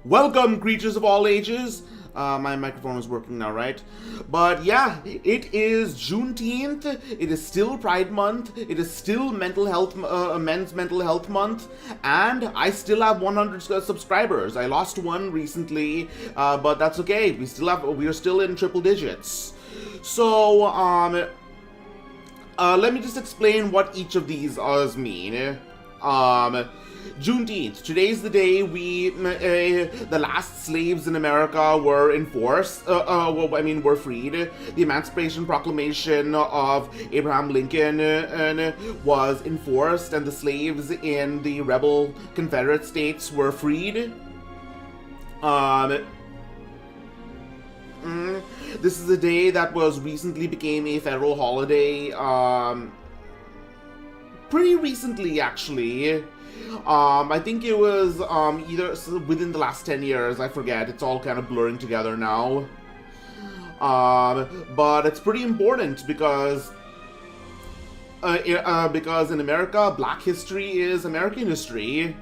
Welcome, creatures of all ages. My microphone is working now, right? But yeah, it is Juneteenth. It is still Pride Month. It is still Men's Mental Health Month, and I still have 100 subscribers. I lost one recently, but that's okay. We are still in triple digits. So let me just explain what each of these mean. Juneteenth. Today's the day the last slaves in America were were freed. The Emancipation Proclamation of Abraham Lincoln was enforced, and the slaves in the rebel Confederate states were freed. This is a day that was recently became a federal holiday. Pretty recently, actually. I think it was either within the last 10 years, I forget, it's all kind of blurring together now. But it's pretty important because in America, Black history is American history.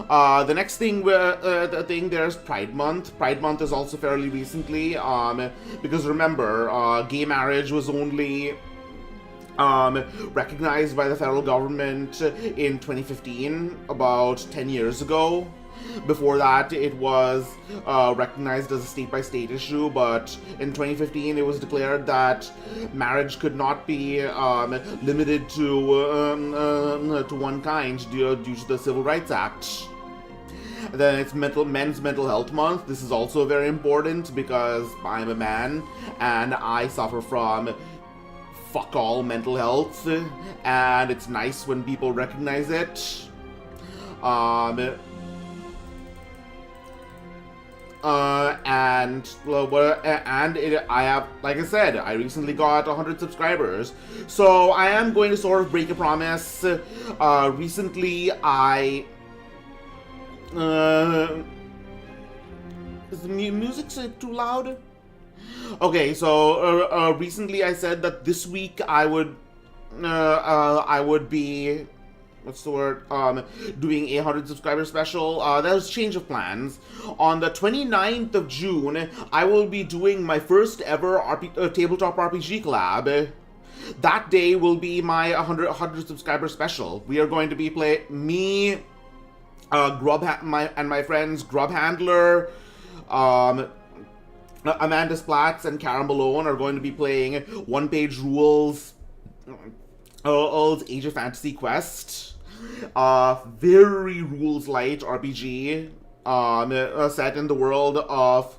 The next thing, there's Pride Month. Pride Month is also fairly recently, because remember, gay marriage was only recognized by the federal government in 2015, about 10 years ago. Before that, it was recognized as a state-by-state issue, but in 2015 it was declared that marriage could not be limited to one kind due to the Civil Rights Act. Then it's Men's Mental Health Month. This is also very important because I'm a man and I suffer from fuck all mental health, and it's nice when people recognize it. I have, like I said, I recently got 100 subscribers, so I am going to sort of break a promise. Recently, is the music too loud? Okay, so recently I said that this week I would be, what's the word, doing a 100 subscriber special. There's change of plans. On the 29th of June, I will be doing my first ever tabletop RPG collab. That day will be my 100 subscriber special. We are going to be me, my friends Grub Handler, Amanda Splatz and Karen Malone are going to be playing one-page rules, Age of Fantasy Quest, very rules light RPG, set in the world of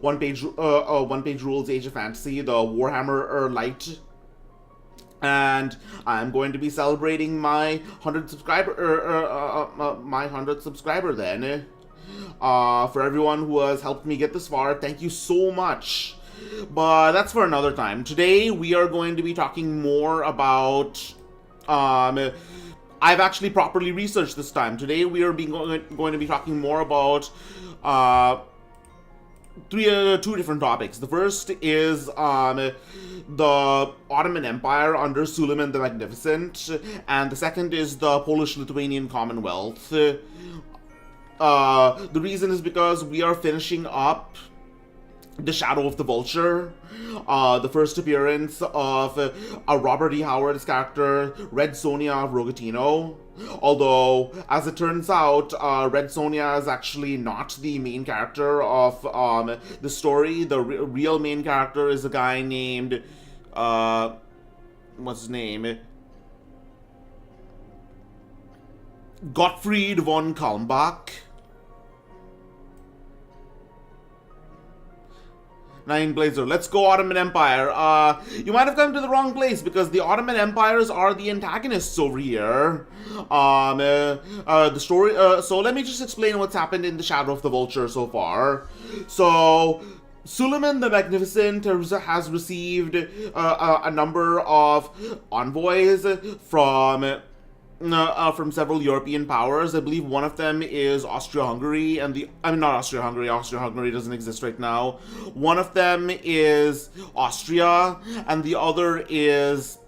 one-page rules Age of Fantasy, the Warhammer Light. And I'm going to be celebrating my 100 subscriber then. For everyone who has helped me get this far, thank you so much. But that's for another time. Today we are going to be talking more about I've actually properly researched this time. Today we are going to be talking more about two different topics. The first is the Ottoman Empire under Suleiman the Magnificent, and the second is the Polish-Lithuanian Commonwealth. The reason is because we are finishing up The Shadow of the Vulture, the first appearance of Robert E. Howard's character, Red Sonja of Rogatino. Although, as it turns out, Red Sonja is actually not the main character of the story. The real main character is a guy named, what's his name? Gottfried von Kalmbach. Nine Blazer. Let's go Ottoman Empire. You might have come to the wrong place because the Ottoman Empires are the antagonists over here. The story. So let me just explain what's happened in The Shadow of the Vulture so far. So Suleiman the Magnificent has received a number of envoys from several European powers. I believe one of them is Austria-Hungary, and not Austria-Hungary. Austria-Hungary doesn't exist right now. One of them is Austria, and the other is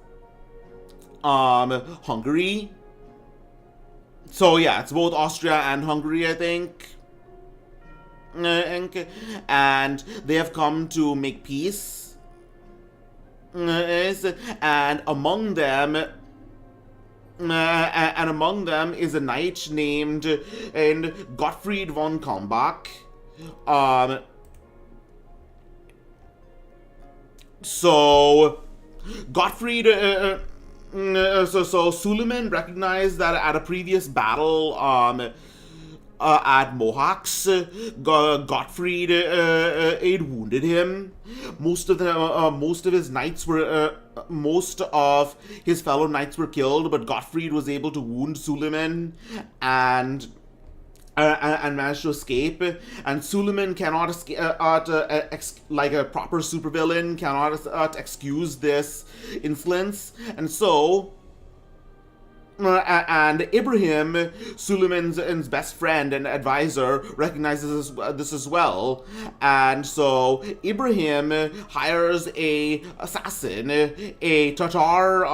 Hungary. So yeah, it's both Austria and Hungary, I think. and they have come to make peace. And among them is a knight named Gottfried von Kalmbach. So Gottfried, so Suleiman recognized that at a previous battle, at Mohawks, Gottfried had wounded him. Most of his knights were, most of his fellow knights were killed, but Gottfried was able to wound Suleiman and managed to escape. And Suleiman cannot escape, like a proper supervillain, cannot excuse this insolence, and so. And Ibrahim, Suleiman's best friend and advisor, recognizes this as well, and so Ibrahim hires a assassin, a Tatar,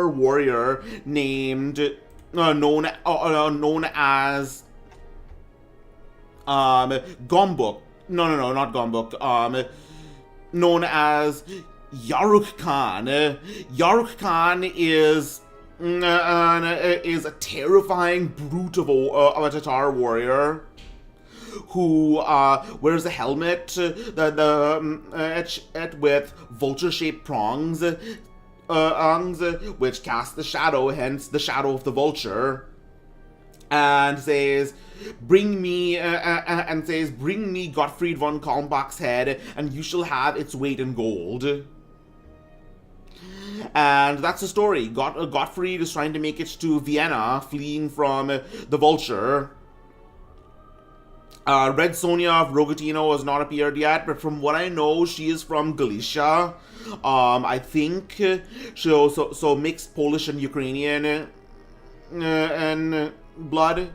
warrior named known as Gombuk. No, not Gombuk. Known as Yaruk Khan. Yaruk Khan is a terrifying brute of a Tatar warrior who wears a helmet with vulture-shaped prongs, which cast the shadow, hence the shadow of the vulture, and says, "Bring me," "Bring me Gottfried von Kalmbach's head, and you shall have its weight in gold." And that's the story. Gottfried is trying to make it to Vienna, fleeing from the Vulture. Red Sonja of Rogatino has not appeared yet, but from what I know, she is from Galicia. I think so mixed Polish and Ukrainian and blood.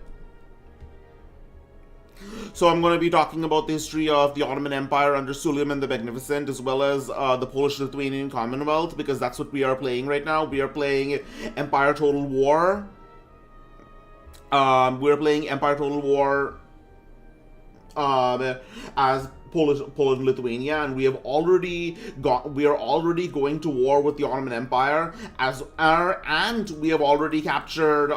So I'm going to be talking about the history of the Ottoman Empire under Suleiman the Magnificent, as well as the Polish-Lithuanian Commonwealth, because that's what we are playing right now. We are playing Empire Total War. We're playing Empire Total War as Poland and Lithuania, and we are already going to war with the Ottoman Empire, and we have already captured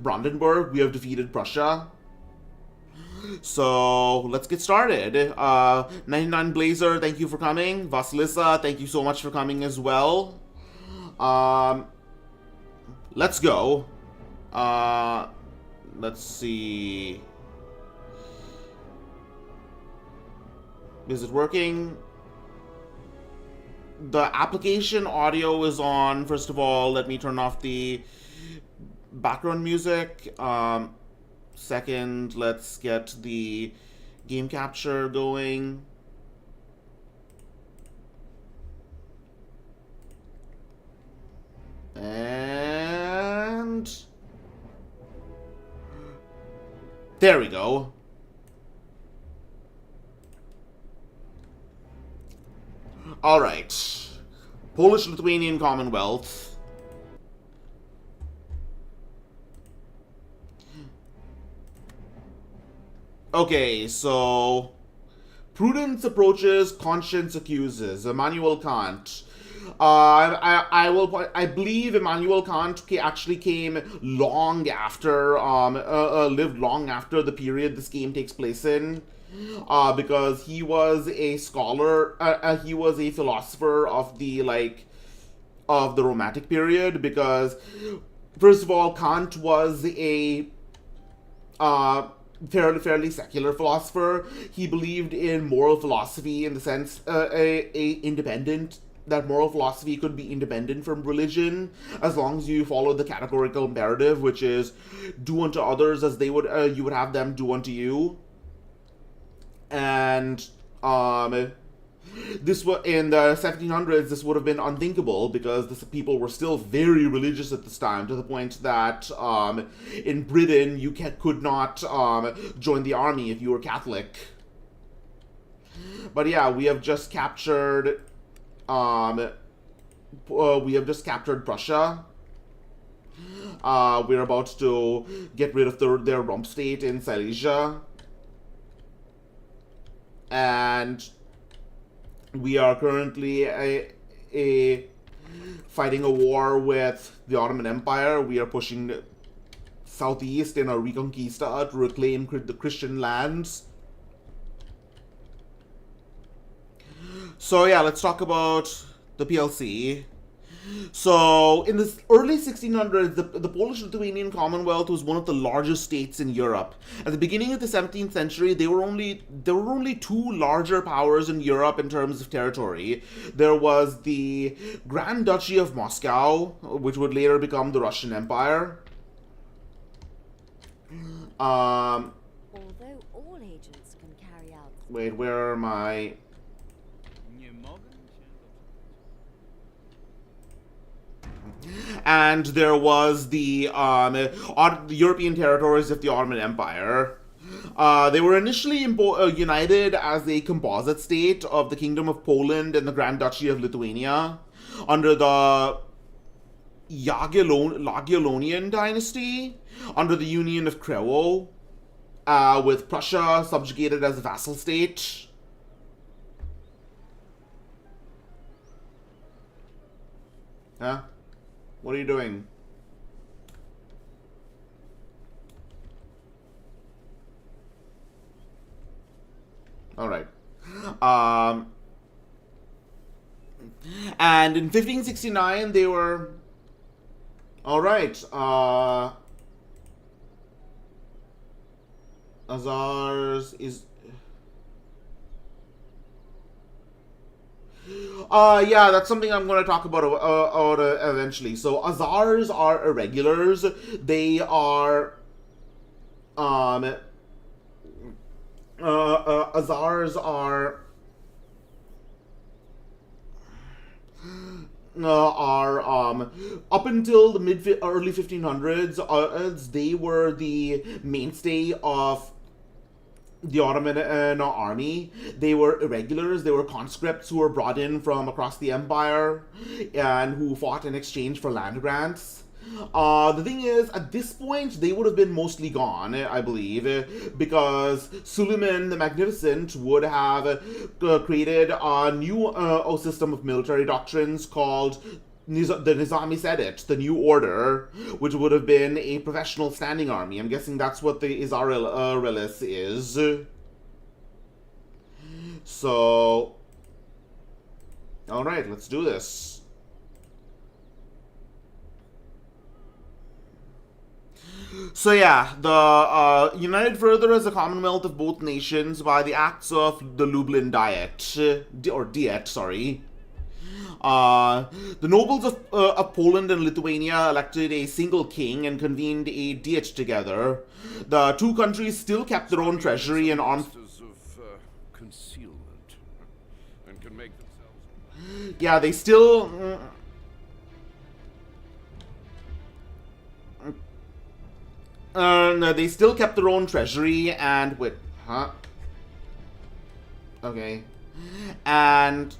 Brandenburg. We have defeated Prussia. So let's get started. 99 Blazer, thank you for coming. Vasilisa, thank you so much for coming as well. Let's go. Let's see. Is it working? The application audio is on. First of all, let me turn off the background music. Second, let's get the game capture going. And there we go. All right. Polish-Lithuanian Commonwealth. Okay, so prudence approaches, conscience accuses. Immanuel Kant. I believe Immanuel Kant actually came long after, lived long after the period this game takes place in, because he was a scholar. He was a philosopher of the Romantic period. Because first of all, Kant was a fairly secular philosopher. He believed in moral philosophy in the sense that moral philosophy could be independent from religion as long as you follow the categorical imperative, which is do unto others as they would you would have them do unto you. And this was in the 1700s. This would have been unthinkable because the people were still very religious at this time, to the point that in Britain you could not join the army if you were Catholic. But yeah, we have just captured Prussia. We're about to get rid of their rump state in Silesia. and we are currently fighting a war with the Ottoman Empire. We are pushing southeast in a reconquista to reclaim the Christian lands. So yeah, let's talk about the PLC. So, in the early 1600s, the Polish-Lithuanian Commonwealth was one of the largest states in Europe. At the beginning of the 17th century, there were only two larger powers in Europe in terms of territory. There was the Grand Duchy of Moscow, which would later become the Russian Empire. Although all agents can carry out. Wait, where are my... And there was the European territories of the Ottoman Empire. They were initially united as a composite state of the Kingdom of Poland and the Grand Duchy of Lithuania under the Jagiellonian dynasty, under the Union of Krewo, with Prussia subjugated as a vassal state. Huh? What are you doing? All right. And in 1569, they were... All right. Azars is... yeah, that's something I'm going to talk about eventually. So, Azars are irregulars. They are, Azars are up until the early 1500s, they were the mainstay of the Ottoman army. They were irregulars. They were conscripts who were brought in from across the empire and who fought in exchange for land grants. The thing is, at this point, they would have been mostly gone, I believe, because Suleiman the Magnificent would have created a new system of military doctrines called the Nizami Sadat, the New Order, which would have been a professional standing army. I'm guessing that's what the Izaralis is. So, alright, let's do this. So yeah, the united further as a commonwealth of both nations by the acts of the Lublin Diet, or Diet, sorry. The nobles of Poland and Lithuania elected a single king and convened a diet together. The two countries still kept their own treasury and armed... concealment and can make themselves... Yeah, they still... they still kept their own treasury and... Wait, huh? Okay. And...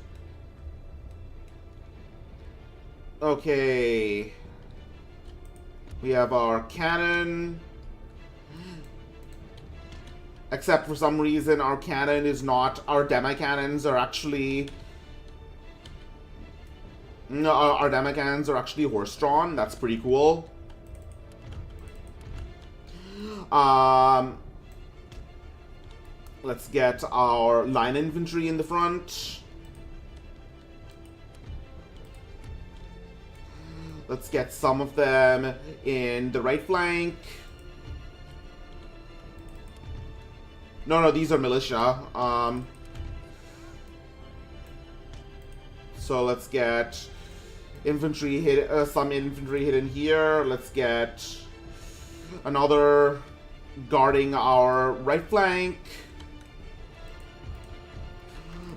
Okay. We have our cannon. Except for some reason our cannon is not... Our demi-cannons are actually... No, our demi-cannons are actually horse-drawn. That's pretty cool. Let's get our line infantry in the front. Let's get some of them in the right flank. No, these are militia. So let's get infantry hit, some infantry hidden here. Let's get another guarding our right flank.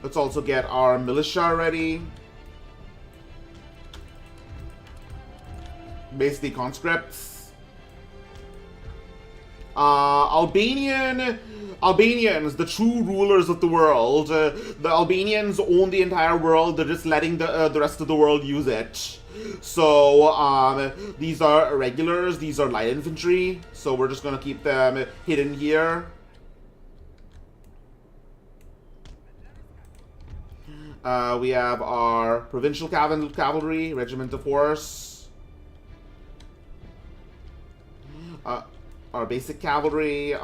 Let's also get our militia ready. Basically conscripts. Albanians, the true rulers of the world. The Albanians own the entire world. They're just letting the rest of the world use it. So, these are irregulars. These are light infantry. So we're just gonna keep them hidden here. We have our provincial cavalry, regiment of horse. Our basic cavalry.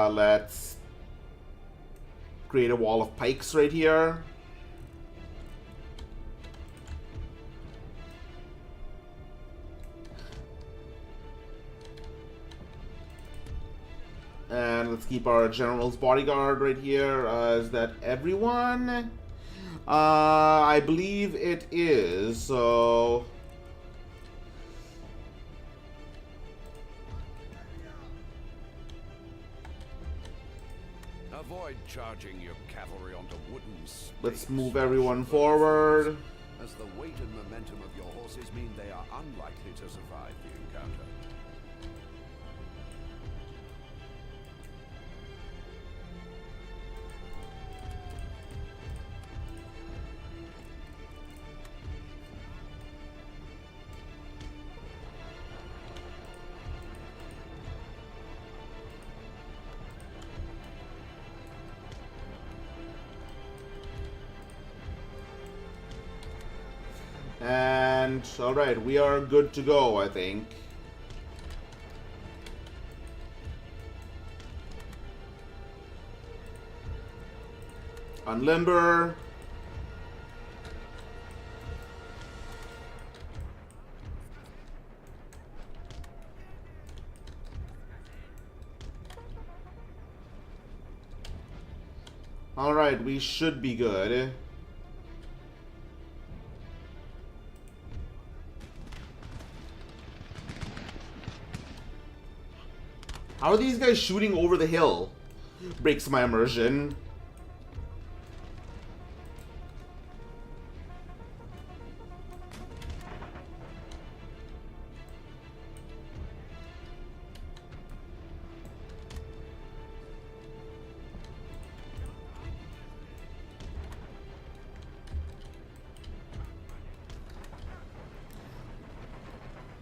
Let's create a wall of pikes right here. And let's keep our general's bodyguard right here. Is that everyone? I believe it is, so... Avoid charging your cavalry onto wooden stakes. Let's move everyone forward. As the weight and momentum of your horses mean they are unlikely to survive the encounter. And, alright, we are good to go, I think. Unlimber. Alright, we should be good. How are these guys shooting over the hill? Breaks my immersion.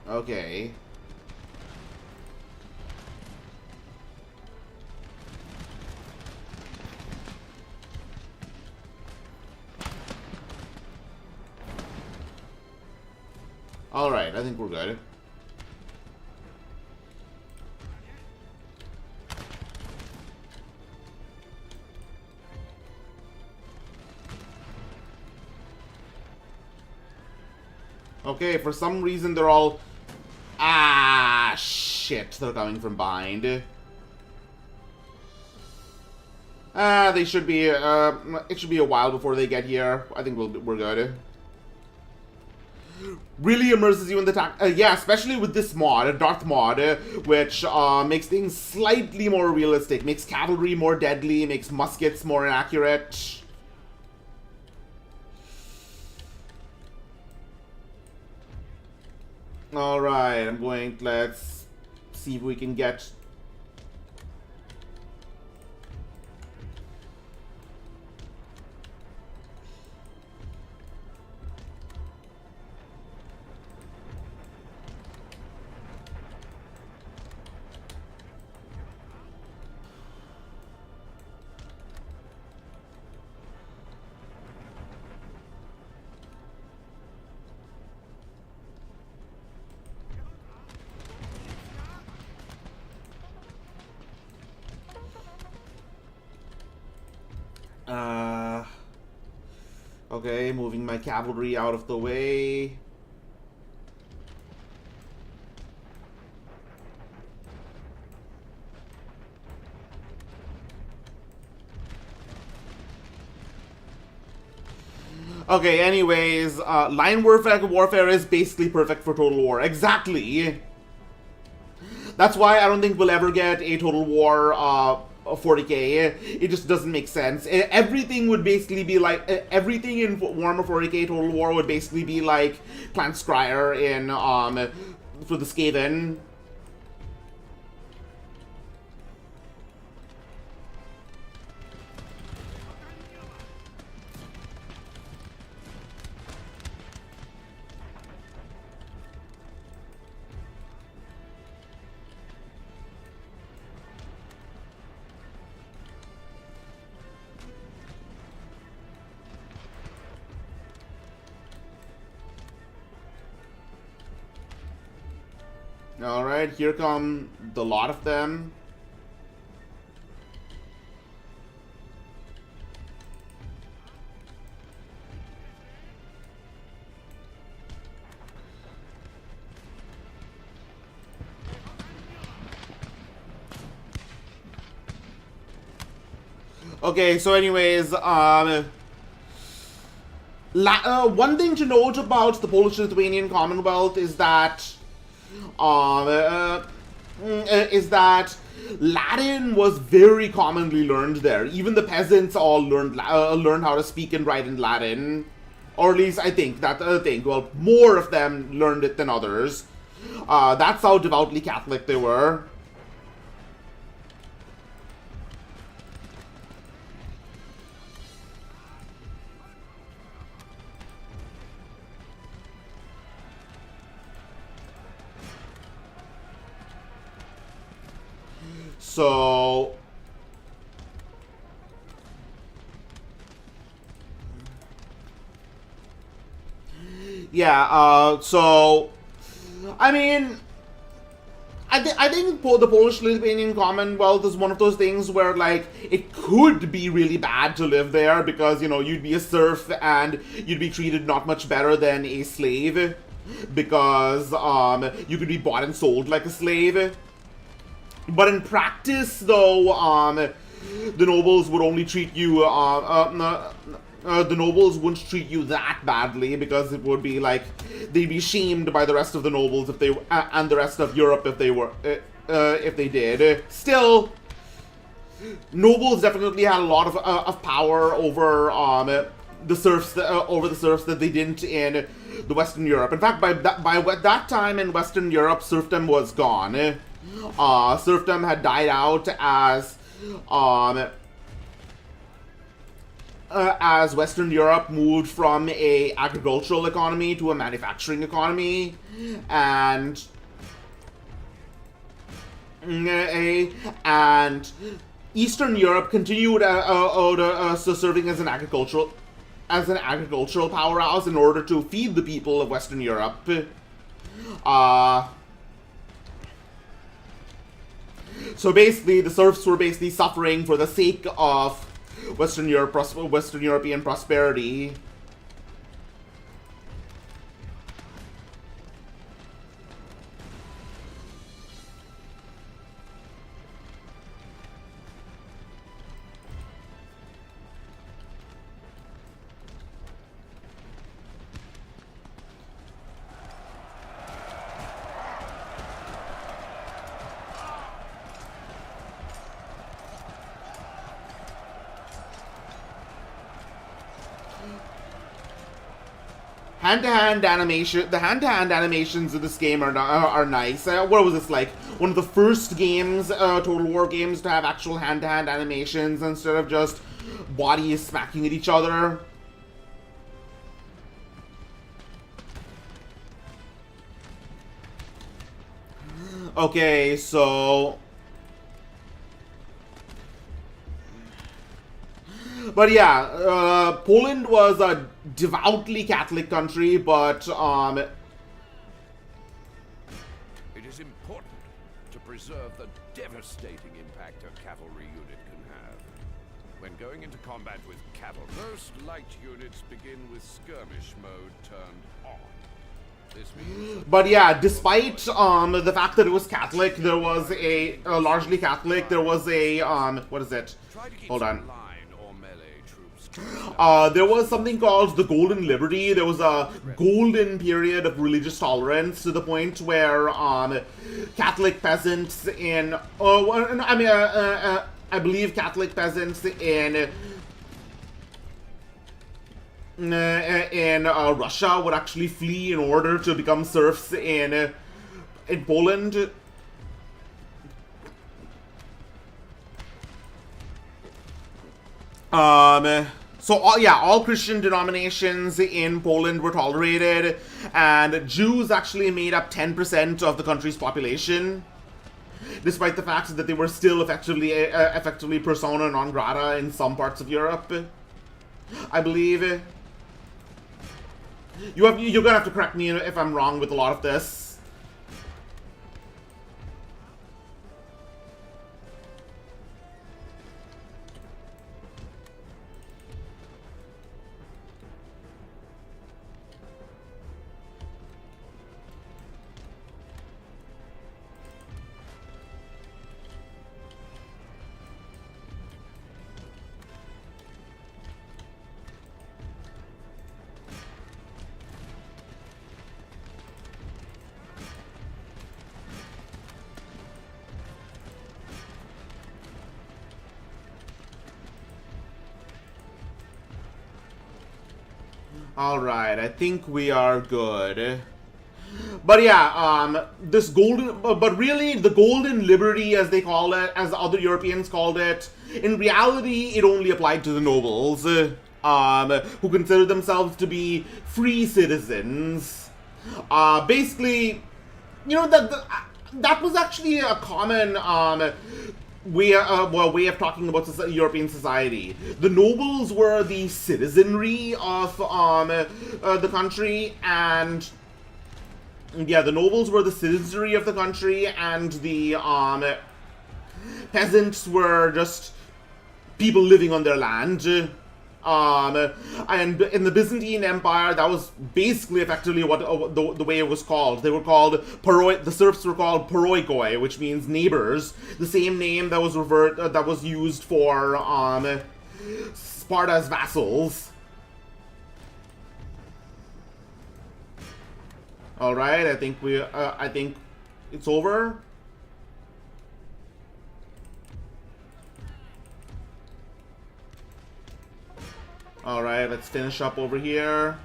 Okay. Alright, I think we're good. Okay, for some reason they're all... Ah, shit, they're coming from behind. They should be, it should be a while before they get here. I think we're good. Really immerses you in the yeah, especially with this mod, Darth mod, which makes things slightly more realistic, makes cavalry more deadly, makes muskets more inaccurate. Alright, let's see if we can get... Okay, moving my cavalry out of the way. Okay, anyways, line warfare is basically perfect for Total War. Exactly! That's why I don't think we'll ever get a Total War 40k. It just doesn't make sense. Everything would basically be like... Everything in Warhammer 40k Total War would basically be like Clan Scryer in, for the Skaven. Alright, here come the lot of them. Okay, so anyways, one thing to note about the Polish-Lithuanian Commonwealth is that Latin was very commonly learned there. Even the peasants all learned how to speak and write in Latin, or at least I think that thing. Well, more of them learned it than others. That's how devoutly Catholic they were. So, yeah, so, I mean, I think the Polish-Lithuanian Commonwealth is one of those things where, like, it could be really bad to live there because, you know, you'd be a serf and you'd be treated not much better than a slave because, you could be bought and sold like a slave. But in practice, though, the nobles would only treat you, the nobles wouldn't treat you that badly because it would be like they'd be shamed by the rest of the nobles if they and the rest of Europe if they were if they did. Still, nobles definitely had a lot of power over the serfs that they didn't in the Western Europe. In fact, by that time in Western Europe, serfdom was gone. Serfdom had died out as Western Europe moved from a agricultural economy to a manufacturing economy, and Eastern Europe continued serving as an agricultural powerhouse in order to feed the people of Western Europe. So basically, the serfs were basically suffering for the sake of Western European prosperity. Hand-to-hand animation. The hand-to-hand animations of this game are nice. What was this, like one of the first games, Total War games, to have actual hand-to-hand animations instead of just bodies smacking at each other? Okay, so. But yeah, Poland was a devoutly Catholic country, but It is important to preserve the devastating impact a cavalry unit can have. When going into combat with cavalry, most light units begin with skirmish mode turned on. This means but yeah, despite the fact that it was Catholic, there was a largely Catholic. There was a what is it? try to keep Hold some on. line or melee troops. There was something called the Golden Liberty. There was a golden period of religious tolerance to the point where Catholic peasants in I believe Catholic peasants in Russia would actually flee in order to become serfs in Poland. So all Christian denominations in Poland were tolerated, and Jews actually made up 10% of the country's population, despite the fact that they were still effectively persona non grata in some parts of Europe, I believe. You're gonna have to correct me if I'm wrong with a lot of this. Alright, I think we are good. But yeah, this golden, but really the golden liberty, as they call it, as other Europeans called it, in reality, it only applied to the nobles, who considered themselves to be free citizens. Basically, you know, that was actually a common, way of talking about European society. The nobles were the citizenry of, the country, and yeah, the nobles were the citizenry of the country, and the peasants were just people living on their land. And in the Byzantine Empire, that was basically effectively what the way it was called. They were called the serfs were called paroikoi, which means neighbors. The same name that was used for Sparta's vassals. All right, I think it's over. All right, let's finish up over here.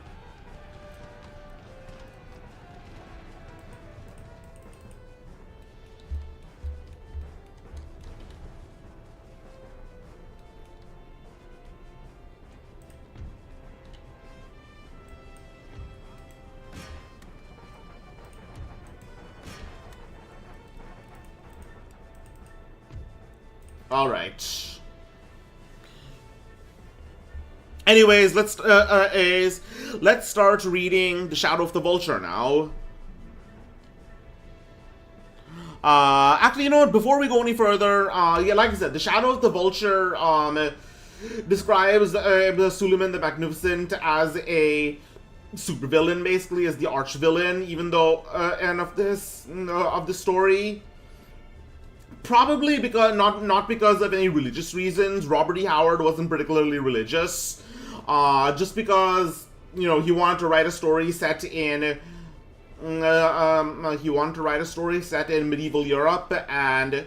All right. Anyways, let's start reading The Shadow of the Vulture now. Actually, you know what? Before we go any further, yeah, like I said, The Shadow of the Vulture describes Suleiman the Magnificent as a supervillain, basically, as the arch villain. Even though, end of the story. Probably because not because of any religious reasons. Robert E. Howard wasn't particularly religious. Just because, you know, he wanted to write a story set in medieval Europe, and the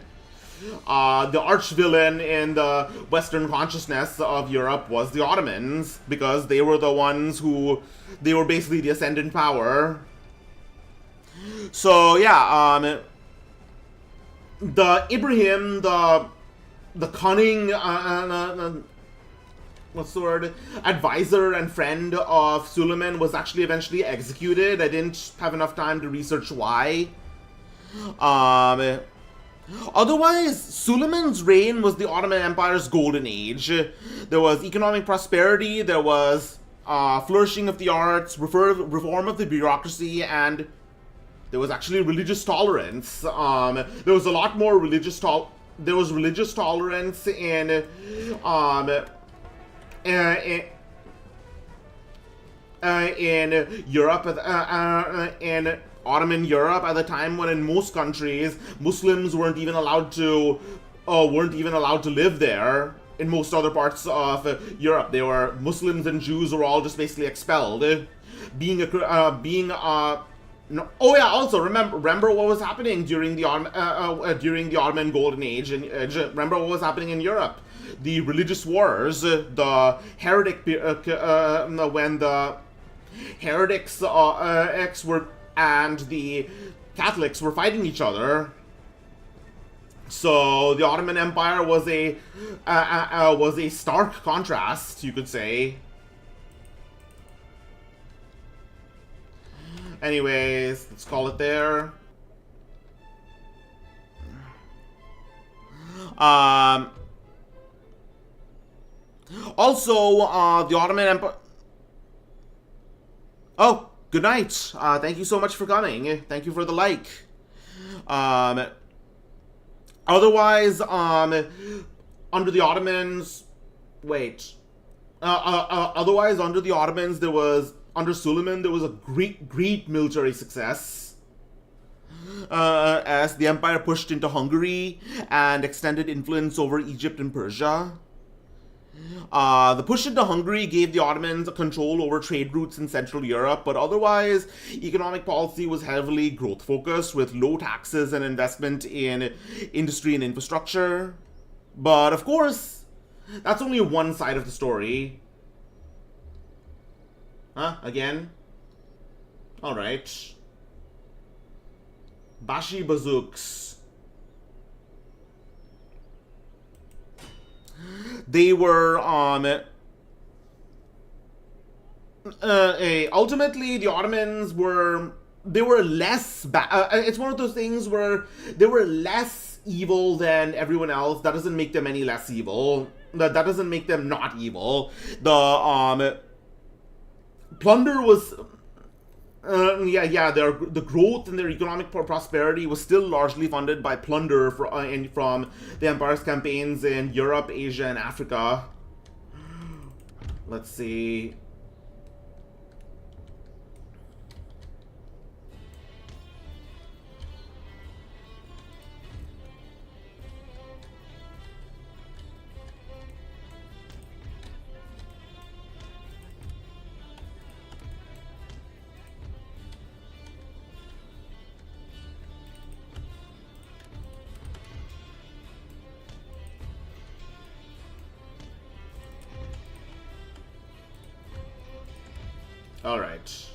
arch villain in the Western consciousness of Europe was the Ottomans, because they were the ones they were basically the ascendant power. So yeah, the Ibrahim, the cunning, what's the word, advisor and friend of Suleiman, was actually eventually executed. I didn't have enough time to research why. Otherwise, Suleiman's reign was the Ottoman Empire's golden age. There was economic prosperity, there was flourishing of the arts, reform of the bureaucracy, and there was actually religious tolerance. There was a lot more religious tolerance in Europe, in Ottoman Europe at the time, when in most countries Muslims weren't even allowed to live there. In most other parts of Europe, Muslims and Jews were all just basically expelled. No. Oh yeah. Also, remember what was happening during the Ottoman Golden Age, and remember what was happening in Europe, the religious wars, the heretic, when the heretics and the Catholics were fighting each other. So the Ottoman Empire was a stark contrast, you could say. Anyways, let's call it there. Also, the Ottoman Empire... Oh, good night. Thank you so much for coming. Thank you for the like. Otherwise, under the Ottomans... Wait. Otherwise, under the Ottomans, under Suleiman, there was a great military success. As the empire pushed into Hungary and extended influence over Egypt and Persia. The push into Hungary gave the Ottomans control over trade routes in Central Europe, but otherwise, economic policy was heavily growth-focused, with low taxes and investment in industry and infrastructure. But of course, that's only one side of the story. Huh? Again? Alright. Bashi bazooks. They were, ultimately, the Ottomans were, they were less it's one of those things where they were less evil than everyone else. That doesn't make them any less evil. That doesn't make them not evil. The plunder was the growth and their economic prosperity was still largely funded by plunder from the empire's campaigns in Europe, Asia, and Africa. Let's see. All right.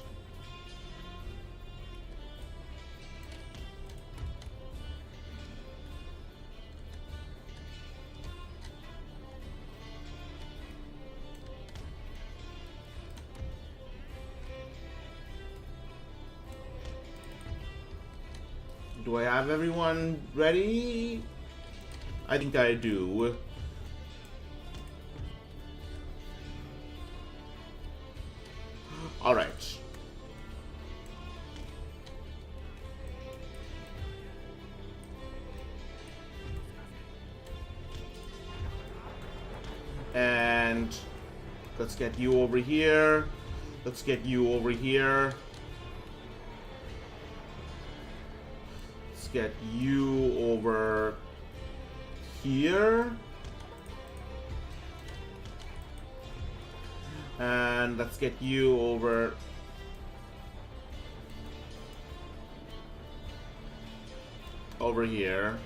Do I have everyone ready? I think I do. All right. And let's get you over here. Let's get you over here. Let's get you over here. And let's get you over here.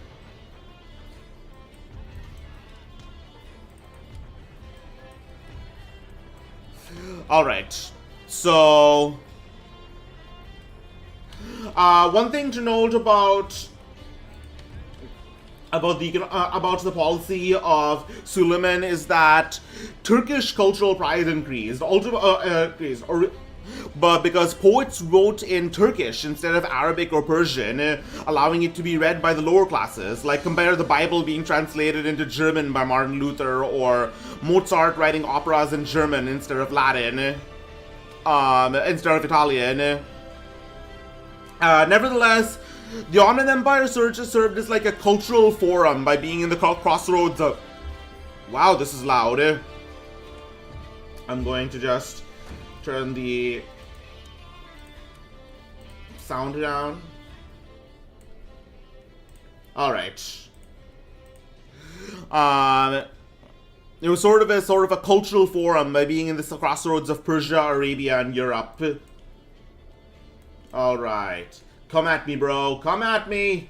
All right. So, one thing to note about the policy of Suleiman is that Turkish cultural pride increased. But because poets wrote in Turkish instead of Arabic or Persian, allowing it to be read by the lower classes, like compare the Bible being translated into German by Martin Luther, or Mozart writing operas in German instead of Latin, instead of Italian. Nevertheless, the Ottoman Empire served as like a cultural forum by being in the crossroads of... Wow, this is loud. I'm going to just turn the sound down. Alright. It was sort of a cultural forum by being in the crossroads of Persia, Arabia, and Europe. Alright. Come at me, bro. Come at me!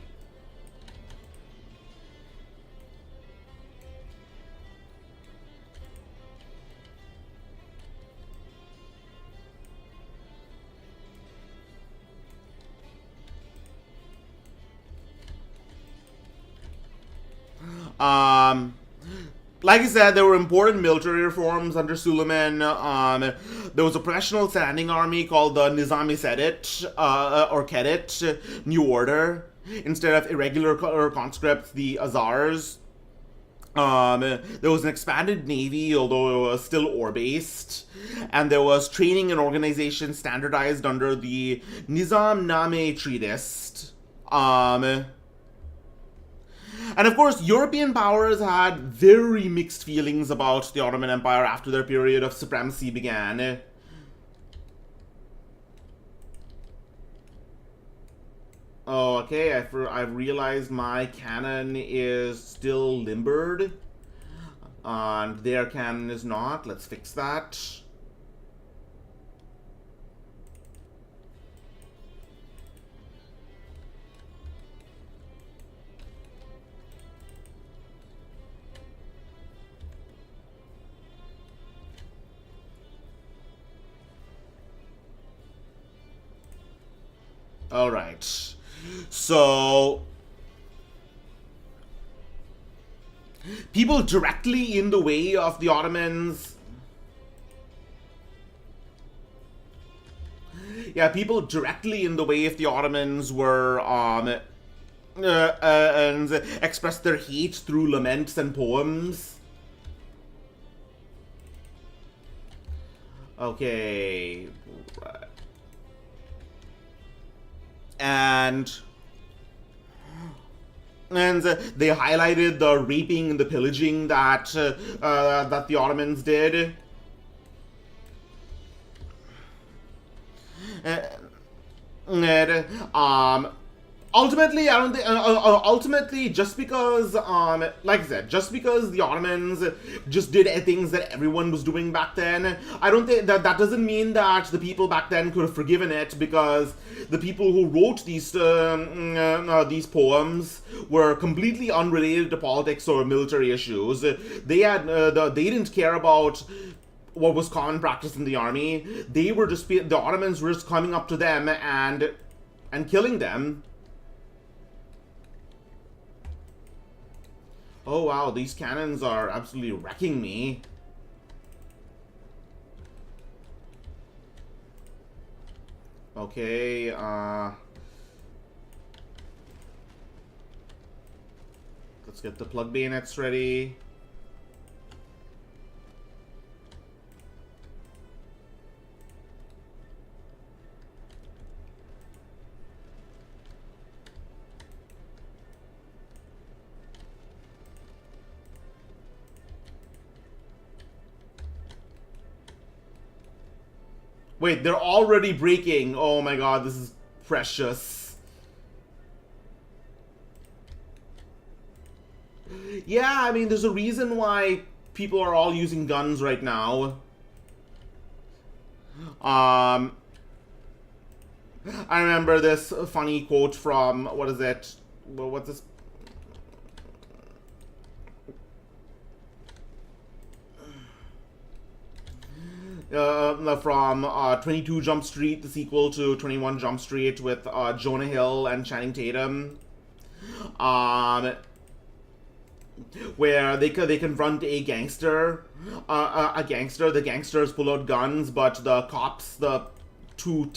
Like I said, there were important military reforms under Suleiman. There was a professional standing army called the Nizami Sedit, or Kedet, New Order, instead of irregular conscripts, the Azars. There was an expanded navy, although it was still ore-based. And there was training and organization standardized under the Nizam Name Treatise. And of course, European powers had very mixed feelings about the Ottoman Empire after their period of supremacy began. Oh, okay, I've realized my cannon is still limbered, and their cannon is not. Let's fix that. All right. So people directly in the way of the Ottomans. Yeah, people directly in the way of the Ottomans were and expressed their hate through laments and poems. Okay. And they highlighted the raping and the pillaging that that the Ottomans did. And, ultimately, I don't think. Ultimately, just because, like I said, just because the Ottomans just did things that everyone was doing back then, I don't think that doesn't mean that the people back then could have forgiven it, because the people who wrote these poems were completely unrelated to politics or military issues. They had they didn't care about what was common practice in the army. They were just the Ottomans were just coming up to them and killing them. Oh wow, these cannons are absolutely wrecking me. Okay, let's get the plug bayonets ready. Wait, they're already breaking. Oh my god, this is precious. Yeah, I mean, there's a reason why people are all using guns right now. I remember this funny quote from, what is it? What's this? From 22 Jump Street, the sequel to 21 Jump Street with Jonah Hill and Channing Tatum. Where they confront a gangster. The gangsters pull out guns, but the cops, the two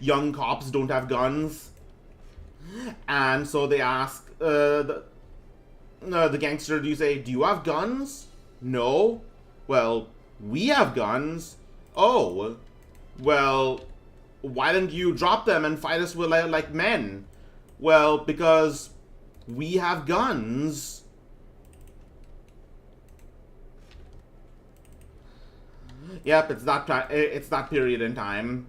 young cops, don't have guns. And so they ask the gangster, do you have guns? No. Well, we have guns. Oh. Well, why didn't you drop them and fight us with like men? Well, because we have guns. Yep, it's that period in time.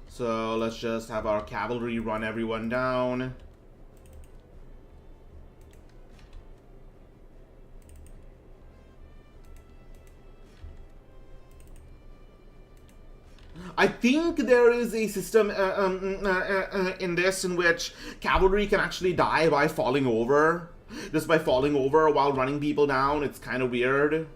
So let's just have our cavalry run everyone down. I think there is a system in this in which cavalry can actually die by falling over. Just by falling over while running people down. It's kind of weird.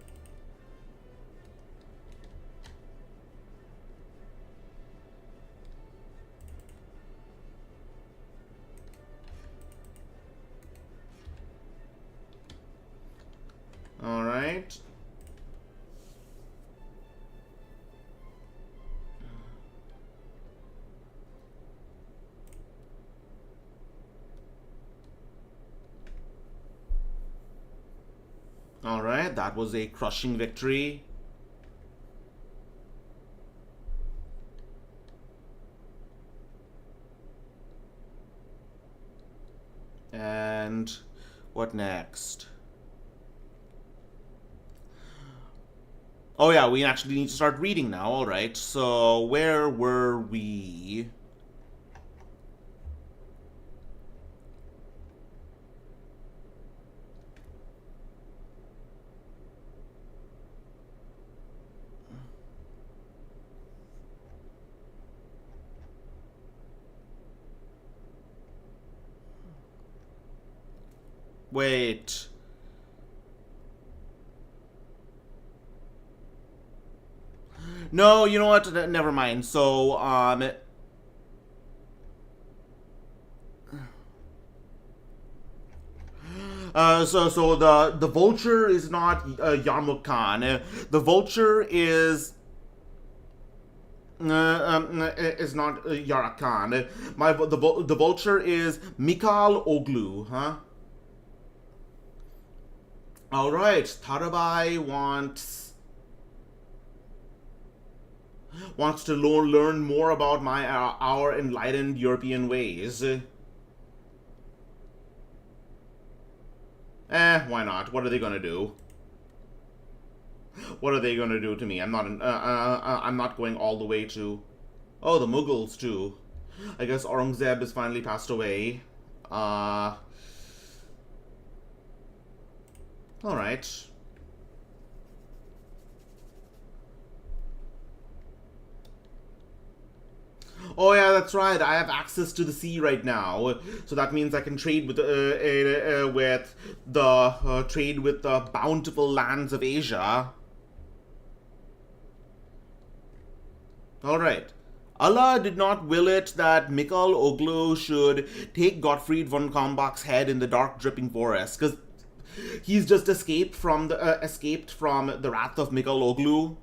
All right. All right, that was a crushing victory. And what next? Oh yeah, we actually need to start reading now. All right, so where were we? Wait. No, you know what? Never mind. So, so the Vulture is not Yarmouk Khan. The Vulture is not Yara Khan. The Vulture is Mikhail Oglu, huh? All right, Tarabai wants to learn more about our enlightened European ways. Why not? What are they gonna do? What are they gonna do to me? I'm not going all the way to. Oh, the Mughals too. I guess Aurangzeb has finally passed away. All right. Oh yeah, that's right. I have access to the sea right now, so that means I can trade with the bountiful lands of Asia. All right. Allah did not will it that Mikhail Oglu should take Gottfried von Kalmbach's head in the dark, dripping forest, because he's just escaped from the wrath of Mikhail Oglu.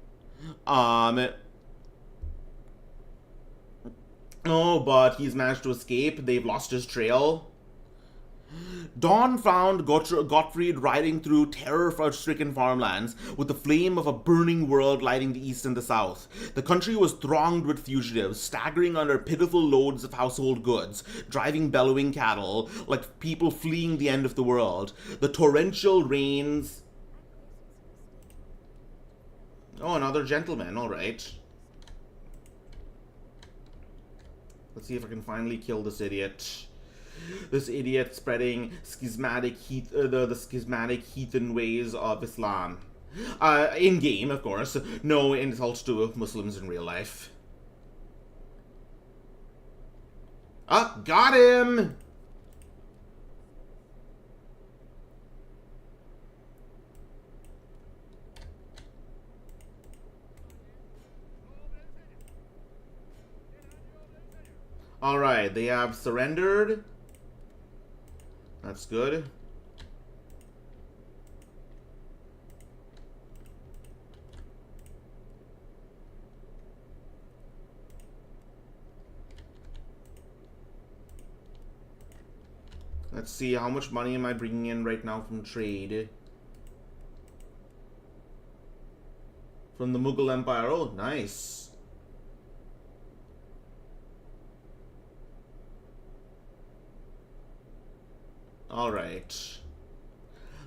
Oh, but he's managed to escape. They've lost his trail. Dawn found Gottfried riding through terror-stricken farmlands with the flame of a burning world lighting the east and the south. The country was thronged with fugitives, staggering under pitiful loads of household goods, driving bellowing cattle, like people fleeing the end of the world. The torrential rains... Oh, another gentleman, alright. Let's see if I can finally kill this idiot. This idiot spreading the schismatic heathen ways of Islam. In game, of course. No insult to Muslims in real life. Ah, got him! Alright, they have surrendered. That's good. Let's see, how much money am I bringing in right now from trade? From the Mughal Empire. Oh, nice. Alright.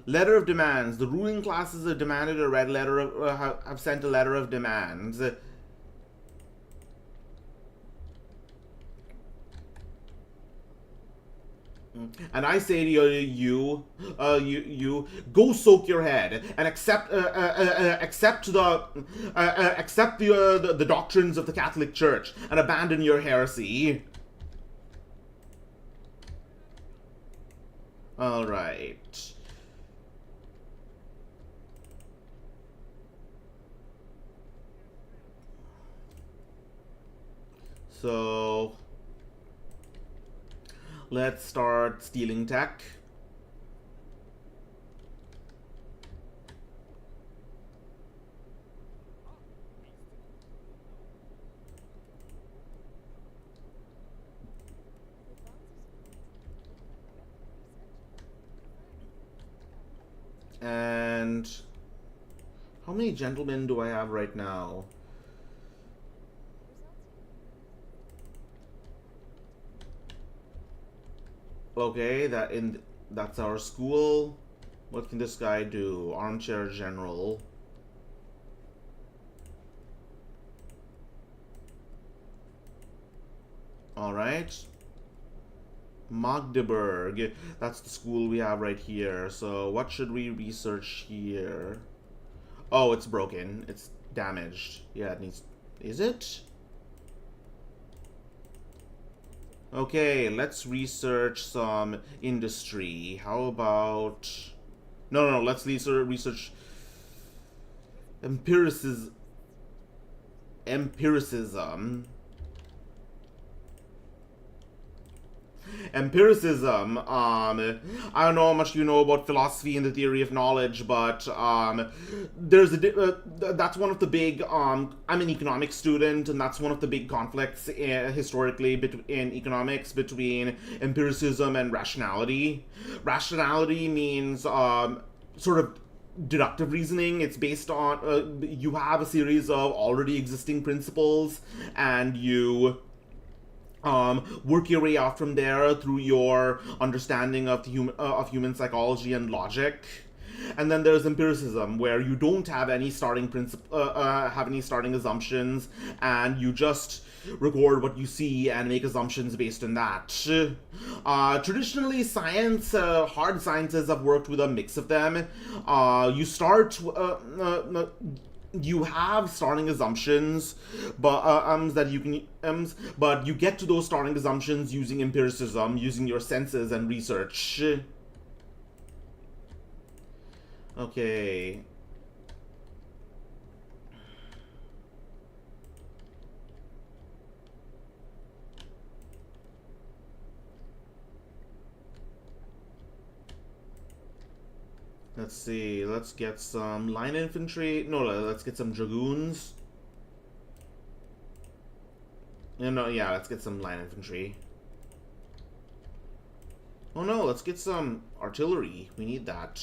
Letter of demands. The ruling classes have demanded a red letter of, have sent a letter of demands. And I say to you, go soak your head and accept the doctrines of the Catholic Church and abandon your heresy. All right. So let's start stealing tech. And how many gentlemen do I have right now? Okay, that's our school. What can this guy do? Armchair general. All right. Magdeburg. That's the school we have right here. So what should we research here? Oh, it's broken. It's damaged. Yeah, it needs... Is it? Okay, let's research some industry. How about... No, let's research empiricism. empiricism. Empiricism, I don't know how much you know about philosophy and the theory of knowledge, but there's that's one of the big, I'm an economics student, and that's one of the big conflicts historically in economics between empiricism and rationality. Rationality means sort of deductive reasoning. It's based on, you have a series of already existing principles, and you work your way out from there through your understanding of human psychology and logic. And then there's empiricism, where you don't have any starting assumptions, and you just record what you see and make assumptions based on that. Traditionally, science, hard sciences have worked with a mix of them. You have starting assumptions, but but you get to those starting assumptions using empiricism, using your senses and research. Okay. Let's see, let's get some line infantry. No, let's get some dragoons. Yeah, let's get some line infantry. Oh no, let's get some artillery. We need that.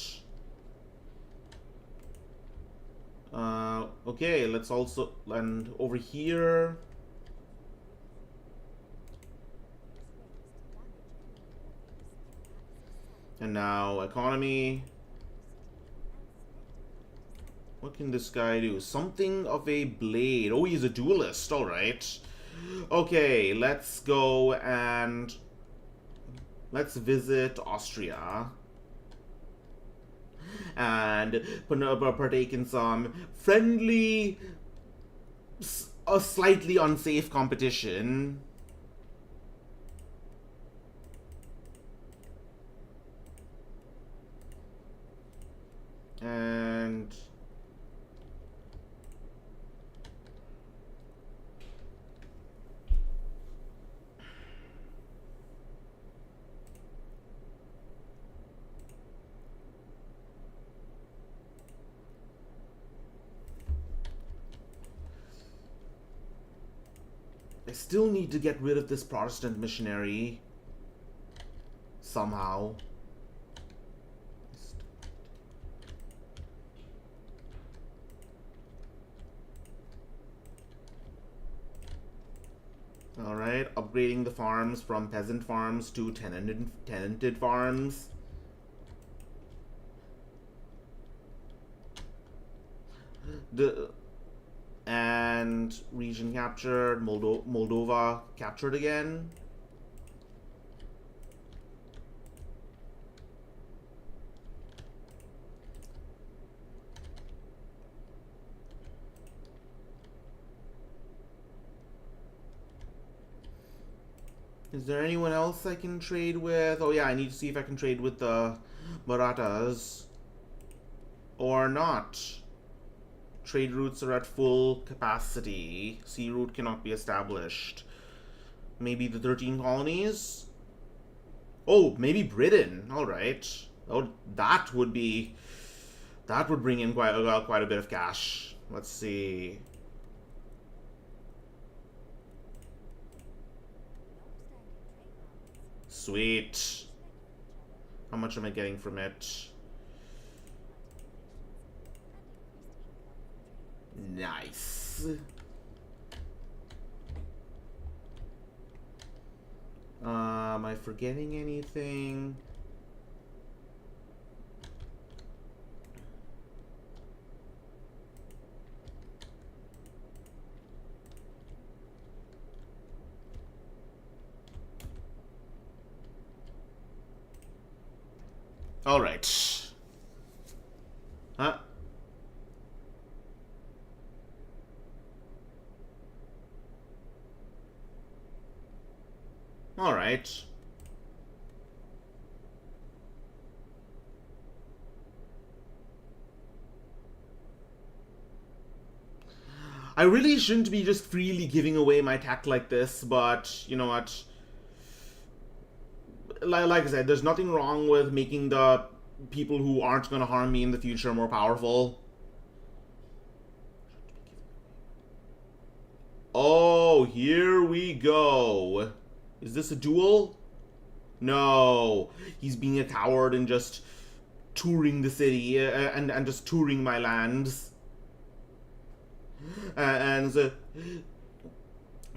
Okay, let's also land over here. And now, economy. What can this guy do? Something of a blade. Oh, he's a duelist. Alright. Okay, let's go and let's visit Austria. And partake in some friendly, a slightly unsafe competition. And I still need to get rid of this Protestant missionary somehow. Alright, upgrading the farms from peasant farms to tenanted farms. And region captured, Moldova captured again. Is there anyone else I can trade with? Oh yeah, I need to see if I can trade with the Marathas. Or not. Trade routes are at full capacity. Sea route cannot be established. Maybe the 13 colonies? Oh, maybe Britain. Alright. Oh, that would bring in quite a bit of cash. Let's see. Sweet. How much am I getting from it? Nice. Am I forgetting anything? All right. Huh? All right. I really shouldn't be just freely giving away my tech like this, but you know what? Like I said, there's nothing wrong with making the people who aren't going to harm me in the future more powerful. Oh, here we go. Is this a duel? No. He's being a coward and just touring the city and just touring my lands. And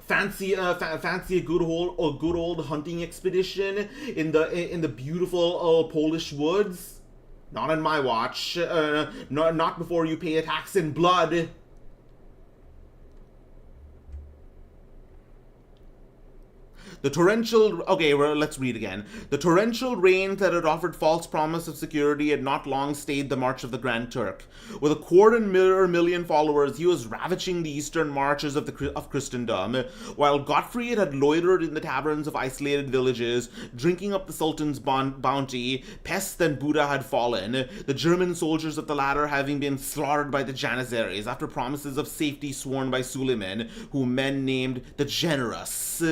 fancy a good old hunting expedition in the beautiful Polish woods. Not on my watch. Not before you pay a tax in blood. The torrential... Okay, well, let's read again. The torrential rain that had offered false promise of security had not long stayed the march of the Grand Turk. With 250,000 followers, he was ravaging the eastern marches of Christendom, while Gottfried had loitered in the taverns of isolated villages, drinking up the Sultan's bounty. Pest and Buddha had fallen, the German soldiers of the latter having been slaughtered by the Janissaries after promises of safety sworn by Suleiman, whom men named the Generous.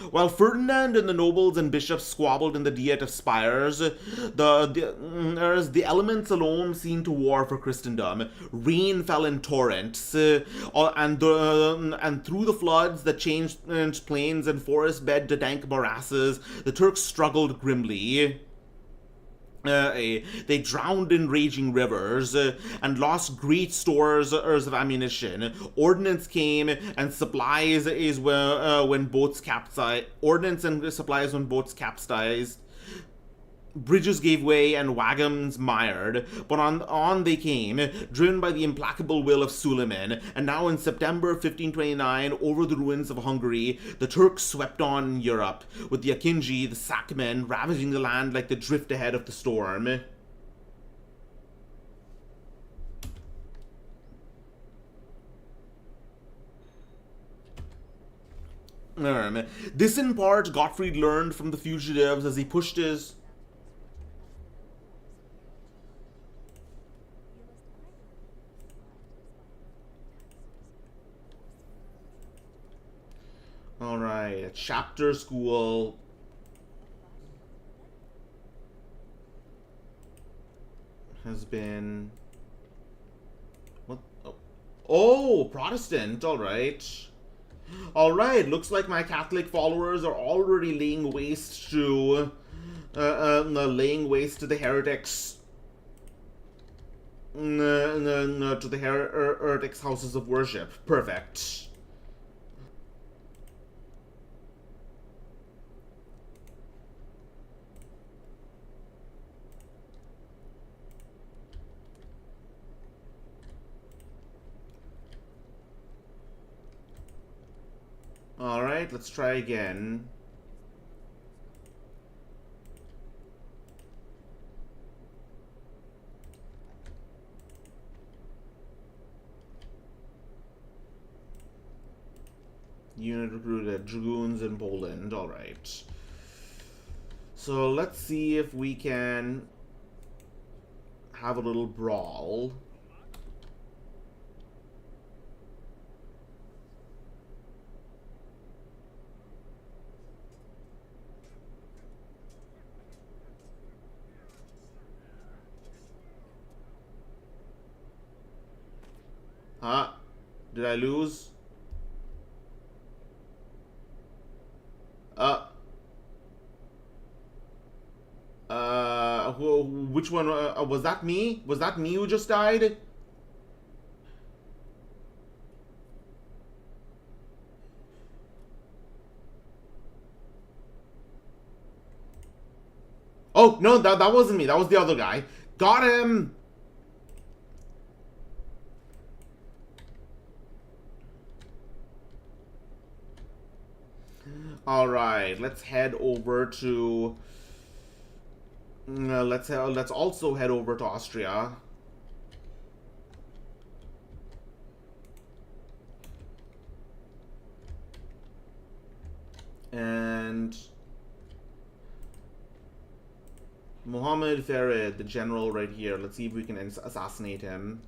While Ferdinand and the nobles and bishops squabbled in the Diet of Spires, the elements alone seemed to war for Christendom. Rain fell in torrents, and through the floods that changed plains and forest bed to dank morasses, the Turks struggled grimly. They drowned in raging rivers and lost great stores of ammunition. Ordnance came and supplies when boats capsized. Ordnance and supplies when boats capsized. Bridges gave way and wagons mired, but on they came, driven by the implacable will of Suleiman, and now in September 1529, over the ruins of Hungary, the Turks swept on in Europe, with the Akinji, the Sakmen, ravaging the land like the drift ahead of the storm. This in part Gottfried learned from the fugitives as he pushed his... Alright, a chapter school. Has been... What? Oh, Protestant, alright. Alright, looks like my Catholic followers are already laying waste to... the heretics. To the heretics' houses of worship. Perfect. Alright, let's try again. Unit recruited, Dragoons in Poland, alright. So let's see if we can have a little brawl. Huh? Did I lose? Which one? Was that me? Was that me who just died? Oh, no, that wasn't me. That was the other guy. Got him! Alright, let's head over to... let's also head over to Austria. And... Mohammed Farid, the general right here. Let's see if we can assassinate him.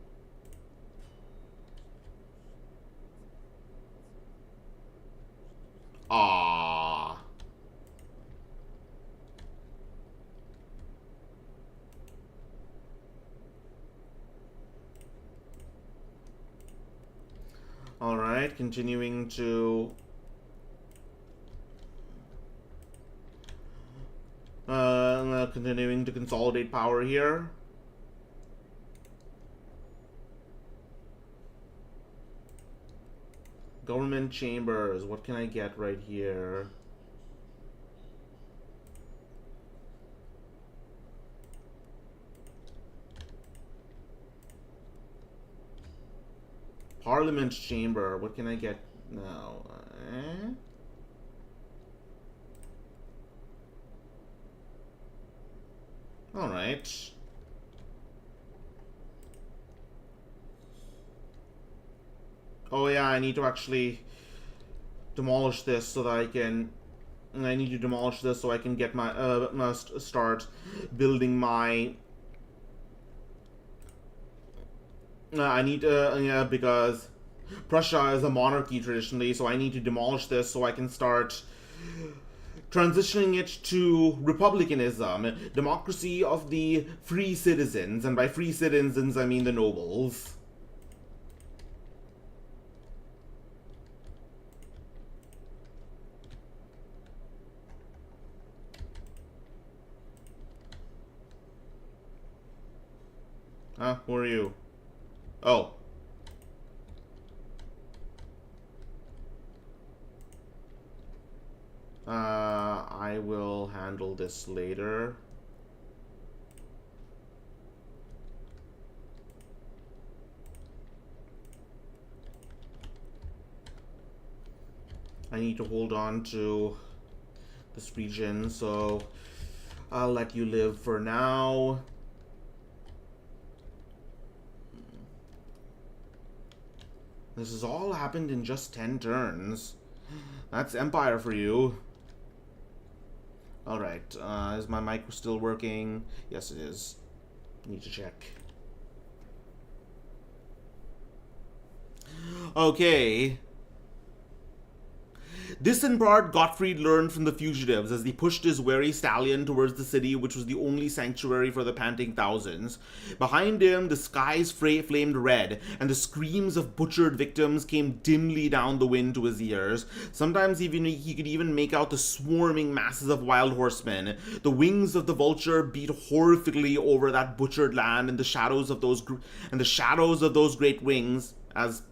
Alright, continuing to... continuing to consolidate power here. Government chambers, what can I get right here? Parliament chamber, what can I get now? Alright. Oh yeah, I need to actually demolish this so that I can... I need to demolish this so I can get my... start building my... I need to... yeah, because Prussia is a monarchy traditionally, so I need to demolish this so I can start transitioning it to republicanism, democracy of the free citizens, and by free citizens I mean the nobles. Huh? Who are you? Oh. I will handle this later. I need to hold on to this region, so I'll let you live for now. This has all happened in just 10 turns. That's Empire for you. Alright, is my mic still working? Yes, it is. Need to check. Okay. This in part Gottfried learned from the fugitives as he pushed his wary stallion towards the city, which was the only sanctuary for the panting thousands. Behind him, the skies flamed red, and the screams of butchered victims came dimly down the wind to his ears. Sometimes he could even make out the swarming masses of wild horsemen. The wings of the vulture beat horrifically over that butchered land, and the shadows of those great wings, as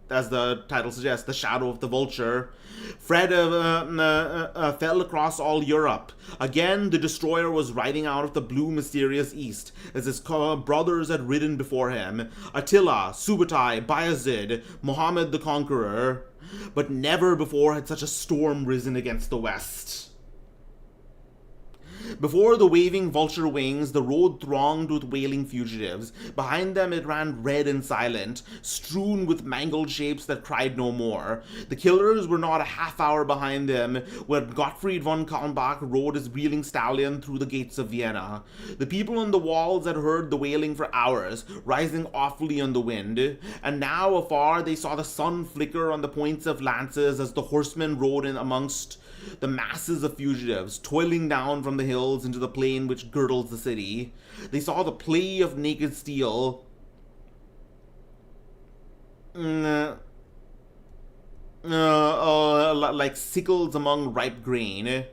the title suggests, the shadow of the vulture, Fred fell across all Europe. Again, the destroyer was riding out of the blue, mysterious east, as his brothers had ridden before him. Attila, Subutai, Bayezid, Muhammad the Conqueror. But never before had such a storm risen against the west. Before the waving vulture wings, the road thronged with wailing fugitives. Behind them it ran red and silent, strewn with mangled shapes that cried no more. The killers were not a half hour behind them when Gottfried von Kalmbach rode his reeling stallion through the gates of Vienna. The people on the walls had heard the wailing for hours, rising awfully on the wind, and now afar they saw the sun flicker on the points of lances as the horsemen rode in amongst the masses of fugitives, toiling down from the hills into the plain which girdles the city. They saw the play of naked steel, like sickles among ripe grain.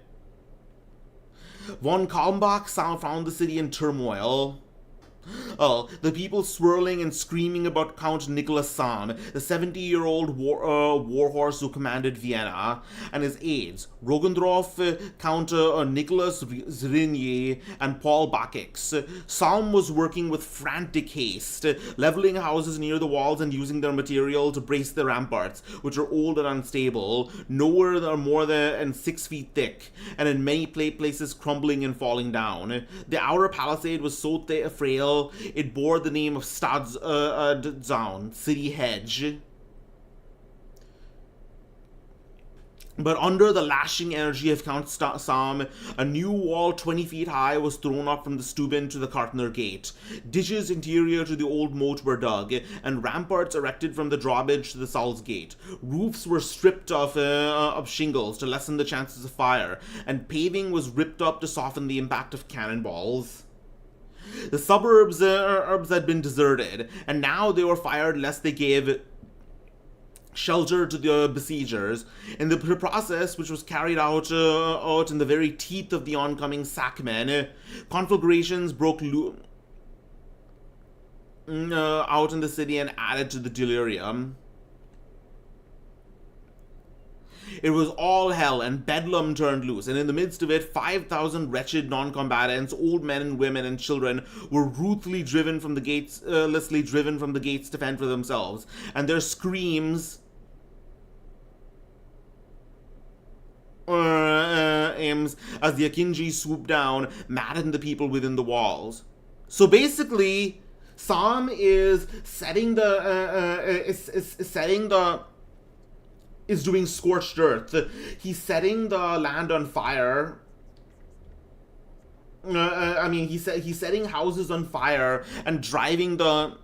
Von Kalmbach found the city in turmoil. The people swirling and screaming about Count Nicholas Sam, the 70-year-old warhorse who commanded Vienna, and his aides, Rogendorf, Count Nicholas Zrinier, and Paul Bakix. Sam was working with frantic haste, leveling houses near the walls and using their material to brace the ramparts, which are old and unstable, nowhere more than 6 feet thick, and in many places crumbling and falling down. The outer palisade was so frail it bore the name of Stadszaun, city hedge. But under the lashing energy of Count Sam, a new wall 20 feet high was thrown up from the Stuben to the Kartner Gate. Ditches interior to the old moat were dug, and ramparts erected from the drawbridge to the Saul's Gate. Roofs were stripped of shingles to lessen the chances of fire, and paving was ripped up to soften the impact of cannonballs. The suburbs had been deserted, and now they were fired lest they gave shelter to the besiegers. In the process, which was carried out in the very teeth of the oncoming Sackmen, conflagrations broke out in the city and added to the delirium. It was all hell, and bedlam turned loose, and in the midst of it, 5,000 wretched non-combatants, old men and women and children, were ruthlessly driven from the gates to fend for themselves, and their screams aims as the Akinji swooped down, maddened the people within the walls. So basically, Sam is setting is doing scorched earth. He's setting the land on fire. He's setting houses on fire and driving the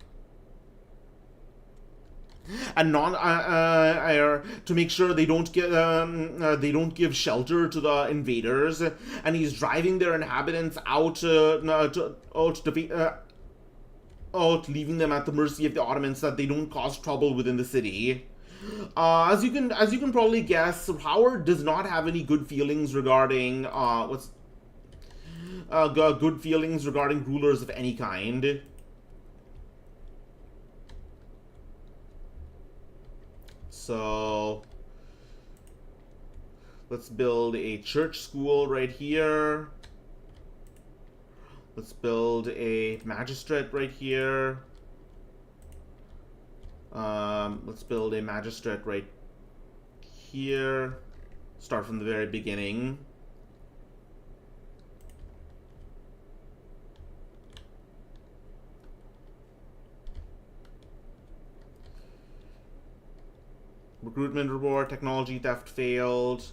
to make sure they don't give shelter to the invaders, and he's driving their inhabitants out, leaving them at the mercy of the Ottomans so that they don't cause trouble within the city. As you can probably guess, Howard does not have any good feelings regarding rulers of any kind. So let's build a church school right here. Let's build a magistrate right here. Let's build a magistrate right here. Start from the very beginning. Recruitment reward, technology theft failed.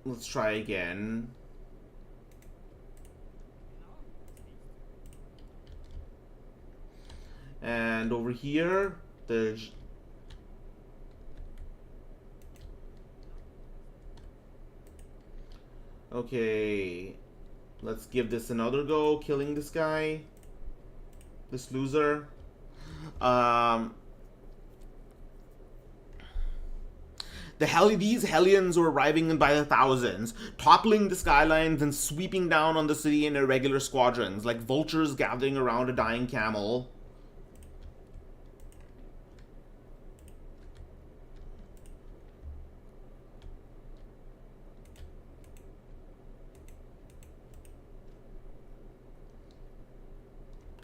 Let's try again. And over here, there's okay. Let's give this another go, killing this guy, this loser. These Hellions were arriving in by the thousands, toppling the skylines and sweeping down on the city in irregular squadrons, like vultures gathering around a dying camel.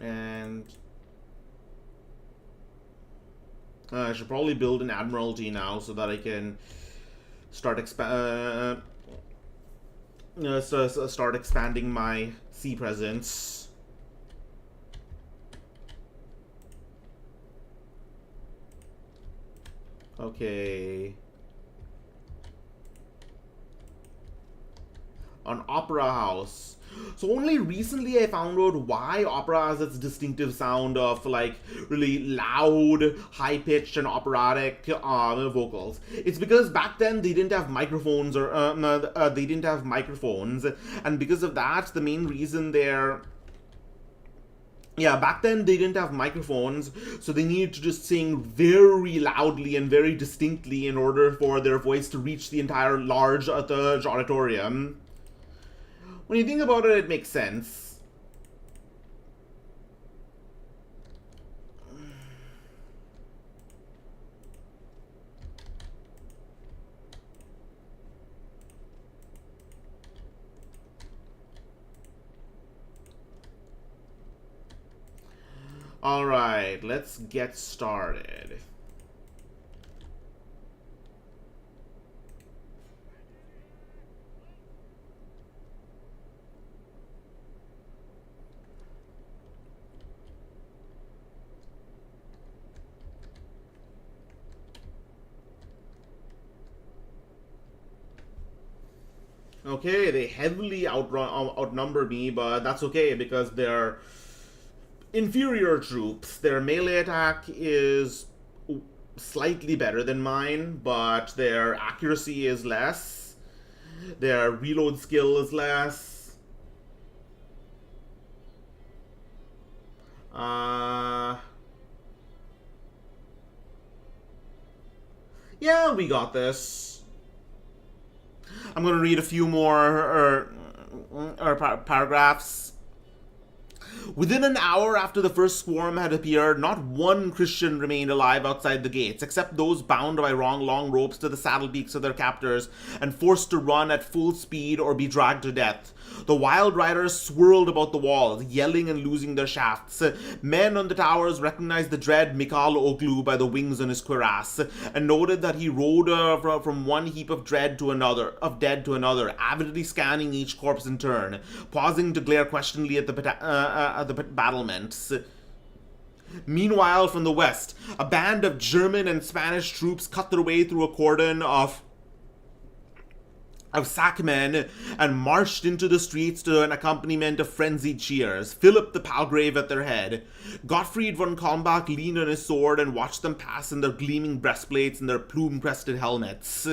And I should probably build an admiralty now so that I can start expanding my sea presence. Okay. An opera house. So only recently I found out why opera has its distinctive sound of like really loud, high-pitched and operatic vocals. It's because back then they didn't have microphones, and because of that, the main reason back then they didn't have microphones, so they needed to just sing very loudly and very distinctly in order for their voice to reach the entire large auditorium. When you think about it, it makes sense. All right, let's get started. Okay, they heavily outnumber me, but that's okay because they're inferior troops. Their melee attack is slightly better than mine, but their accuracy is less. Their reload skill is less. Uh... Yeah, we got this. I'm gonna read a few more paragraphs. Within an hour after the first swarm had appeared, not one Christian remained alive outside the gates, except those bound by long ropes to the saddle beaks of their captors and forced to run at full speed or be dragged to death. The wild riders swirled about the walls, yelling and losing their shafts. Men on the towers recognized the dread Mikal Oglu by the wings on his cuirass, and noted that he rode from one heap of dead to another, avidly scanning each corpse in turn, pausing to glare questioningly at the battlements. Meanwhile, from the west, a band of German and Spanish troops cut their way through a cordon of sackmen and marched into the streets to an accompaniment of frenzied cheers, Philip the Palgrave at their head. Gottfried von Kalmbach leaned on his sword and watched them pass in their gleaming breastplates and their plume-crested helmets,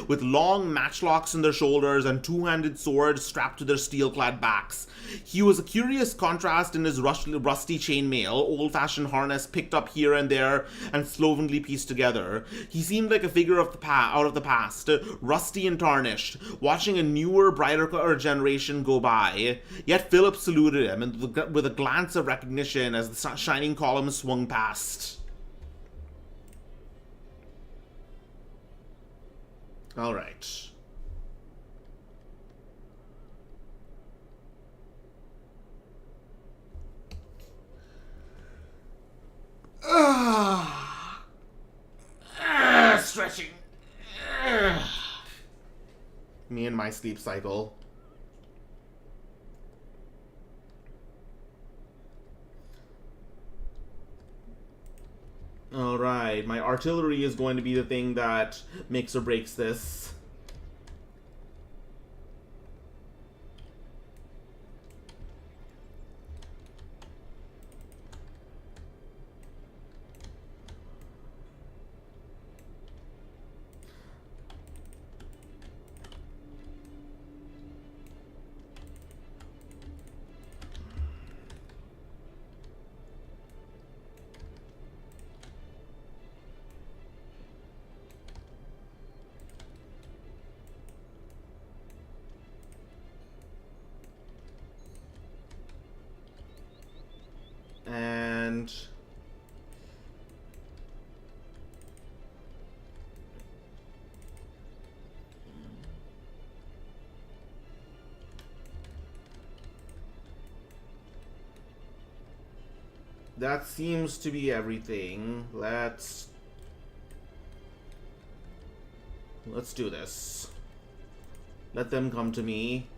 with long matchlocks on their shoulders and two-handed swords strapped to their steel-clad backs. He was a curious contrast in his rusty chainmail, old-fashioned harness picked up here and there and slovenly pieced together. He seemed like a figure of out of the past, rusty and tarnished, watching a newer, brighter generation go by. Yet Philip saluted him with a glance of recognition as the shining column swung past. All right. Stretching. Me and my sleep cycle. Alright, my artillery is going to be the thing that makes or breaks this. And that seems to be everything. Let's do this. Let them come to me.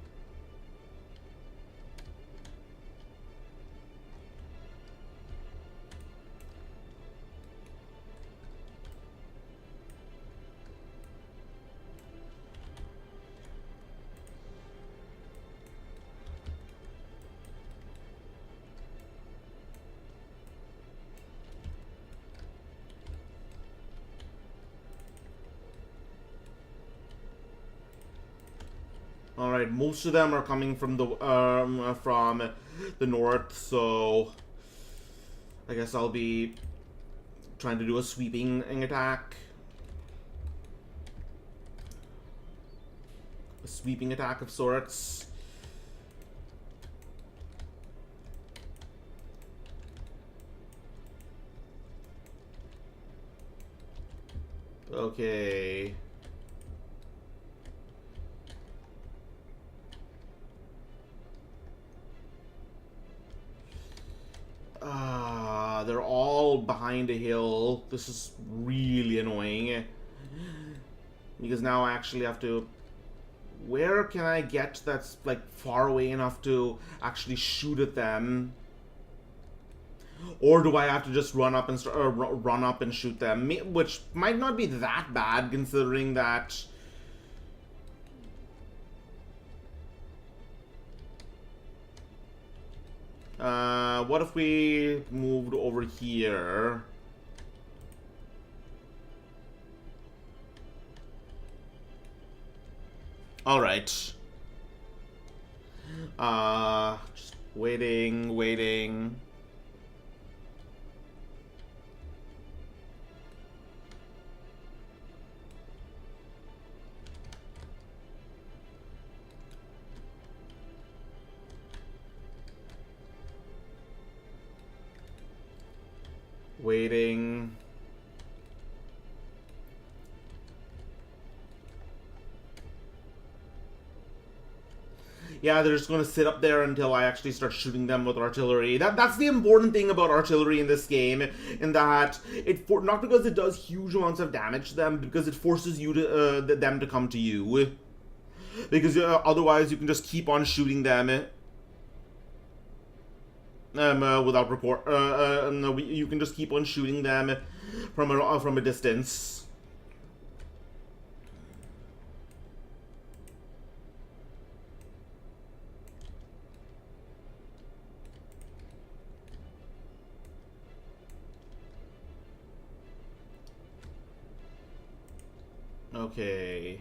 Alright, most of them are coming from the north, so I guess I'll be trying to do a sweeping attack. A sweeping attack of sorts. Okay. They're all behind a hill. This is really annoying. Because now I actually have to... Where can I get that's, like, far away enough to actually shoot at them? Or do I have to just run up and shoot them? Which might not be that bad, considering that... what if we moved over here? Alright. Just waiting. Waiting. Yeah, they're just going to sit up there until I actually start shooting them with artillery. That's the important thing about artillery in this game, in that not because it does huge amounts of damage to them, because it forces you to them to come to you. Because otherwise, you can just keep on shooting them without report. No, you can just keep on shooting them from a distance. Okay.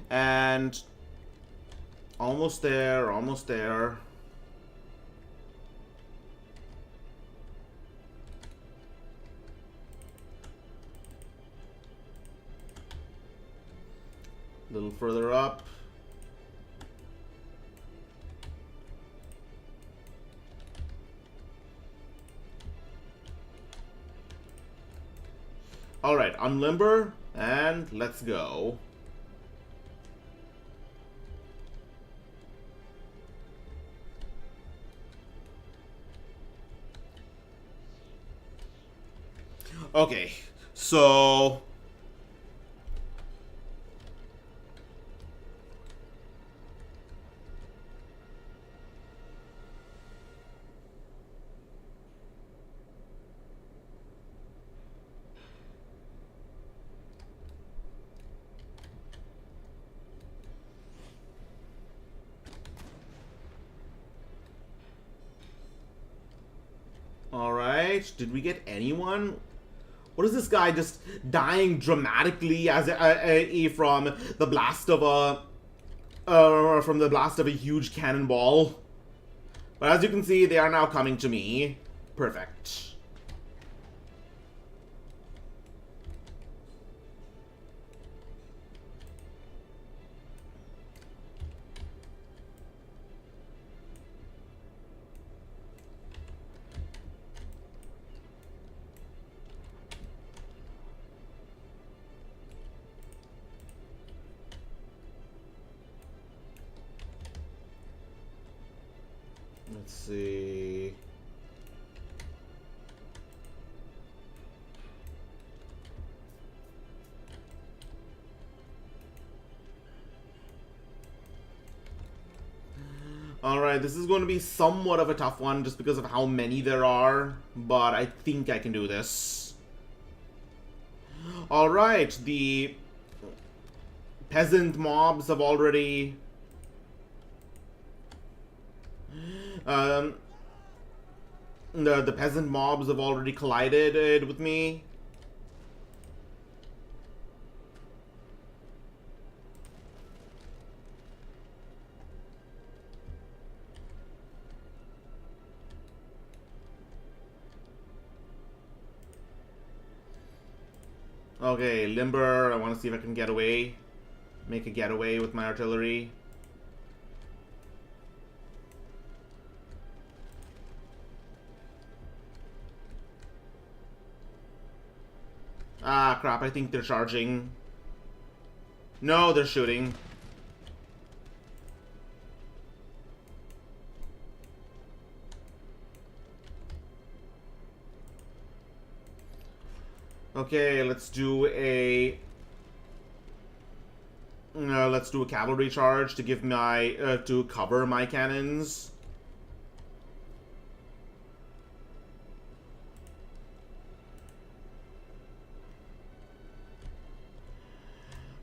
And almost there, almost there. A little further up. All right, unlimber, and let's go. Okay, so all right, did we get anyone? What is this guy just dying dramatically as from the blast of a huge cannonball? But as you can see, they are now coming to me. Perfect. Let's see. Alright, this is going to be somewhat of a tough one just because of how many there are, but I think I can do this. Alright, the peasant mobs have already the peasant mobs have already collided with me. Okay, limber, I want to see if I can get away. Make a getaway with my artillery. Ah, crap, I think they're charging. No, they're shooting. Okay, let's do a cavalry charge to give my to cover my cannons.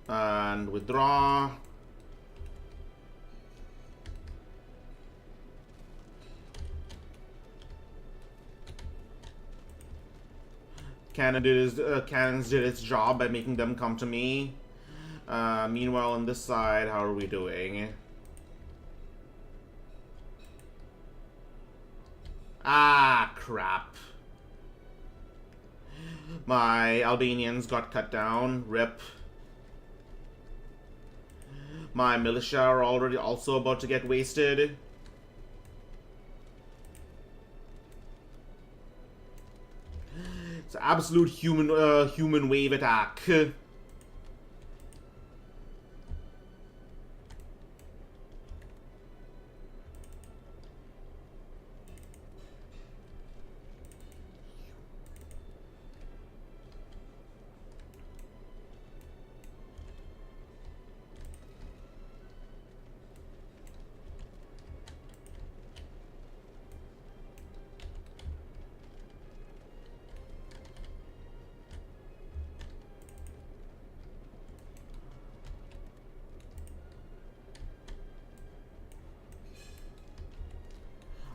And withdraw. Cannons did its job by making them come to me. Meanwhile, on this side, how are we doing? Ah, crap. My Albanians got cut down. Rip. My militia are already also about to get wasted. It's an absolute human wave attack.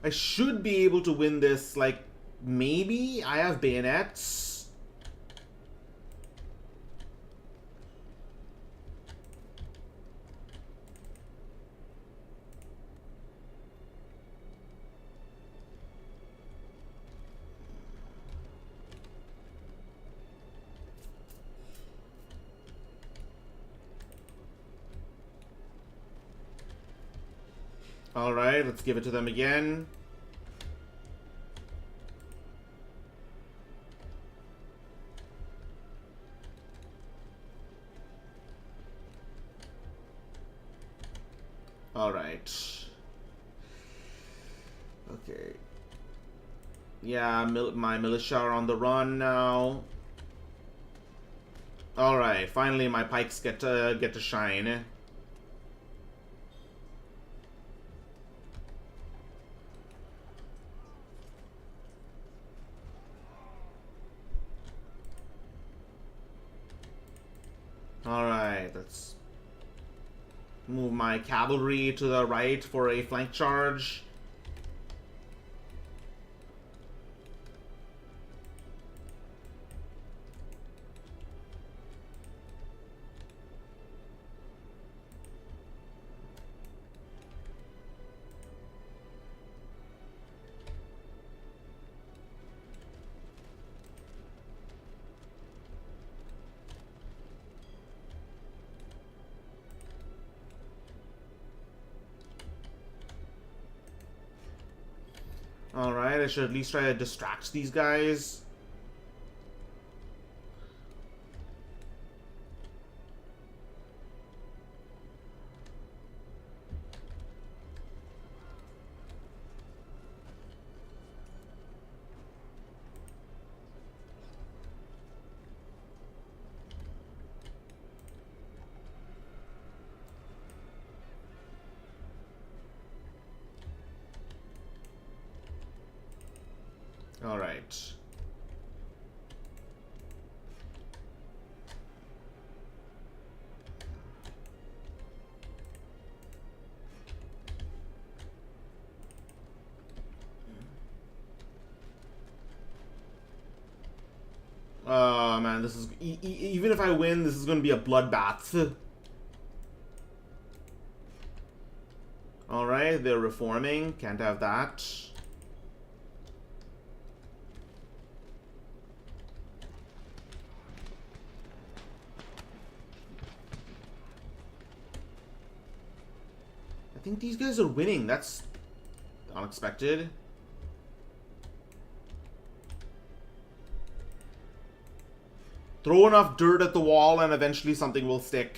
I should be able to win this, like, maybe? I have bayonets. Alright, let's give it to them again. Alright. Okay. Yeah, my militia are on the run now. Alright, finally my pikes get to shine. Alright, let's move my cavalry to the right for a flank charge. Alright, I should at least try to distract these guys. Alright. Oh man, this is even if I win, this is going to be a bloodbath. Alright, they're reforming. Can't have that. I think these guys are winning. That's unexpected. Throw enough dirt at the wall and eventually something will stick.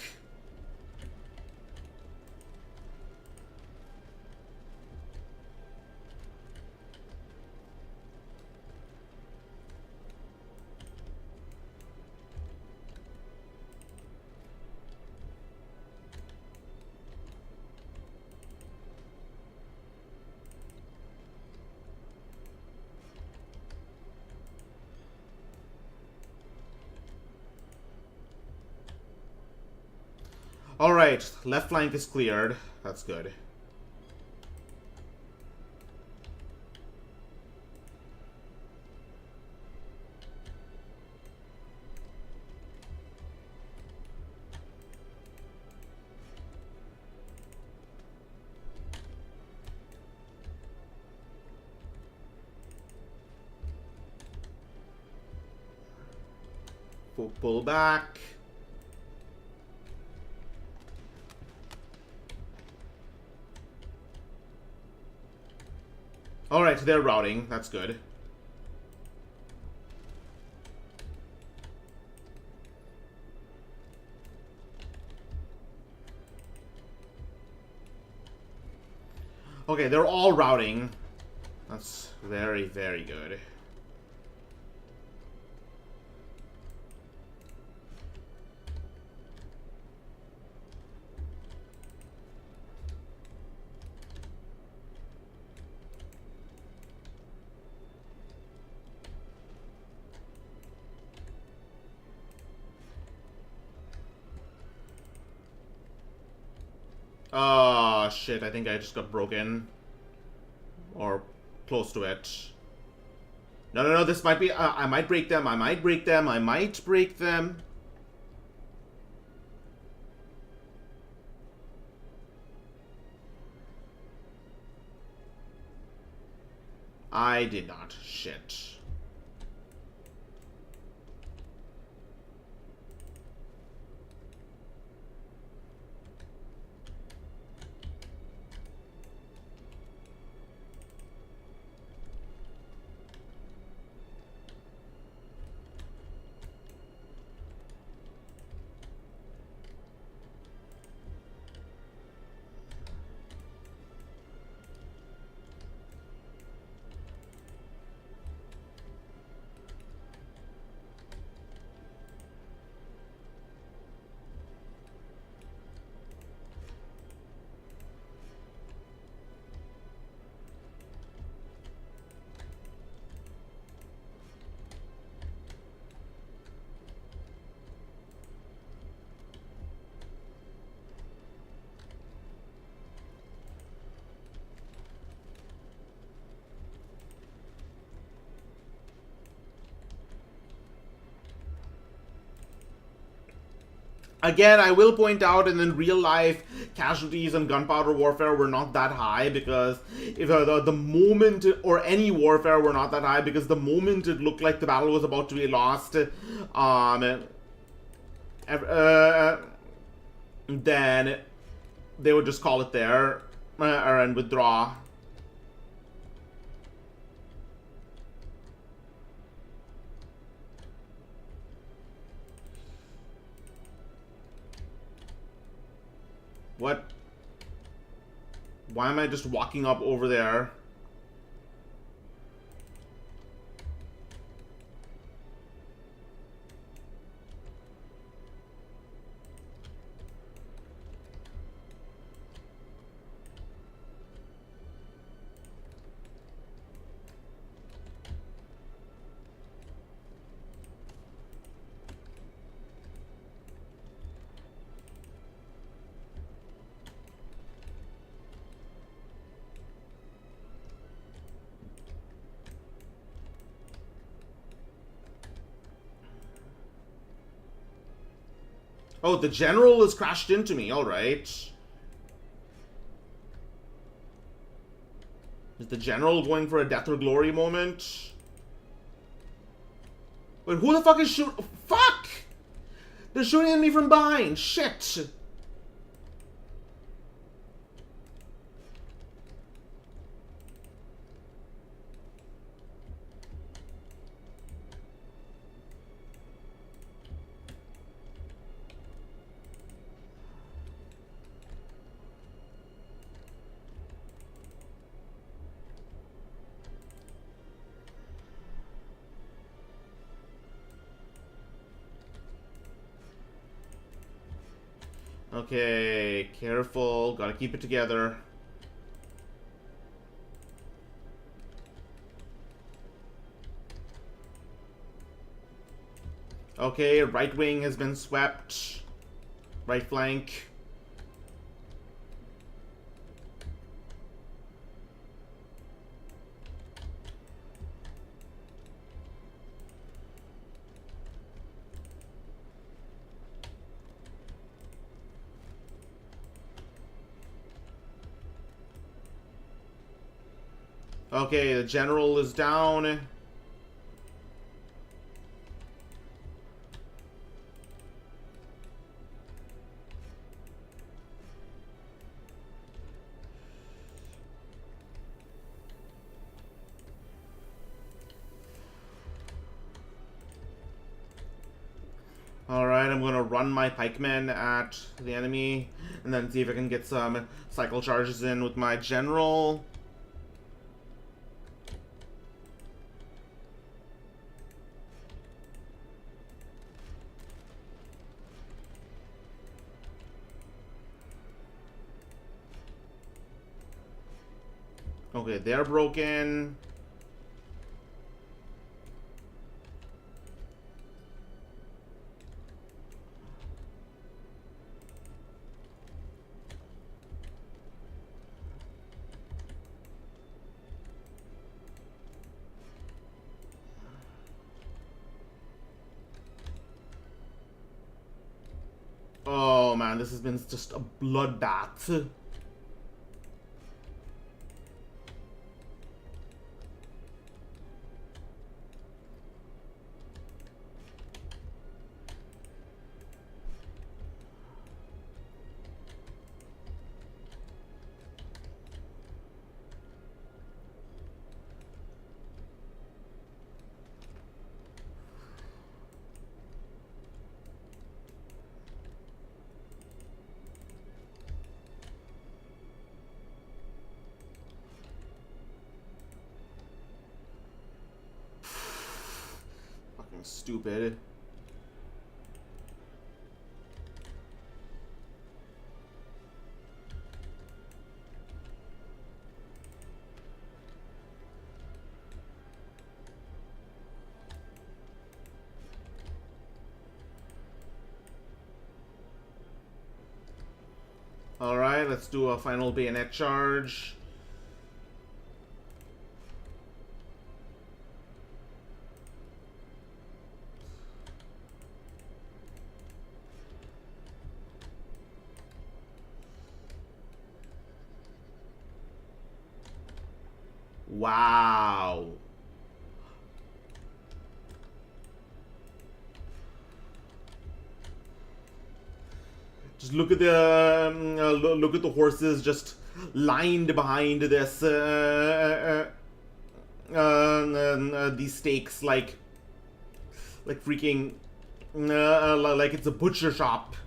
Alright, left flank is cleared. That's good. Pull back. Alright, they're routing. That's good. Okay, they're all routing. That's very, very good. Oh, shit, I think I just got broken. Or close to it. No, no, no, this might be... I might break them, I might break them, I might break them. I did not. Shit. Again, I will point out, and in real life, casualties in gunpowder warfare were not that high because if the moment, or any warfare were not that high because the moment it looked like the battle was about to be lost, then they would just call it there and withdraw. What? Why am I just walking up over there? Oh, the general has crashed into me. All right. Is the general going for a death or glory moment? Wait, who the fuck is shooting? Fuck! They're shooting at me from behind. Shit. Okay, careful. Gotta keep it together. Okay, right wing has been swept. Right flank. Okay, the general is down. Alright, I'm gonna run my pikemen at the enemy, and then see if I can get some cycle charges in with my general. Okay, they're broken. Oh man, this has been just a bloodbath. Fucking stupid. Alright, let's do a final bayonet charge. Wow. Just look at the look at the horses just lined behind this these stakes like freaking like it's a butcher shop.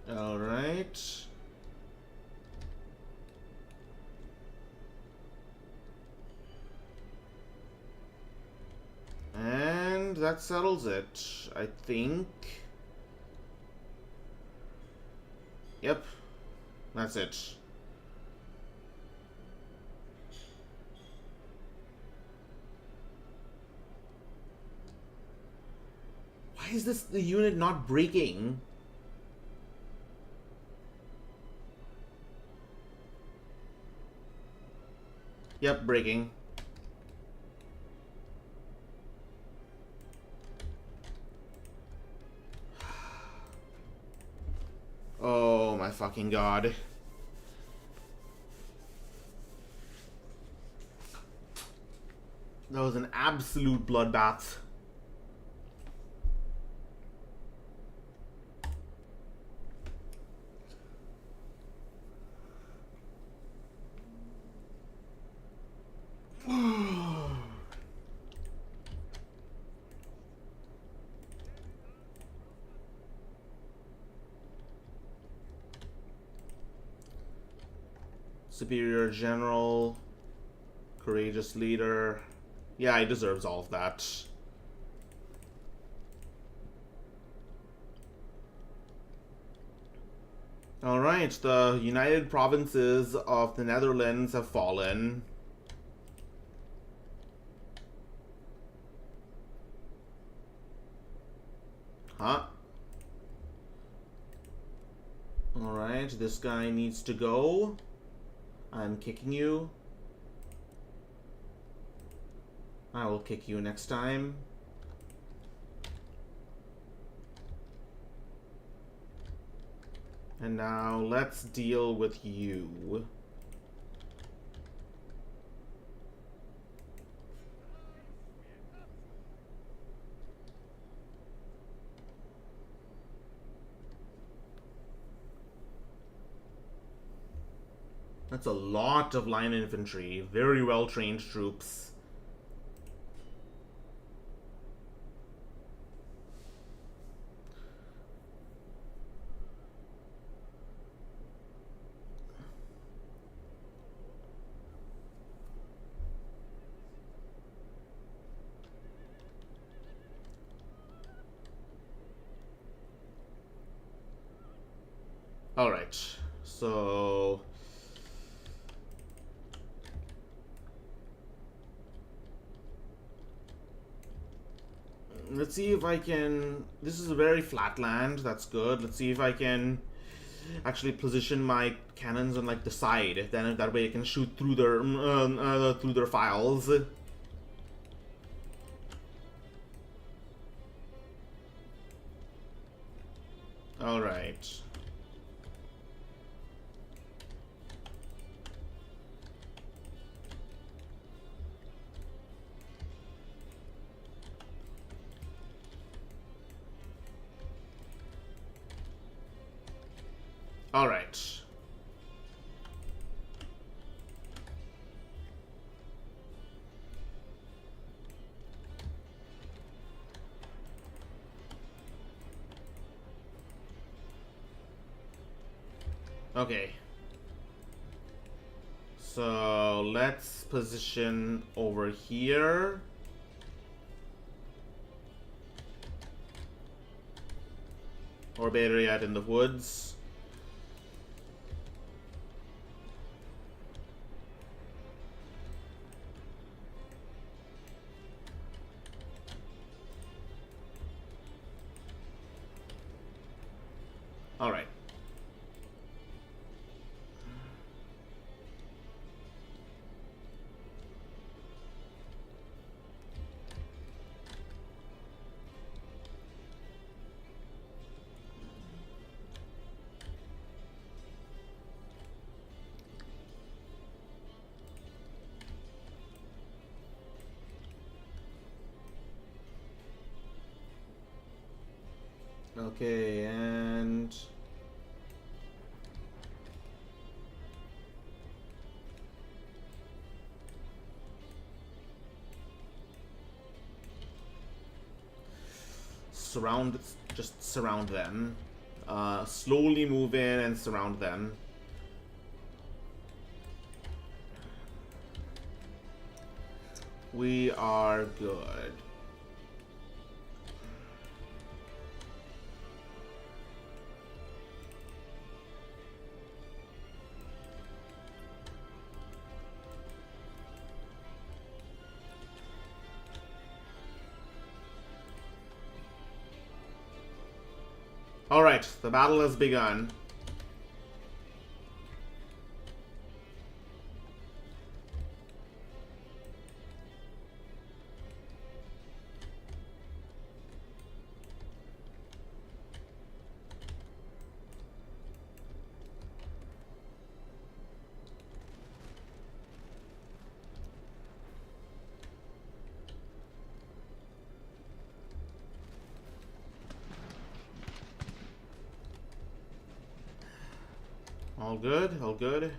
All right. And that settles it, I think. Yep, that's it. Why is the unit not breaking? Yep, breaking. Oh my fucking god. That was an absolute bloodbath. Superior general, courageous leader. Yeah, he deserves all of that. Alright, the United Provinces of the Netherlands have fallen. Huh? Alright, this guy needs to go. I'm kicking you. I will kick you next time. And now let's deal with you. That's a lot of line infantry. Very well trained troops. All right, so let's see if I can. This is a very flat land. That's good. Let's see if I can actually position my cannons on like the side. Then that way I can shoot through their files. All right. All right. Okay. So let's position over here. Or better yet, in the woods. All right. Okay, and surround, just surround them. Slowly move in and surround them. We are good. Alright, the battle has begun. All good, all good.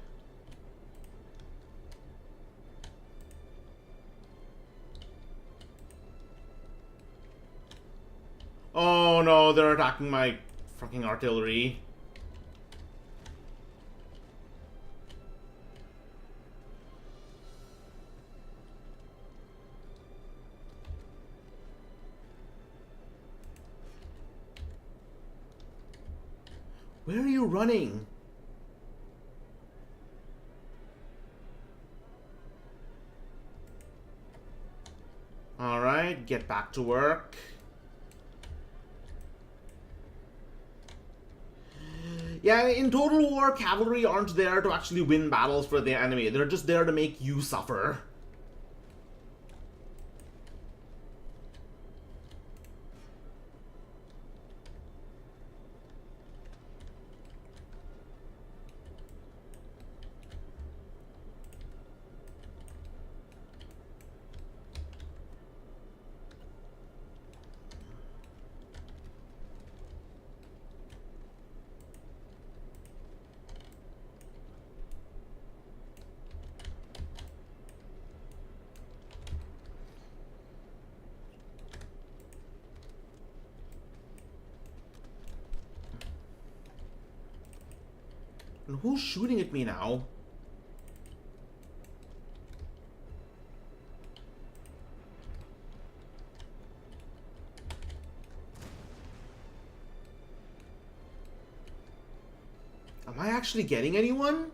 Oh no, they're attacking my fucking artillery. Where are you running? Alright, get back to work. Yeah, in Total War, cavalry aren't there to actually win battles for the enemy. They're just there to make you suffer. And who's shooting at me now? Am I actually getting anyone?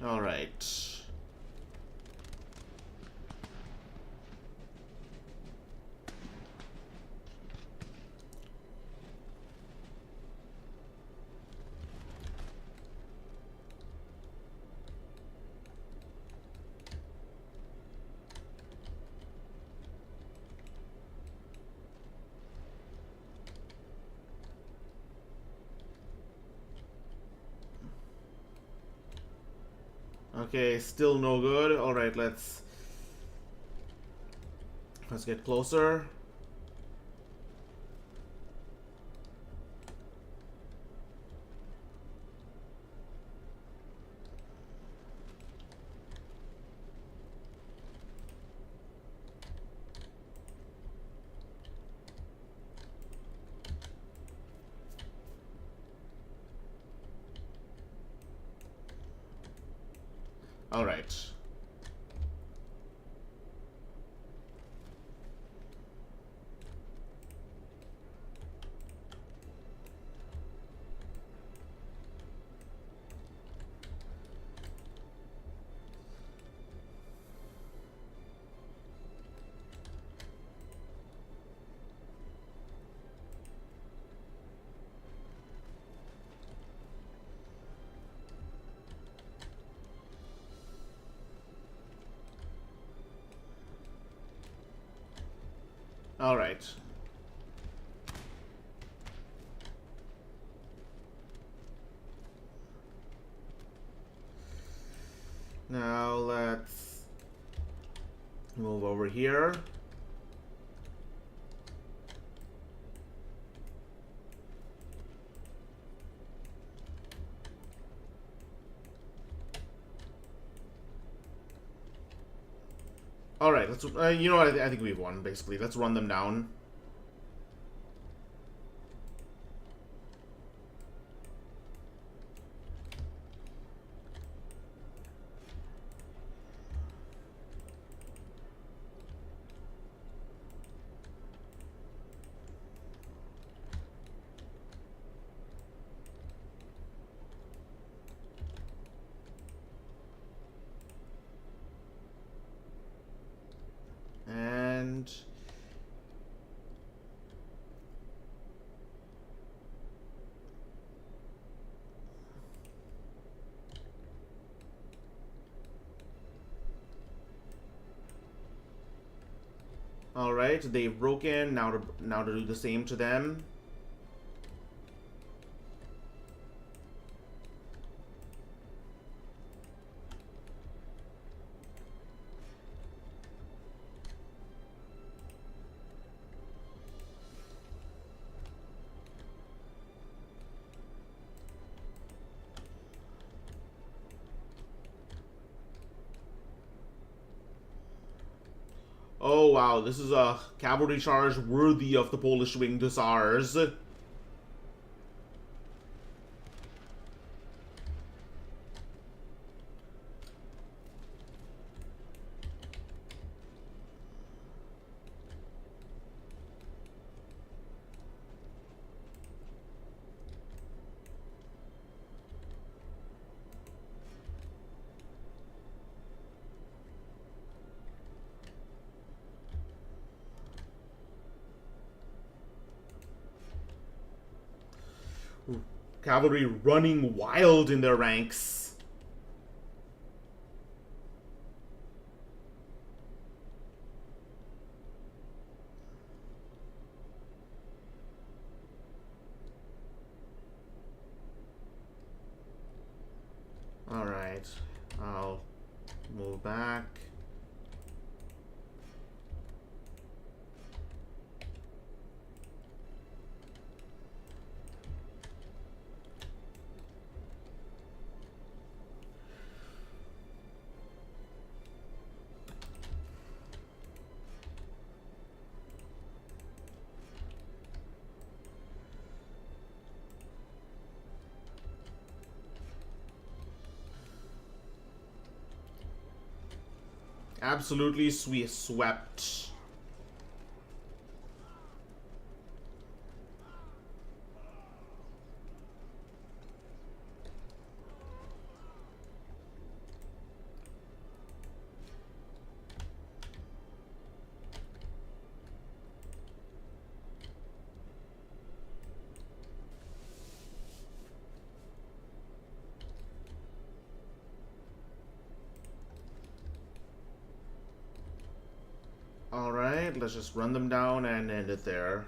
All right. Okay, still no good. All right, let's get closer. All right. All right. Now let's move over here. All right, let's. You know what? I think we've won. Basically, let's run them down. And all right, they've broken. Now to do the same to them. Oh wow, this is a cavalry charge worthy of the Polish Winged Hussars. Cavalry running wild in their ranks. All right, I'll move back. Absolutely swept. Alright, let's just run them down and end it there.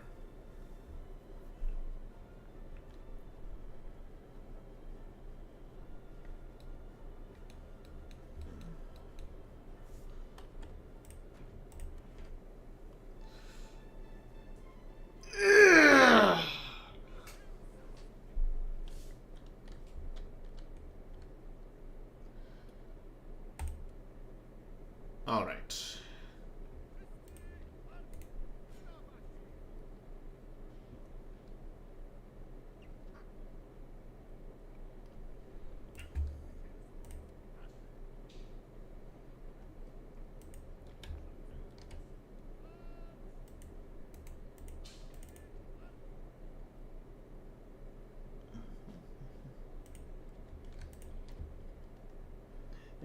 Alright.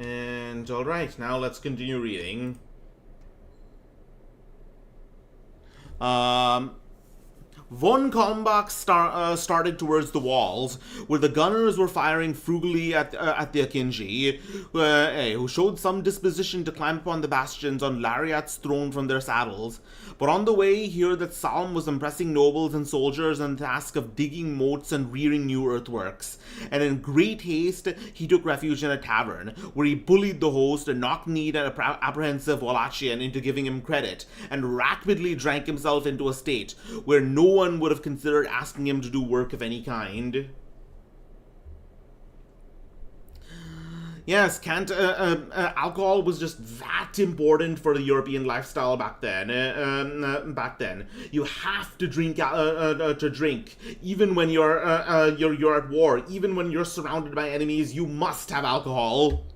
And alright, now let's continue reading. Von Kalmbach started towards the walls, where the gunners were firing frugally at the Akinji, who showed some disposition to climb upon the bastions on lariats thrown from their saddles. But on the way, he heard that Salm was impressing nobles and soldiers on the task of digging moats and rearing new earthworks, and in great haste, he took refuge in a tavern, where he bullied the host and knock-kneed an apprehensive Wallachian into giving him credit, and rapidly drank himself into a state where no one would have considered asking him to do work of any kind. Yes, alcohol was just that important for the European lifestyle back then. You have to drink even when you're at war, even when you're surrounded by enemies. You must have alcohol.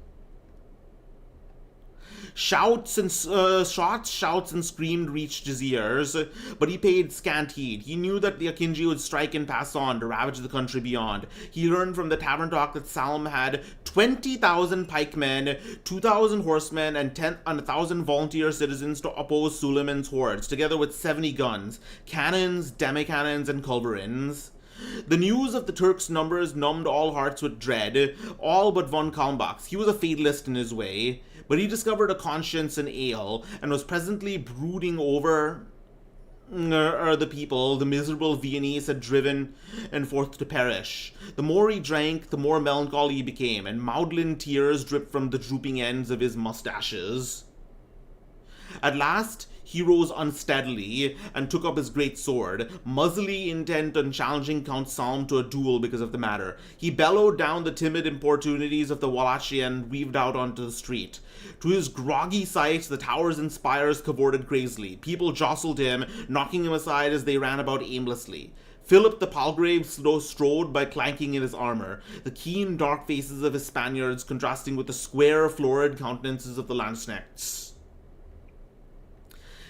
Shouts and screamed reached his ears, but he paid scant heed. He knew that the Akinji would strike and pass on to ravage the country beyond. He learned from the tavern talk that Salm had 20,000 pikemen, 2,000 horsemen, and 1,000 volunteer citizens to oppose Suleiman's hordes, together with 70 guns, cannons, demi-cannons, and culverins. The news of the Turks' numbers numbed all hearts with dread, all but von Kalmbach's. He was a fatalist in his way, but he discovered a conscience in ale, and was presently brooding over the people the miserable Viennese had driven and forth to perish. The more he drank, the more melancholy he became, and maudlin tears dripped from the drooping ends of his mustaches. At last, he rose unsteadily and took up his great sword, muzzily intent on challenging Count Salm to a duel because of the matter. He bellowed down the timid importunities of the Wallachian and weaved out onto the street. To his groggy sight, the towers and spires cavorted crazily. People jostled him, knocking him aside as they ran about aimlessly. Philip the Palgrave strode by clanking in his armor, the keen dark faces of his Spaniards contrasting with the square, florid countenances of the Landsknechts.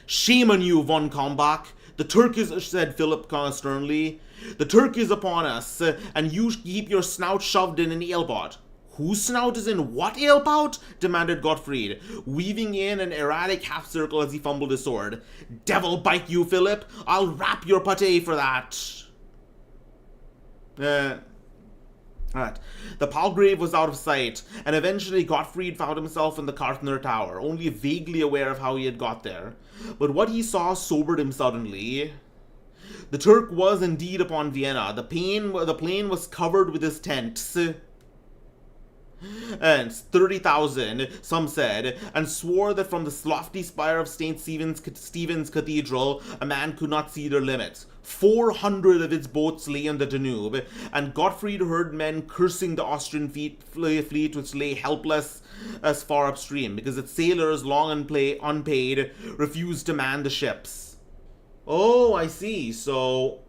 "Shame on you, von Kalmbach! The Turk is," said Philip sternly. "The Turk is upon us, and you keep your snout shoved in an alepout." "Whose snout is in what alepout?" demanded Gottfried, weaving in an erratic half-circle as he fumbled his sword. "Devil bite you, Philip! I'll rap your pate for that!" Alright. The Palgrave was out of sight, and eventually Gottfried found himself in the Kartner Tower, only vaguely aware of how he had got there. But what he saw sobered him suddenly. The Turk was indeed upon Vienna. The plain was covered with his tents. And 30,000, some said, and swore that from the lofty spire of St. Stephen's Cathedral, a man could not see their limits. 400 of its boats lay in the Danube, and Gottfried heard men cursing the Austrian fleet which lay helpless as far upstream, because its sailors, long unpaid, refused to man the ships. Oh, I see, so...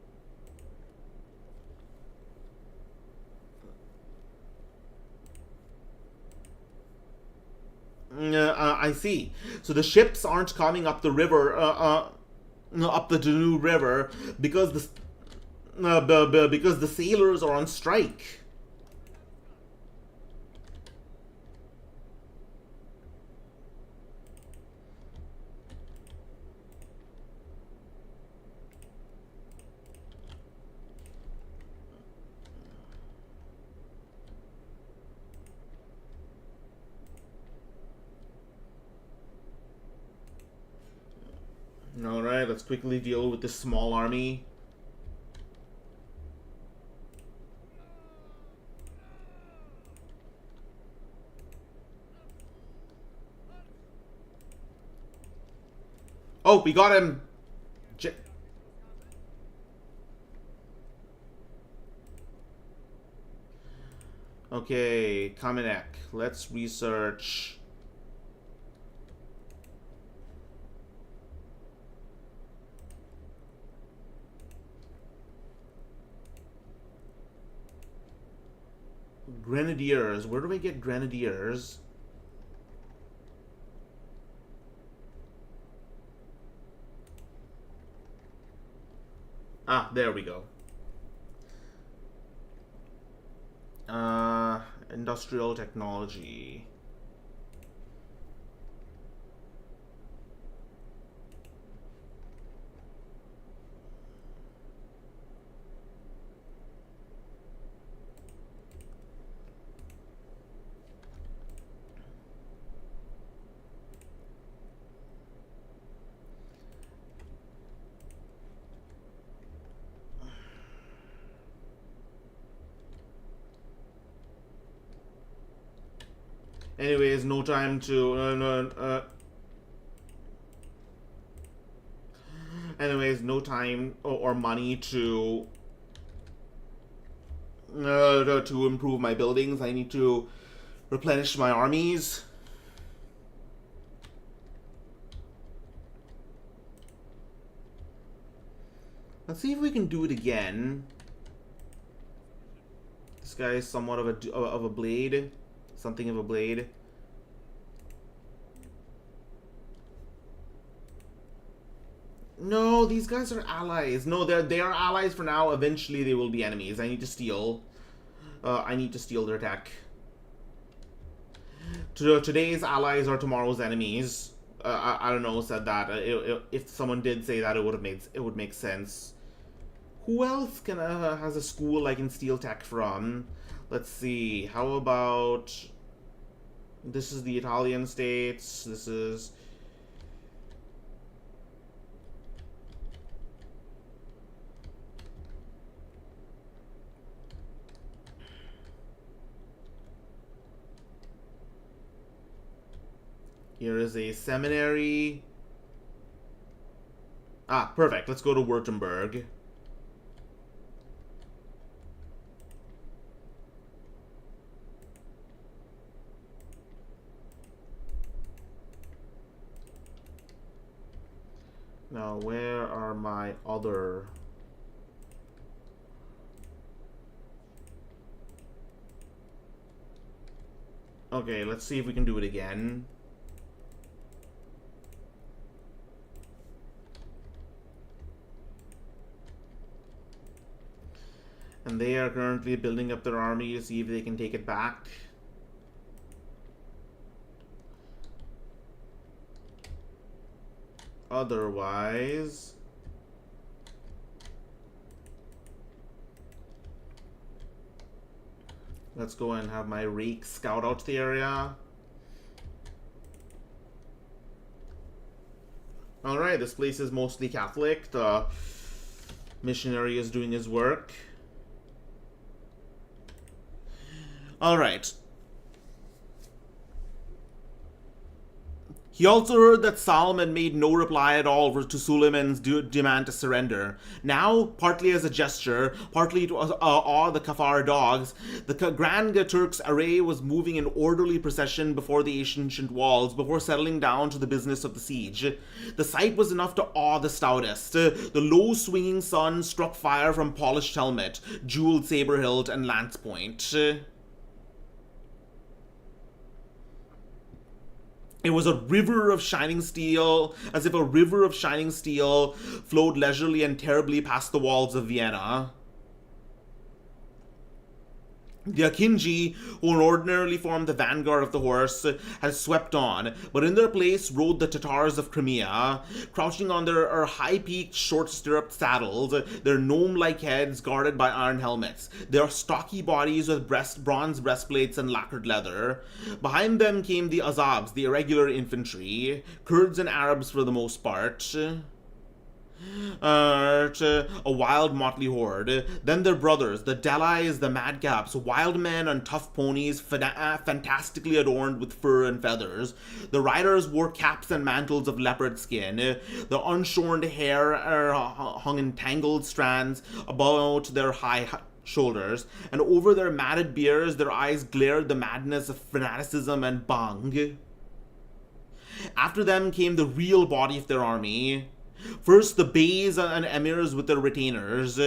I see. So the ships aren't coming up the river, no, up the Danube River because because the sailors are on strike. Alright, let's quickly deal with this small army. Oh, we got him! Okay, Kamenek. Let's research. Grenadiers. Where do I get grenadiers? Ah, there we go. Industrial technology. Anyways, no time to anyways, no time or money to improve my buildings. I need to replenish my armies. Let's see if we can do it again. This guy is somewhat of a blade. Something of a blade. No, these guys are allies. No, they are allies for now. Eventually, they will be enemies. I need to steal. I need to steal their tech. Today's allies are tomorrow's enemies. I don't know who said that. If someone did say that, it would make sense. Who else has a school I can steal tech from? Let's see. How about... This is the Italian states. This is... Here is a seminary. Ah, perfect. Let's go to Württemberg. Now, where are my other... Okay, let's see if we can do it again. And they are currently building up their army to see if they can take it back. Otherwise, let's go and have my rake scout out the area. Alright, this place is mostly Catholic. The missionary is doing his work. Alright. He also heard that Solomon made no reply at all to Suleiman's demand to surrender. Now, partly as a gesture, partly to awe the Kafar dogs, the Grand Turk's array was moving in orderly procession before the ancient walls, before settling down to the business of the siege. The sight was enough to awe the stoutest. The low swinging sun struck fire from polished helmet, jeweled saber hilt, and lance point. It was a river of shining steel, as if a river of shining steel flowed leisurely and terribly past the walls of Vienna. The Akinji, who ordinarily formed the vanguard of the horse, had swept on, but in their place rode the Tatars of Crimea, crouching on their high-peaked, short-stirruped saddles, their gnome-like heads guarded by iron helmets, their stocky bodies with bronze breastplates and lacquered leather. Behind them came the Azabs, the irregular infantry, Kurds and Arabs for the most part. A wild motley horde. Then their brothers, the Delais, the Madcaps, wild men on tough ponies, fantastically adorned with fur and feathers. The riders wore caps and mantles of leopard skin. The unshorn hair hung in tangled strands about their high shoulders, and over their matted beards their eyes glared the madness of fanaticism and bang. After them came the real body of their army. First, the beys and emirs with their retainers,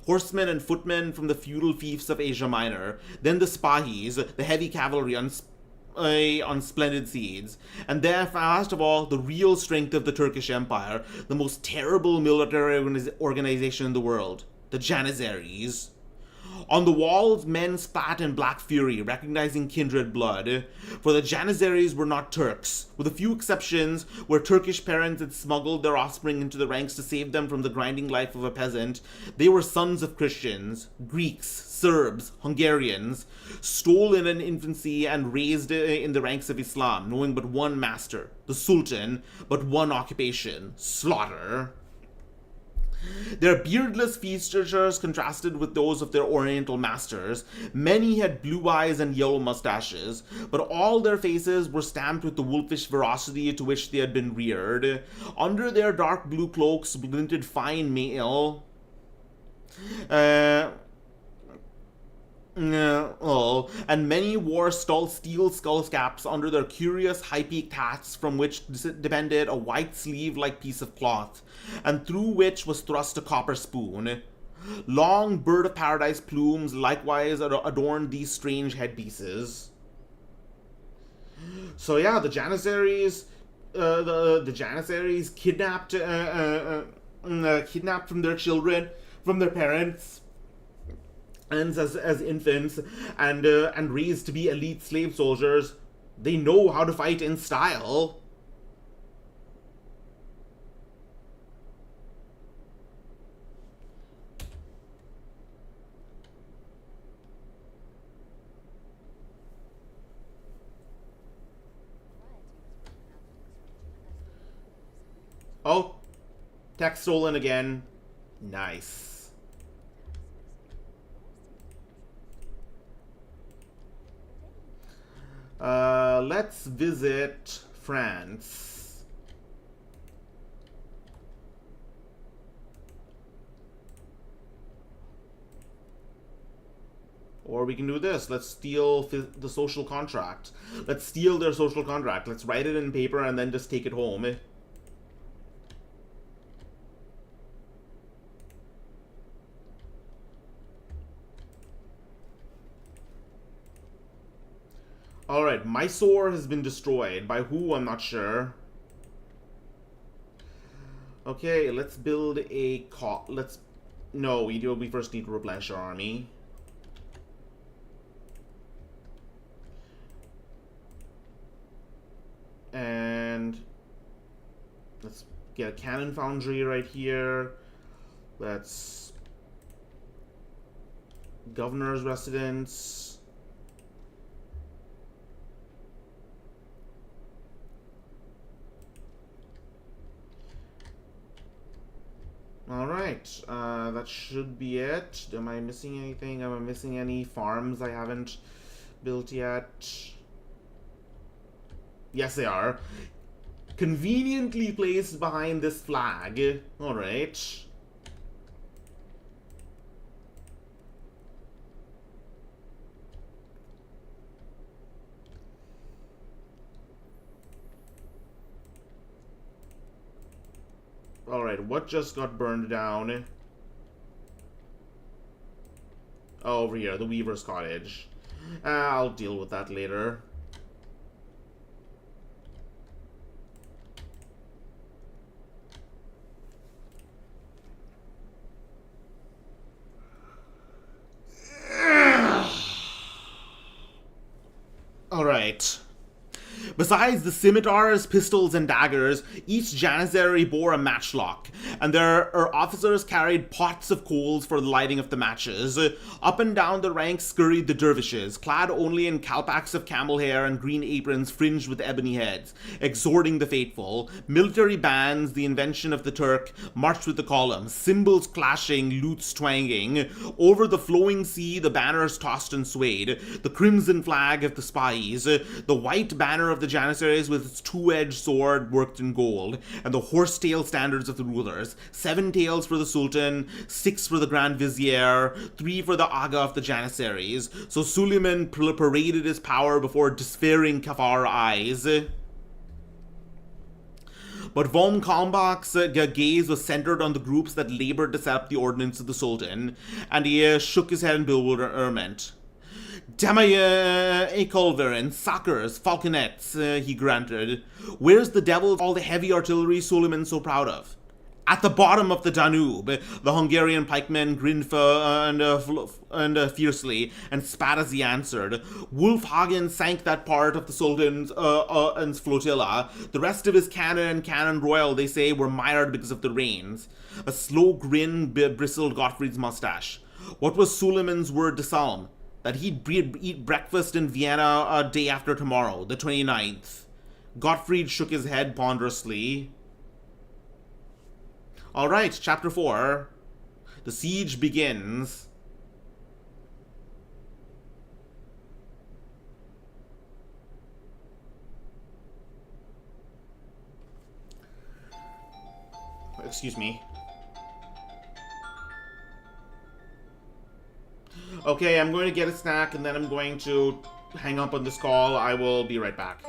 horsemen and footmen from the feudal fiefs of Asia Minor, then the spahis, the heavy cavalry on splendid steeds, and then, last of all, the real strength of the Turkish Empire, the most terrible military organization in the world, the Janissaries. On the walls, men spat in black fury, recognizing kindred blood. For the Janissaries were not Turks, with a few exceptions where Turkish parents had smuggled their offspring into the ranks to save them from the grinding life of a peasant. They were sons of Christians, Greeks, Serbs, Hungarians, stolen in infancy and raised in the ranks of Islam, knowing but one master, the Sultan, but one occupation, slaughter. Their beardless features contrasted with those of their oriental masters. Many had blue eyes and yellow mustaches, but all their faces were stamped with the wolfish ferocity to which they had been reared. Under their dark blue cloaks glinted fine mail. And many wore steel skull caps under their curious high-peaked hats, from which depended a white sleeve-like piece of cloth, and through which was thrust a copper spoon. Long bird of paradise plumes likewise adorned these strange headpieces. So yeah, the Janissaries, kidnapped from their children, from their parents, as infants, and raised to be elite slave soldiers. They know how to fight in style. Oh, text stolen again. Nice. Let's visit France. Or we can do this. Let's steal the social contract. Let's steal their social contract. Let's write it in paper and then just take it home. Alright, Mysore has been destroyed. By who, I'm not sure. Okay, let's build a No, we first need to replenish our army. And let's get a cannon foundry right here. Let's governor's residence. Alright, that should be it. Am I missing anything? Am I missing any farms I haven't built yet? Yes, they are. Conveniently placed behind this flag. Alright. Alright, what just got burned down? Oh, over here, the Weaver's Cottage. I'll deal with that later. Besides the scimitars, pistols, and daggers, each janissary bore a matchlock, and their officers carried pots of coals for the lighting of the matches. Up and down the ranks scurried the dervishes, clad only in calpacs of camel hair and green aprons fringed with ebony heads, exhorting the faithful. Military bands, the invention of the Turk, marched with the columns, cymbals clashing, lutes twanging. Over the flowing sea, the banners tossed and swayed. The crimson flag of the spies, the white banner of the janissaries with its two-edged sword worked in gold, and the horse-tail standards of the rulers. 7 tails for the sultan, 6 for the grand vizier, 3 for the aga of the janissaries. So Suleiman paraded his power before despairing Kafar eyes. But von Kalmbach's gaze was centered on the groups that labored to set up the ordinance of the sultan, and he shook his head in bewilderment. Demakulverin, Sakkers, falconets, he grunted. Where's the devil all the heavy artillery Suleiman's so proud of? At the bottom of the Danube, the Hungarian pikemen grinned fiercely and spat as he answered. Wolfhagen sank that part of the Sultan's flotilla. The rest of his cannon and cannon royal, they say, were mired because of the rains. A slow grin bristled Gottfried's mustache. What was Suleiman's word to Salm? That he'd eat breakfast in Vienna a day after tomorrow, the 29th. Gottfried shook his head ponderously. Alright, chapter 4. The siege begins. Excuse me. Okay, I'm going to get a snack and then I'm going to hang up on this call. I will be right back.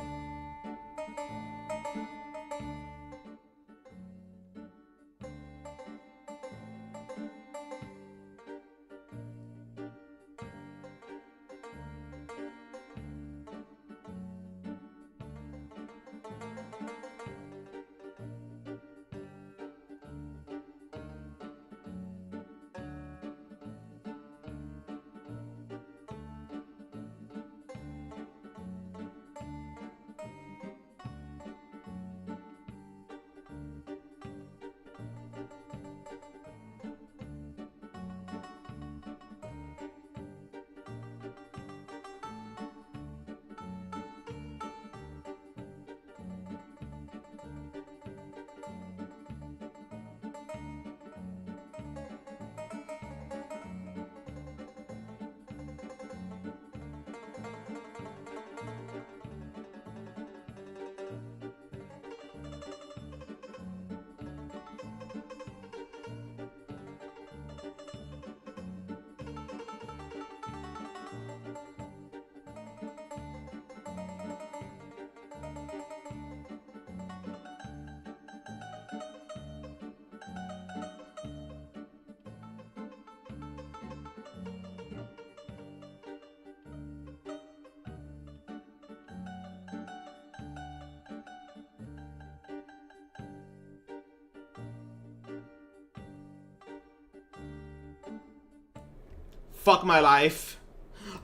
Fuck my life.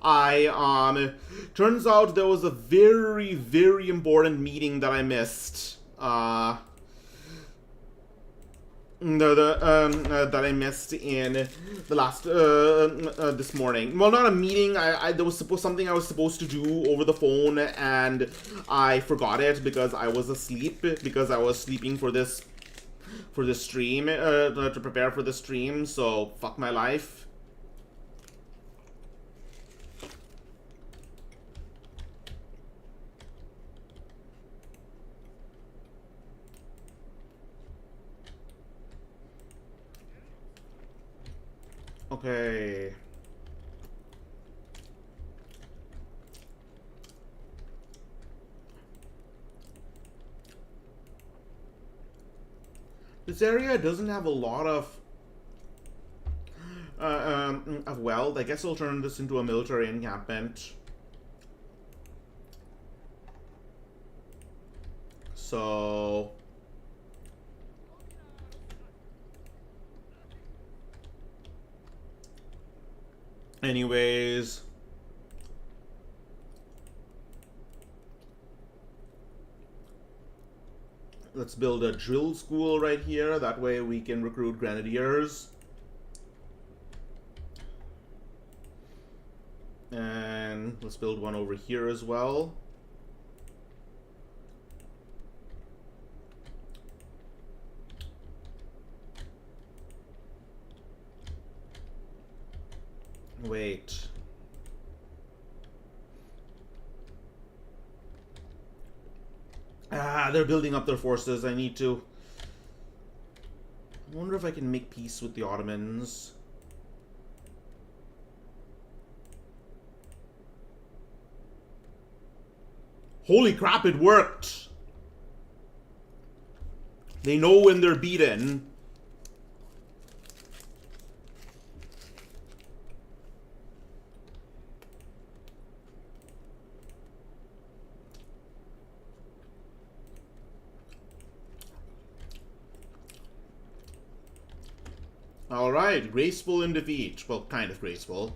Turns out there was a very, very important meeting that I missed. That I missed in the last, this morning. Well, not a meeting, there was something I was supposed to do over the phone, and I forgot it because I was asleep, because I was sleeping for this stream, to prepare for the stream, so fuck my life. Okay. This area doesn't have a lot of wealth. I guess I'll turn this into a military encampment. So anyways, Let's build a drill school right here. That way we can recruit grenadiers. And let's build one over here as well. Wait. Ah, they're building up their forces. I need to... I wonder if I can make peace with the Ottomans. Holy crap, it worked! They know when they're beaten. Alright, graceful in defeat. Well, kind of graceful.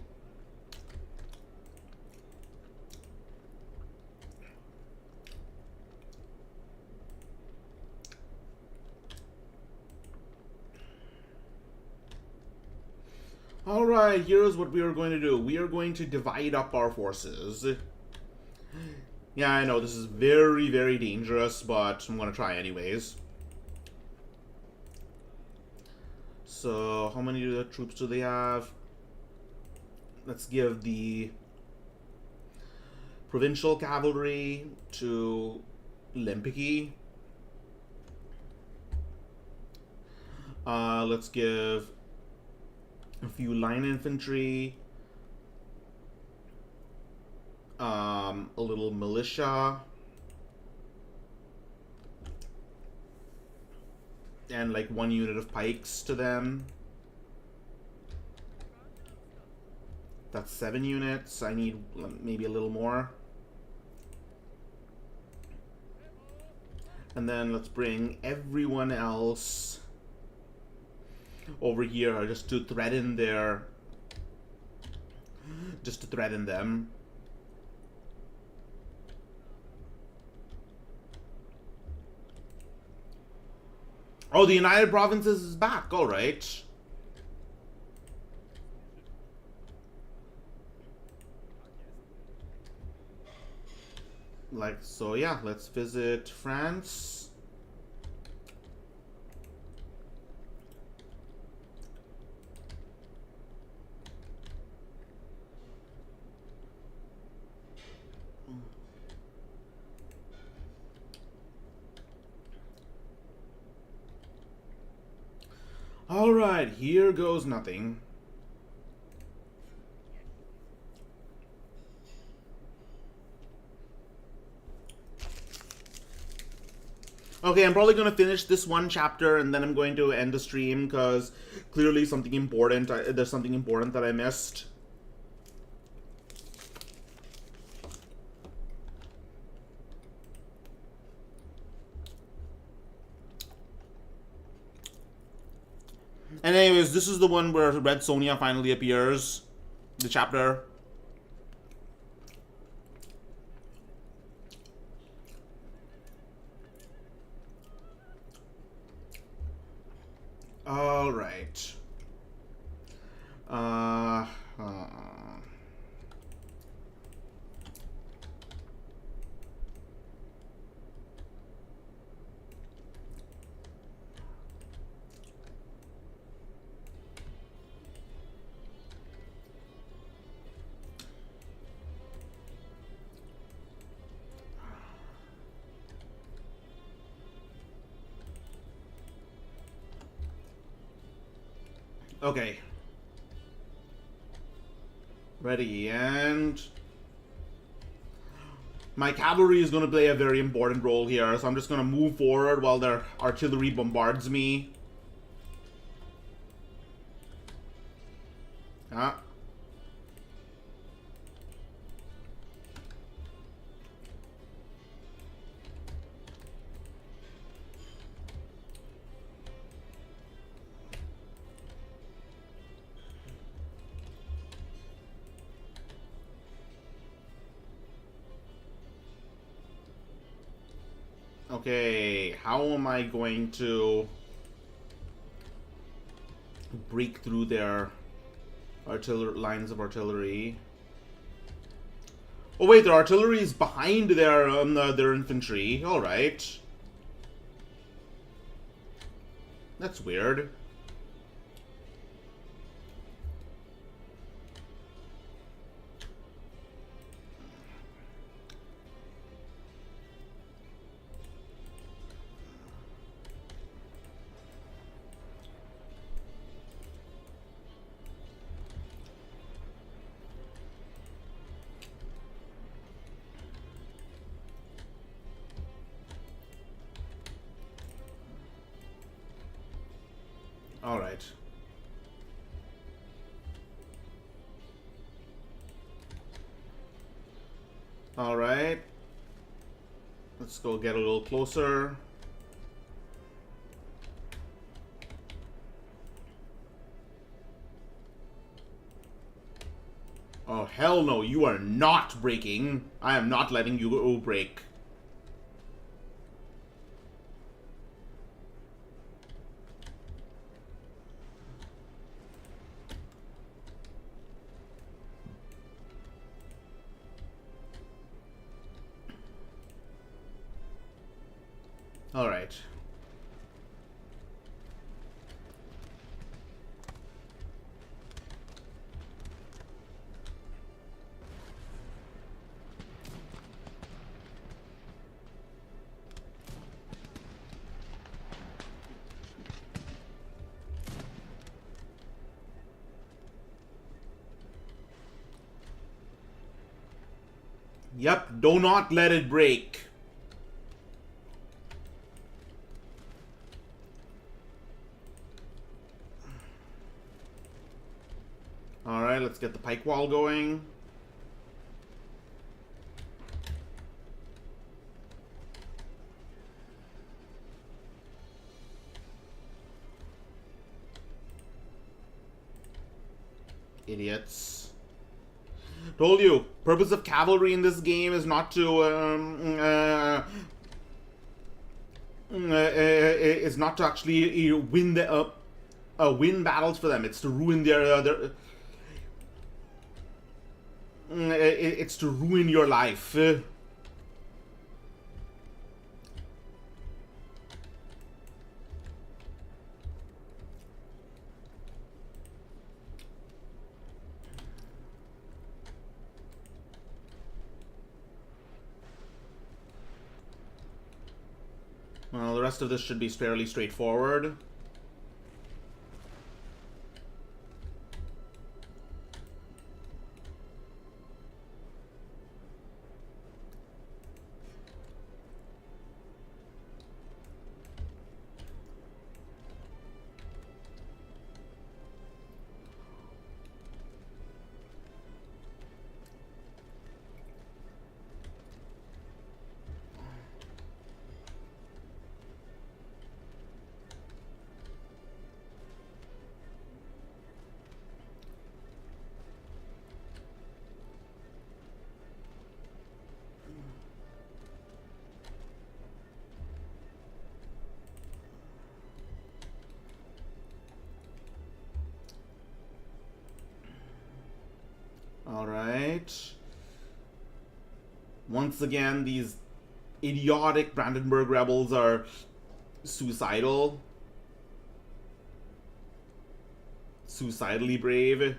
Alright, here's what we are going to do. We are going to divide up our forces. Yeah, I know, this is very, very dangerous, but I'm going to try anyways. So, how many troops do they have? Let's give the provincial cavalry to Lempicki. Let's give a few line infantry, a little militia, and like 1 unit of pikes to them. That's 7 units. I need maybe a little more. And then let's bring everyone else over here just to threaten their... just to threaten them. Oh, the United Provinces is back. All right. Like, so yeah, let's visit France. Alright, here goes nothing. Okay, I'm probably going to finish this one chapter and then I'm going to end the stream because clearly something important, there's something important that I missed. And anyways, this is the one where Red Sonja finally appears. The chapter. Alright. Okay. Ready, and... my cavalry is going to play a very important role here, so I'm just going to move forward while their artillery bombards me. Ah. Okay, how am I going to break through their lines of artillery? Oh wait, their artillery is behind their infantry. All right, that's weird. All right. All right. Let's go get a little closer. Oh, hell no, you are not breaking. I am not letting you break. All right. Yep, do not let it break. Alright, let's get the pike wall going. Idiots. Told you, purpose of cavalry in this game is not to is not to actually win the win battles for them. It's to ruin their it's to ruin your life. Well, the rest of this should be fairly straightforward. Alright. Once again, these idiotic Brandenburg rebels are suicidal. Suicidally brave.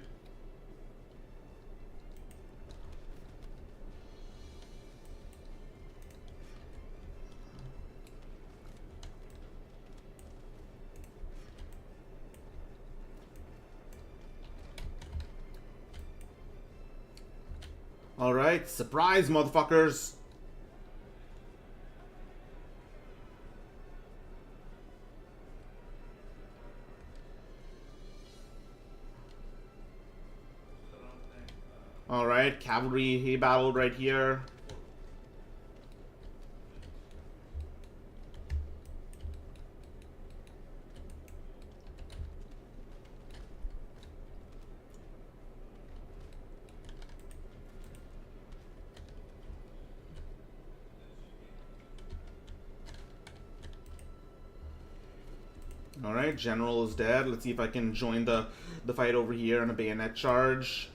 Alright, surprise, motherfuckers. Alright, cavalry hay battle right here. Alright, General is dead. Let's see if I can join the fight over here on a bayonet charge.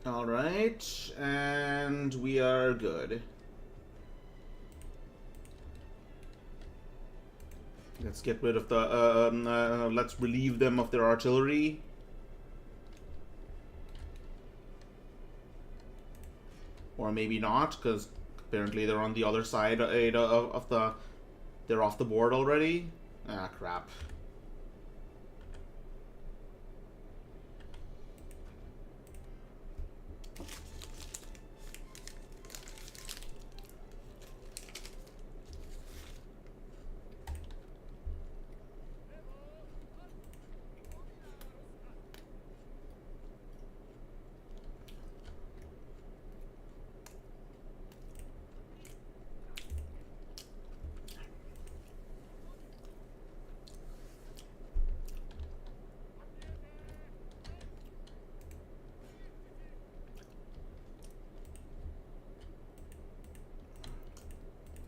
Alright, and we are good. Let's get rid of the, let's relieve them of their artillery. Or maybe not, because apparently they're on the other side of the, they're off the board already. Ah, crap.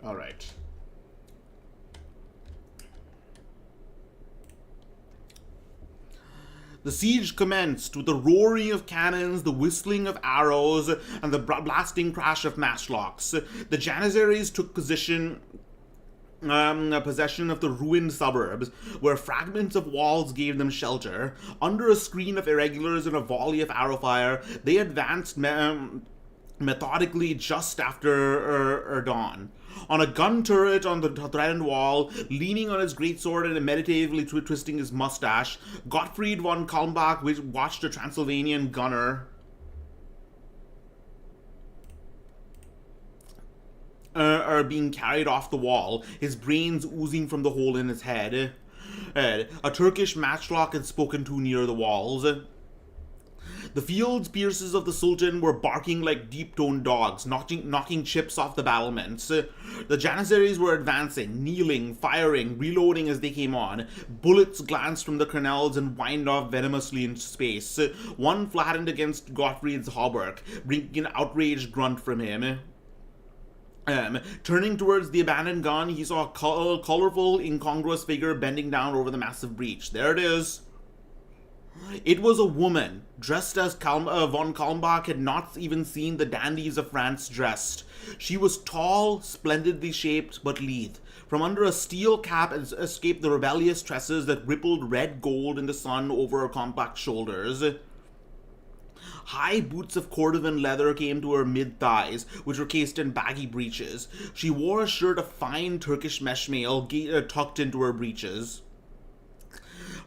All right. The siege commenced with the roaring of cannons, the whistling of arrows, and the blasting crash of matchlocks. The Janissaries took possession of the ruined suburbs, where fragments of walls gave them shelter. Under a screen of irregulars and a volley of arrow fire, they advanced methodically just after dawn. On a gun turret on the threatened wall, leaning on his greatsword and meditatively twisting his mustache, Gottfried von Kalmbach watched a Transylvanian gunner being carried off the wall, his brains oozing from the hole in his head. A Turkish matchlock had spoken to near the walls. The field pierces of the Sultan were barking like deep-toned dogs, knocking chips off the battlements. The Janissaries were advancing, kneeling, firing, reloading as they came on. Bullets glanced from the crenelles and whined off venomously into space. One flattened against Gottfried's hauberk, bringing an outraged grunt from him. Turning towards the abandoned gun, he saw a colorful, incongruous figure bending down over the massive breach. There it is. It was a woman, dressed as von Kalmbach had not even seen the dandies of France dressed. She was tall, splendidly shaped, but lithe. From under a steel cap escaped the rebellious tresses that rippled red gold in the sun over her compact shoulders. High boots of Cordovan leather came to her mid-thighs, which were cased in baggy breeches. She wore a shirt of fine Turkish mesh mail tucked into her breeches.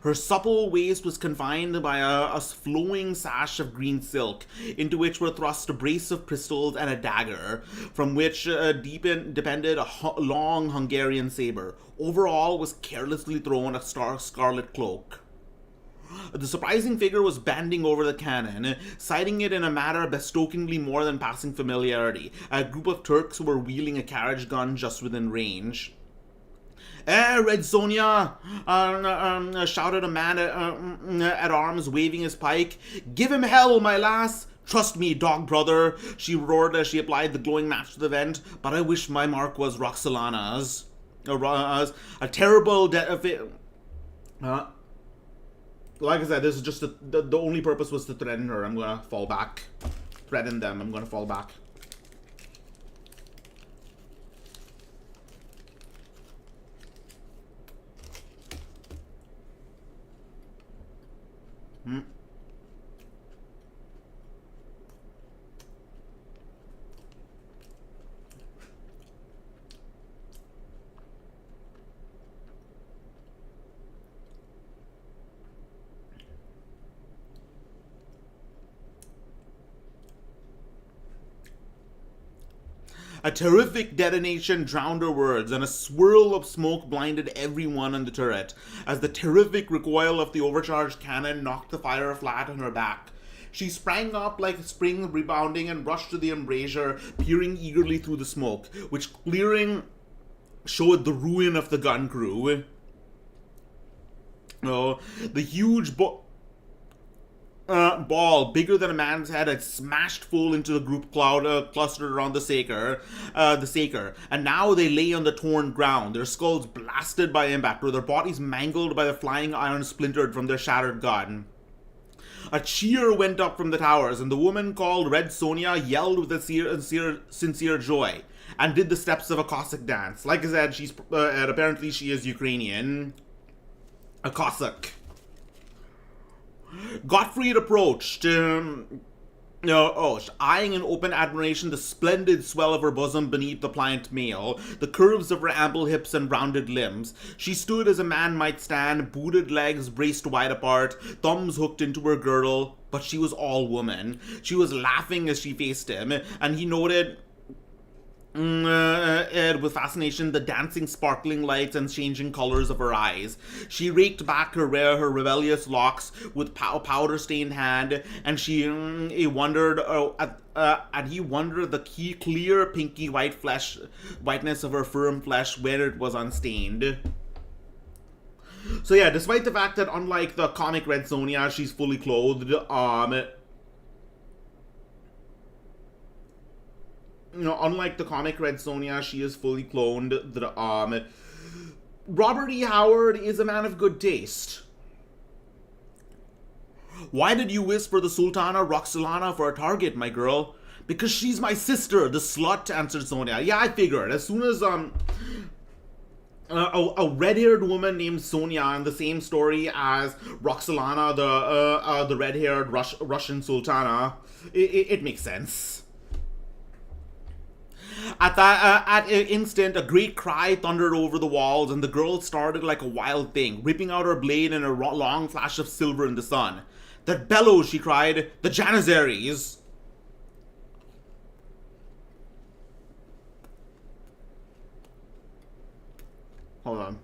Her supple waist was confined by a flowing sash of green silk, into which were thrust a brace of pistols and a dagger, from which depended a long Hungarian saber. Over all was carelessly thrown a scarlet cloak. The surprising figure was bending over the cannon, sighting it in a manner bestokingly more than passing familiarity. A group of Turks were wheeling a carriage gun just within range. Red Sonja! Shouted a man at arms, waving his pike. Give him hell, my lass! Trust me, dog brother, she roared as she applied the glowing match to the vent, but I wish my mark was Roxolana's. A terrible like I said, this is just the only purpose was to threaten her. I'm gonna fall back. Threaten them, I'm gonna fall back. A terrific detonation drowned her words, and a swirl of smoke blinded everyone in the turret, as the terrific recoil of the overcharged cannon knocked the fire flat on her back. She sprang up like a spring rebounding and rushed to the embrasure, peering eagerly through the smoke, which clearing showed the ruin of the gun crew. Oh, the huge ball, bigger than a man's head, had smashed full into the group cloud clustered around the Saker, and now they lay on the torn ground, their skulls blasted by impact, or their bodies mangled by the flying iron splintered from their shattered gun. A cheer went up from the towers, and the woman called Red Sonja yelled with a sincere joy, and did the steps of a Cossack dance. Like I said, she's apparently she is Ukrainian. A Cossack. Gottfried approached, eyeing in open admiration the splendid swell of her bosom beneath the pliant mail, the curves of her ample hips and rounded limbs. She stood as a man might stand, booted legs braced wide apart, thumbs hooked into her girdle, but she was all woman. She was laughing as she faced him, and he noted with fascination the dancing sparkling lights and changing colors of her eyes. She raked back her rebellious locks with powder-stained hand, and he wondered the clear pinky whiteness of her firm flesh where it was unstained. So yeah, despite the fact that unlike the comic Red Sonja, she's fully clothed, unlike the comic Red Sonja, she is fully cloned. Robert E. Howard is a man of good taste. Why did you whisper the Sultana Roxolana for a target, my girl? Because she's my sister, the slut, answered Sonja. Yeah, I figured. As soon as a red-haired woman named Sonja in the same story as Roxolana, the red-haired Russian Sultana, it makes sense. At that instant, a great cry thundered over the walls, and the girl started like a wild thing, ripping out her blade in a long flash of silver in the sun. That bellows, she cried, the Janissaries! Hold on.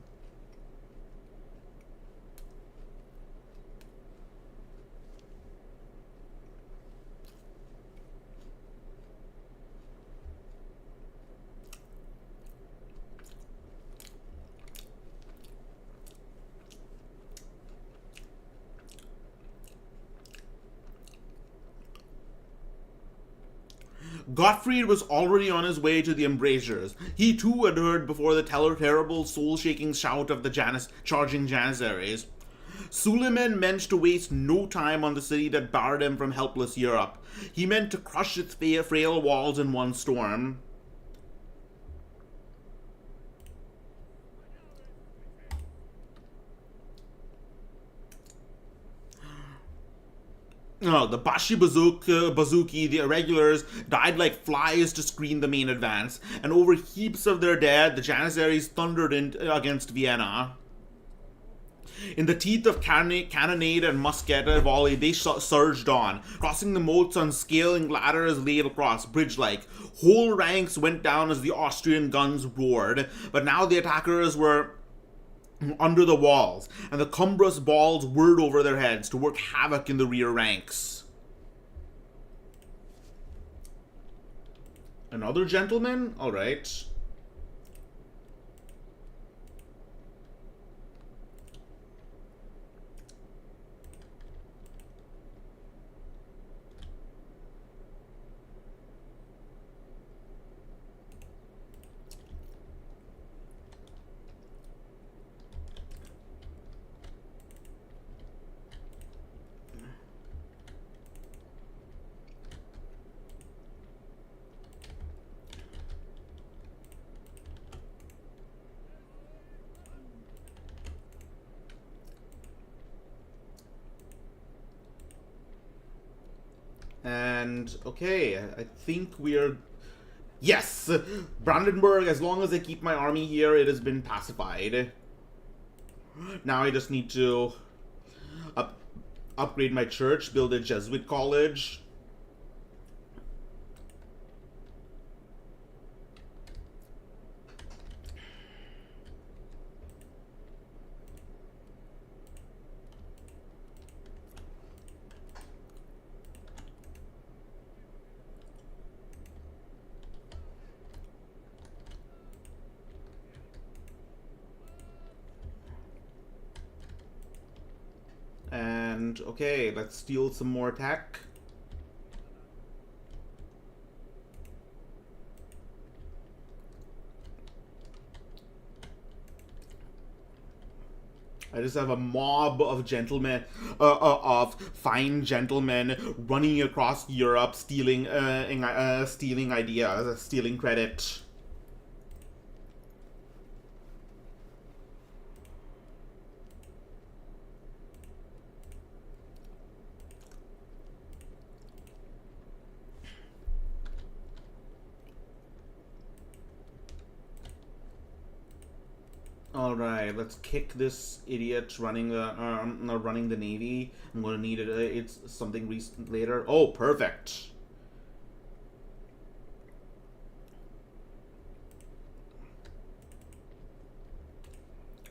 Gottfried was already on his way to the embrasures. He too had heard before the terrible, soul-shaking shout of the charging Janissaries. Suleiman meant to waste no time on the city that barred him from helpless Europe. He meant to crush its frail walls in one storm. The Bashi Bazooki, the irregulars, died like flies to screen the main advance, and over heaps of their dead, the Janissaries thundered against Vienna. In the teeth of cannonade and musket volley, they surged on, crossing the moats on scaling ladders laid across, bridge-like. Whole ranks went down as the Austrian guns roared, but now the attackers were under the walls, and the cumbrous balls whirred over their heads to work havoc in the rear ranks. Another gentleman? Alright. And, okay, I think we're... Yes! Brandenburg, as long as I keep my army here, it has been pacified. Now I just need to upgrade my church, build a Jesuit college. And okay, let's steal some more tech. I just have a mob of gentlemen, of fine gentlemen running across Europe, stealing ideas, stealing credit. All right, let's kick this idiot running the Navy. I'm gonna need it. It's something recent later. Oh, perfect.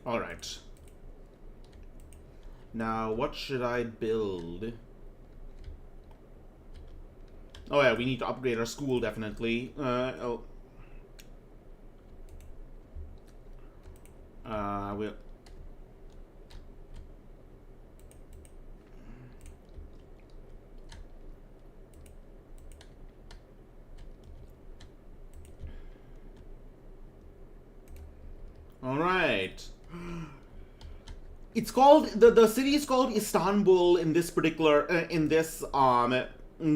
All right. Now, what should I build? Oh yeah, we need to upgrade our school definitely. We'll. All right. It's called the city is called Istanbul in this particular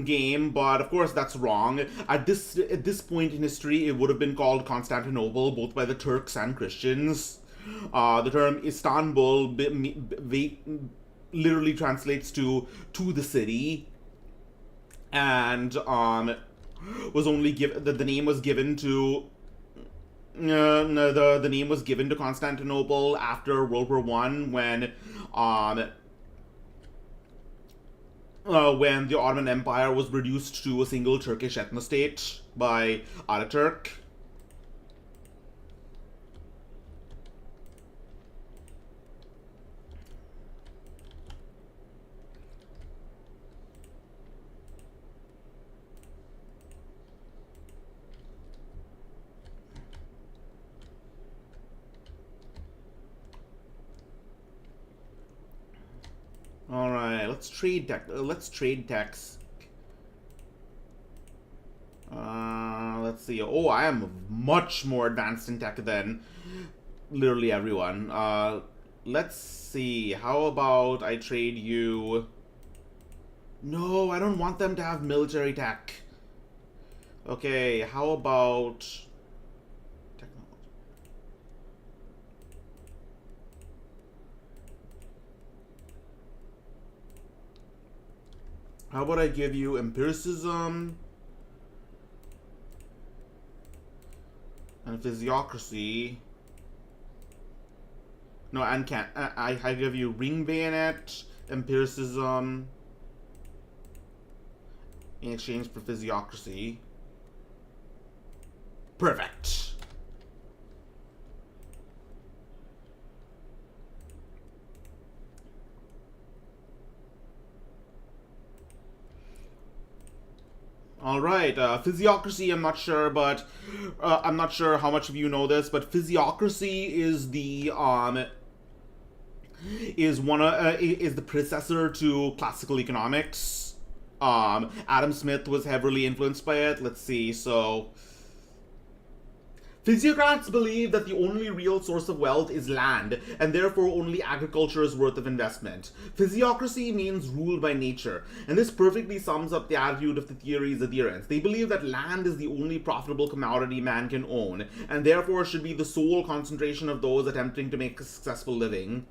game, but of course that's wrong. At this point in history, it would have been called Constantinople, both by the Turks and Christians. The term Istanbul literally translates to the city, and was only given the name was given to. No, the name was given to Constantinople after World War One when the Ottoman Empire was reduced to a single Turkish ethnostate by Ataturk. All right, let's trade tech. Let's trade techs. Let's see. Oh, I am much more advanced in tech than literally everyone. Let's see. How about I trade you? No, I don't want them to have military tech. Okay, how about technology? How about I give you empiricism and physiocracy? No, and can't. I give you ring bayonet, empiricism in exchange for physiocracy. Perfect. All right, physiocracy. I'm not sure, but I'm not sure how much of you know this, but physiocracy is the is the predecessor to classical economics. Adam Smith was heavily influenced by it. Let's see. So, physiocrats believe that the only real source of wealth is land, and therefore only agriculture is worth of investment. Physiocracy means ruled by nature, and this perfectly sums up the attitude of the theory's adherents. They believe that land is the only profitable commodity man can own, and therefore should be the sole concentration of those attempting to make a successful living.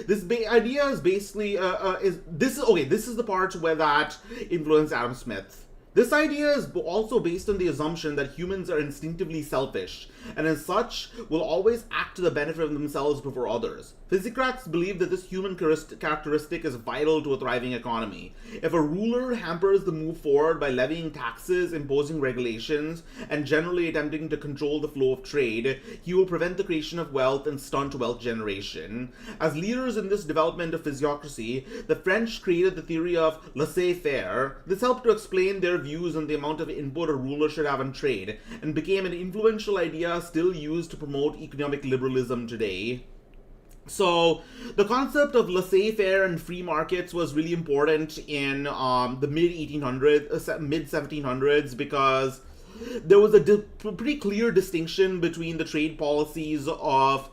This idea is basically this is the part where that influenced Adam Smith. This idea is also based on the assumption that humans are instinctively selfish, and as such, will always act to the benefit of themselves before others. Physiocrats believe that this human characteristic is vital to a thriving economy. If a ruler hampers the move forward by levying taxes, imposing regulations, and generally attempting to control the flow of trade, he will prevent the creation of wealth and stunt wealth generation. As leaders in this development of physiocracy, the French created the theory of laissez-faire. This helped to explain their views on the amount of input a ruler should have on trade, and became an influential idea still used to promote economic liberalism today. So the concept of laissez-faire and free markets was really important in the mid 1700s, because there was a pretty clear distinction between the trade policies of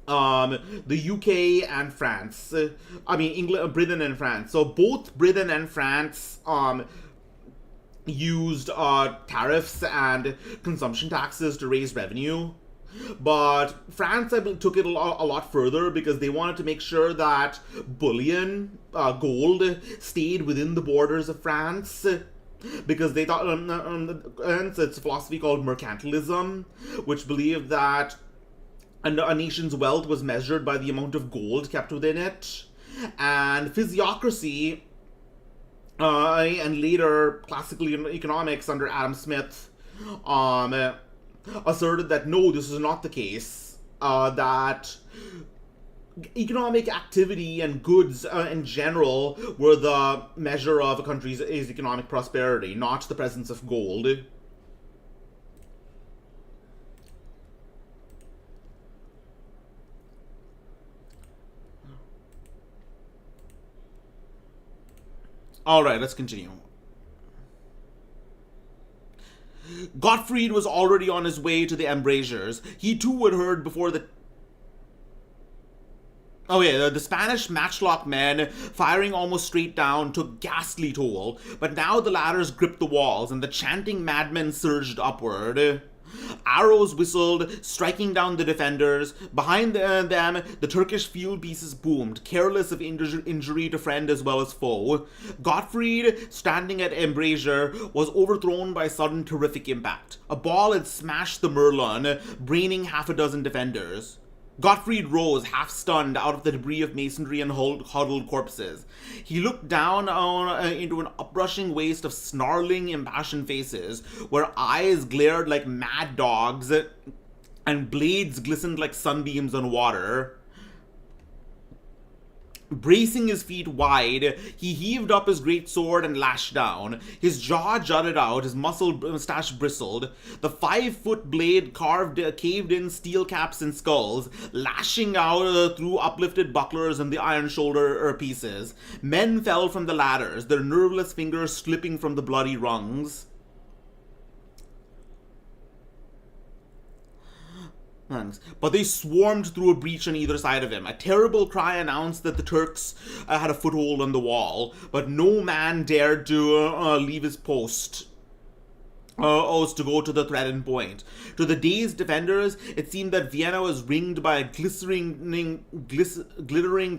the UK and France. I mean, England, Britain and France. So both Britain and France used tariffs and consumption taxes to raise revenue. But France, I believe, took it a lot further, because they wanted to make sure that bullion, gold, stayed within the borders of France. Because they thought, it's a philosophy called mercantilism, which believed that a nation's wealth was measured by the amount of gold kept within it. And physiocracy, and later classical economics under Adam Smith, asserted that no, this is not the case, that economic activity and goods in general were the measure of a country's economic prosperity, not the presence of gold. Alright, let's continue. Gottfried was already on his way to the embrasures. He too had heard before the Spanish matchlock men, firing almost straight down, took ghastly toll, but now the ladders gripped the walls, and the chanting madmen surged upward. Arrows whistled, striking down the defenders. Behind them, the Turkish field pieces boomed, careless of injury to friend as well as foe. Gottfried, standing at embrasure, was overthrown by a sudden terrific impact. A ball had smashed the merlon, braining half a dozen defenders. Gottfried rose, half-stunned, out of the debris of masonry and huddled corpses. He looked down into an uprushing waste of snarling, impassioned faces, where eyes glared like mad dogs, and blades glistened like sunbeams on water. Bracing his feet wide, he heaved up his great sword and lashed down. His jaw jutted out, his mustache bristled. The 5-foot blade caved in steel caps and skulls, lashing out through uplifted bucklers and the iron shoulder pieces. Men fell from the ladders, their nerveless fingers slipping from the bloody rungs. But they swarmed through a breach on either side of him. A terrible cry announced that the Turks had a foothold on the wall, but no man dared to leave his post to go to the threatened point. To the dazed defenders, it seemed that Vienna was ringed by a glittering,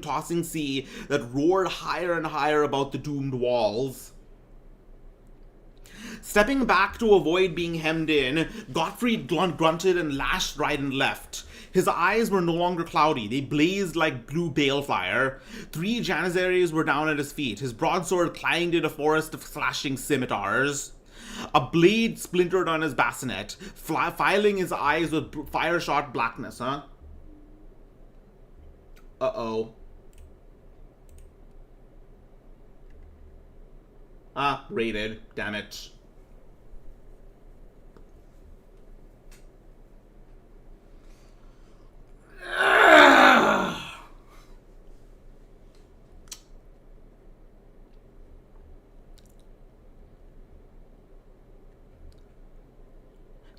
tossing sea that roared higher and higher about the doomed walls. Stepping back to avoid being hemmed in, Gottfried grunted and lashed right and left. His eyes were no longer cloudy. They blazed like blue balefire. 3 Janissaries were down at his feet. His broadsword clanged in a forest of slashing scimitars. A blade splintered on his bassinet, filing his eyes with fire-shot blackness, Uh-oh. Raided. Damn it.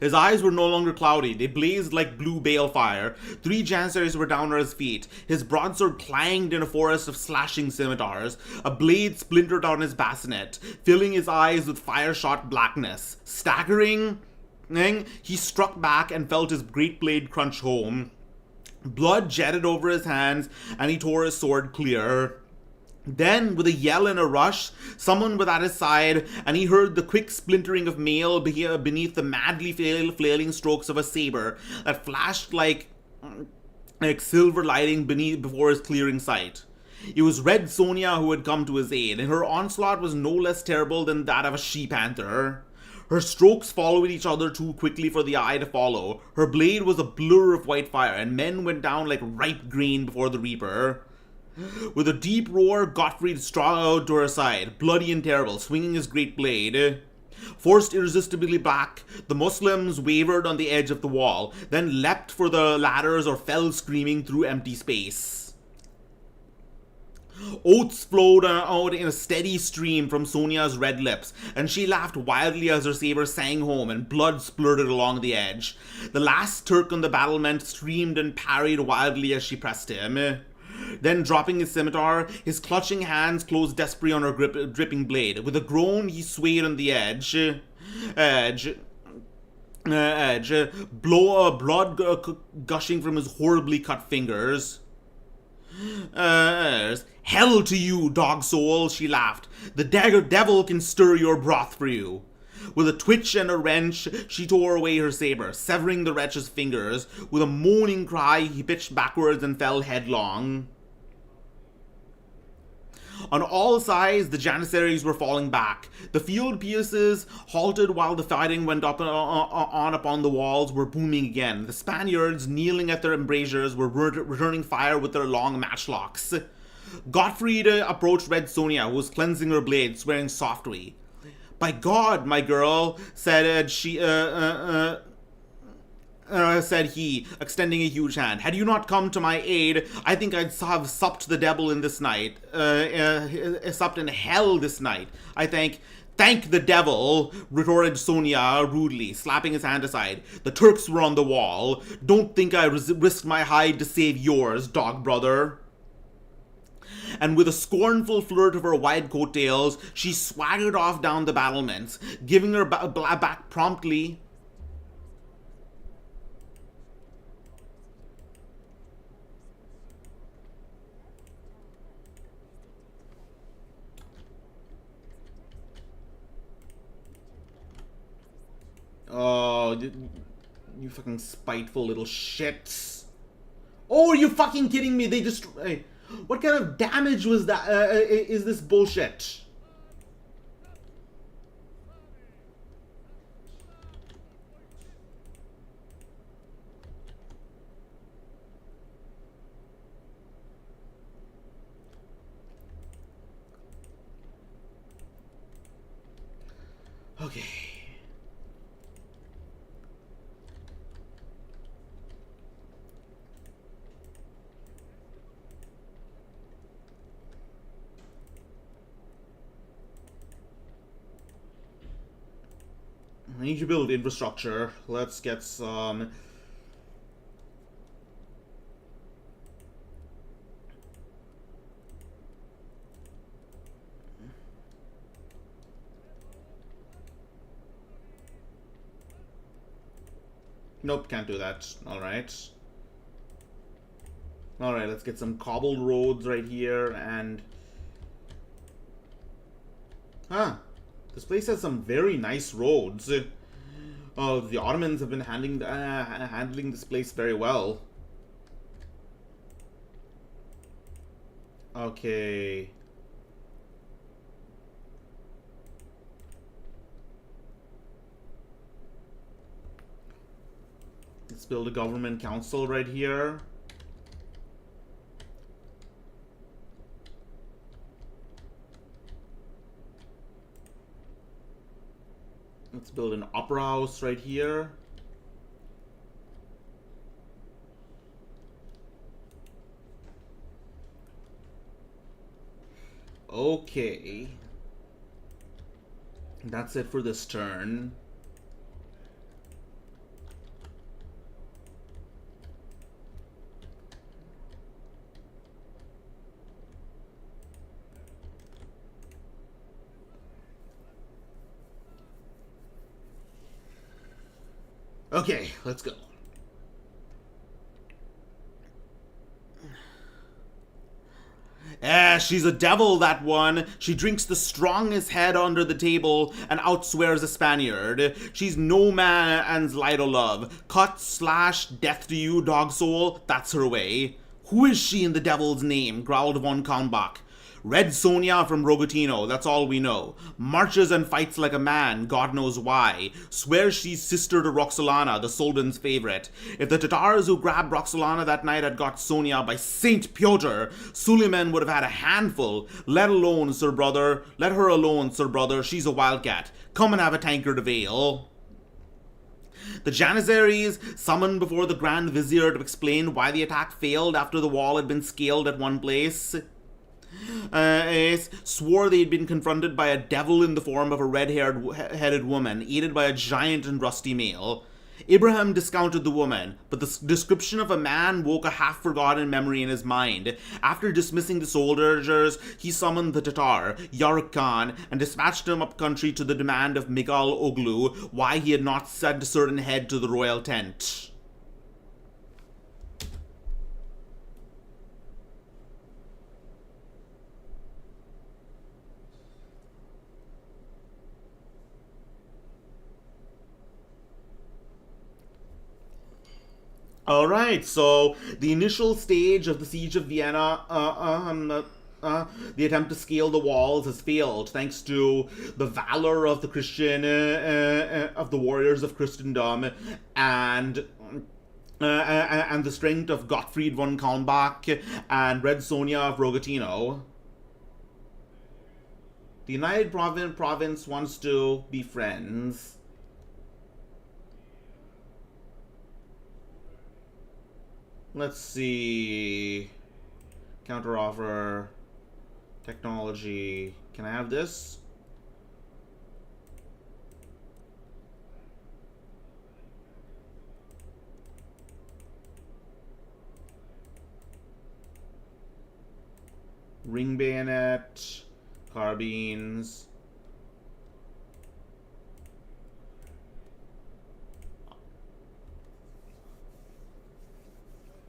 His eyes were no longer cloudy. They blazed like blue balefire. 3 Janissaries were down at his feet. His broadsword clanged in a forest of slashing scimitars. A blade splintered on his bassinet, filling his eyes with fire-shot blackness. Staggering, he struck back and felt his great blade crunch home. Blood jetted over his hands, and he tore his sword clear. Then, with a yell and a rush, someone was at his side, and he heard the quick splintering of mail beneath the madly flailing strokes of a saber that flashed like silver lighting before his clearing sight. It was Red Sonja who had come to his aid, and her onslaught was no less terrible than that of a she-panther. Her strokes followed each other too quickly for the eye to follow. Her blade was a blur of white fire, and men went down like ripe grain before the reaper. With a deep roar, Gottfried strode to her side, bloody and terrible, swinging his great blade. Forced irresistibly back, the Muslims wavered on the edge of the wall, then leapt for the ladders or fell screaming through empty space. Oaths flowed out in a steady stream from Sonja's red lips, and she laughed wildly as her saber sang home and blood splurted along the edge. The last Turk on the battlement screamed and parried wildly as she pressed him. Then, dropping his scimitar, his clutching hands closed desperately on her dripping blade. With a groan, he swayed on the blood gushing from his horribly cut fingers. Hell to you, dog soul, she laughed. The devil can stir your broth for you. With a twitch and a wrench, she tore away her saber, severing the wretch's fingers. With a moaning cry, he pitched backwards and fell headlong. On all sides, the Janissaries were falling back. The field pieces, halted while the fighting went on upon the walls, were booming again. The Spaniards, kneeling at their embrasures, were returning fire with their long matchlocks. Gottfried approached Red Sonja, who was cleansing her blade, swearing softly. "By God, my girl," said he, extending a huge hand. "Had you not come to my aid, I think I'd have supped the devil in this night. Supped in hell this night. I thank the devil," retorted Sonja rudely, slapping his hand aside. "The Turks were on the wall. Don't think I risked my hide to save yours, dog brother." And with a scornful flirt of her wide coattails, she swaggered off down the battlements, giving her back promptly. Oh, you fucking spiteful little shits. Oh, are you fucking kidding me? They just... What kind of damage was that? Is this bullshit? Okay. I need to build infrastructure. Let's get some... Nope, can't do that. Alright. Alright, let's get some cobbled roads right here and... Huh. This place has some very nice roads. The Ottomans have been handling this place very well. Okay. Let's build a government council right here. Let's build an opera house right here. Okay. That's it for this turn. Okay, let's go. She's a devil, that one. She drinks the strongest head under the table and outswears a Spaniard. She's no man's light o' love. Cut, slash, death to you, dog soul. That's her way. Who is she in the devil's name? Growled von Kalmbach. Red Sonja from Rogatino, that's all we know. Marches and fights like a man, God knows why. Swears she's sister to Roxolana, the Soldan's favorite. If the Tatars who grabbed Roxolana that night had got Sonja, by Saint Pyotr, Suleiman would have had a handful. Let her alone, sir brother, she's a wildcat. Come and have a tankard of ale. The Janissaries, summoned before the Grand Vizier to explain why the attack failed after the wall had been scaled at one place, swore they had been confronted by a devil in the form of a red-headed woman, aided by a giant and rusty male. Ibrahim discounted the woman, but the description of a man woke a half-forgotten memory in his mind. After dismissing the soldiers, he summoned the Tatar, Yaruk Khan, and dispatched him up country to the demand of Migal Oglu why he had not sent a certain head to the royal tent. Alright, so the initial stage of the Siege of Vienna, the attempt to scale the walls has failed thanks to the valor of the of the warriors of Christendom and the strength of Gottfried von Kalmbach and Red Sonja of Rogatino. The United Province wants to be friends. Let's see. Counteroffer. Technology. Can I have this? Ring bayonet. Carbines.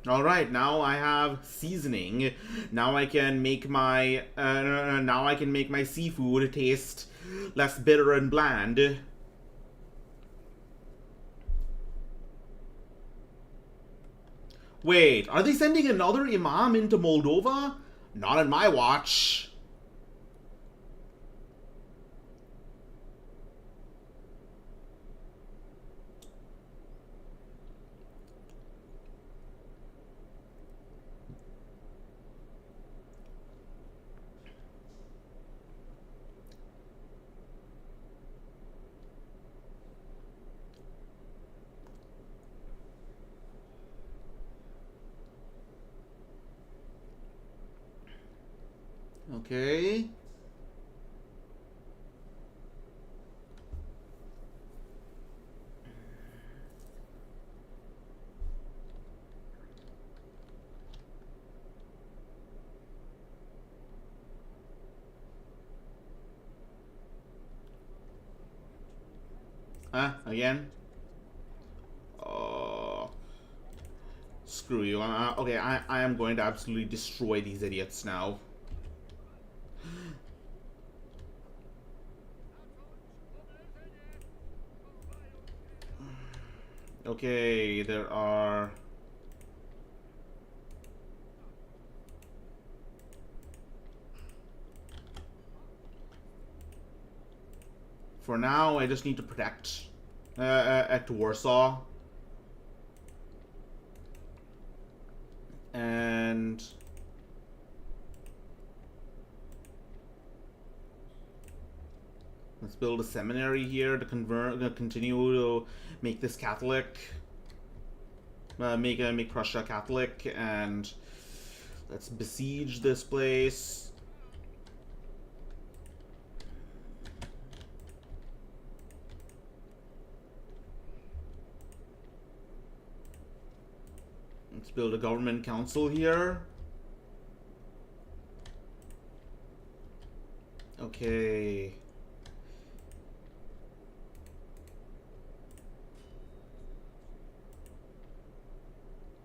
Alright, now I have seasoning. Now I can make my seafood taste less bitter and bland. Wait, are they sending another imam into Moldova? Not on my watch. Okay. Again? Oh. Screw you. Okay, I am going to absolutely destroy these idiots now. Okay, there are... For now, I just need to protect at Warsaw. And... let's build a seminary here to continue to make this Catholic. Make Prussia Catholic, and let's besiege this place. Let's build a government council here. Okay.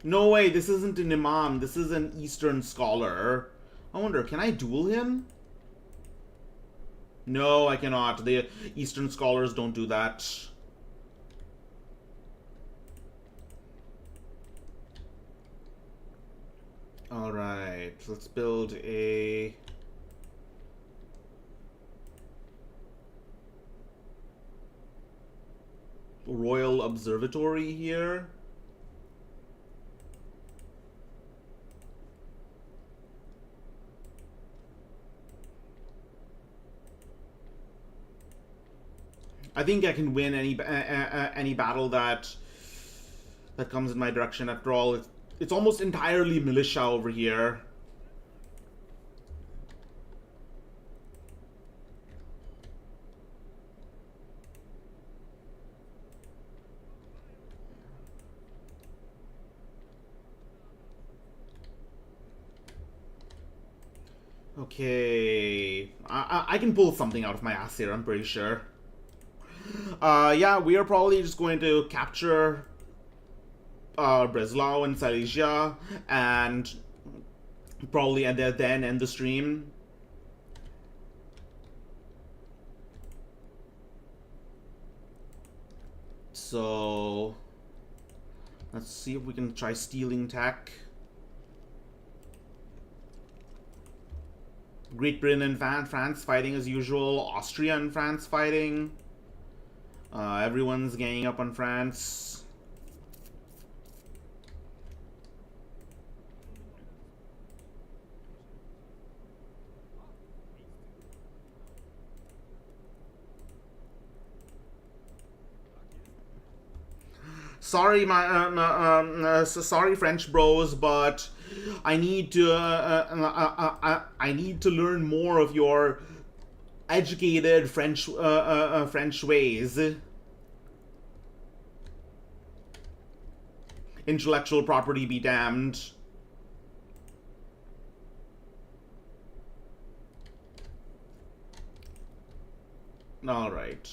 No way, this isn't an imam, this is an Eastern scholar. I wonder, can I duel him? No, I cannot. The Eastern scholars don't do that. Alright, let's build a Royal Observatory here. I think I can win any battle that comes in my direction. After all, it's almost entirely militia over here. Okay, I can pull something out of my ass here, I'm pretty sure. Yeah, we are probably just going to capture Breslau and Silesia and probably then end the stream. So let's see if we can try stealing tech. Great Britain and France fighting as usual. Austria and France fighting. Everyone's ganging up on France. Sorry, sorry, French bros, but I need to learn more of your educated French ways. Intellectual property be damned. All right.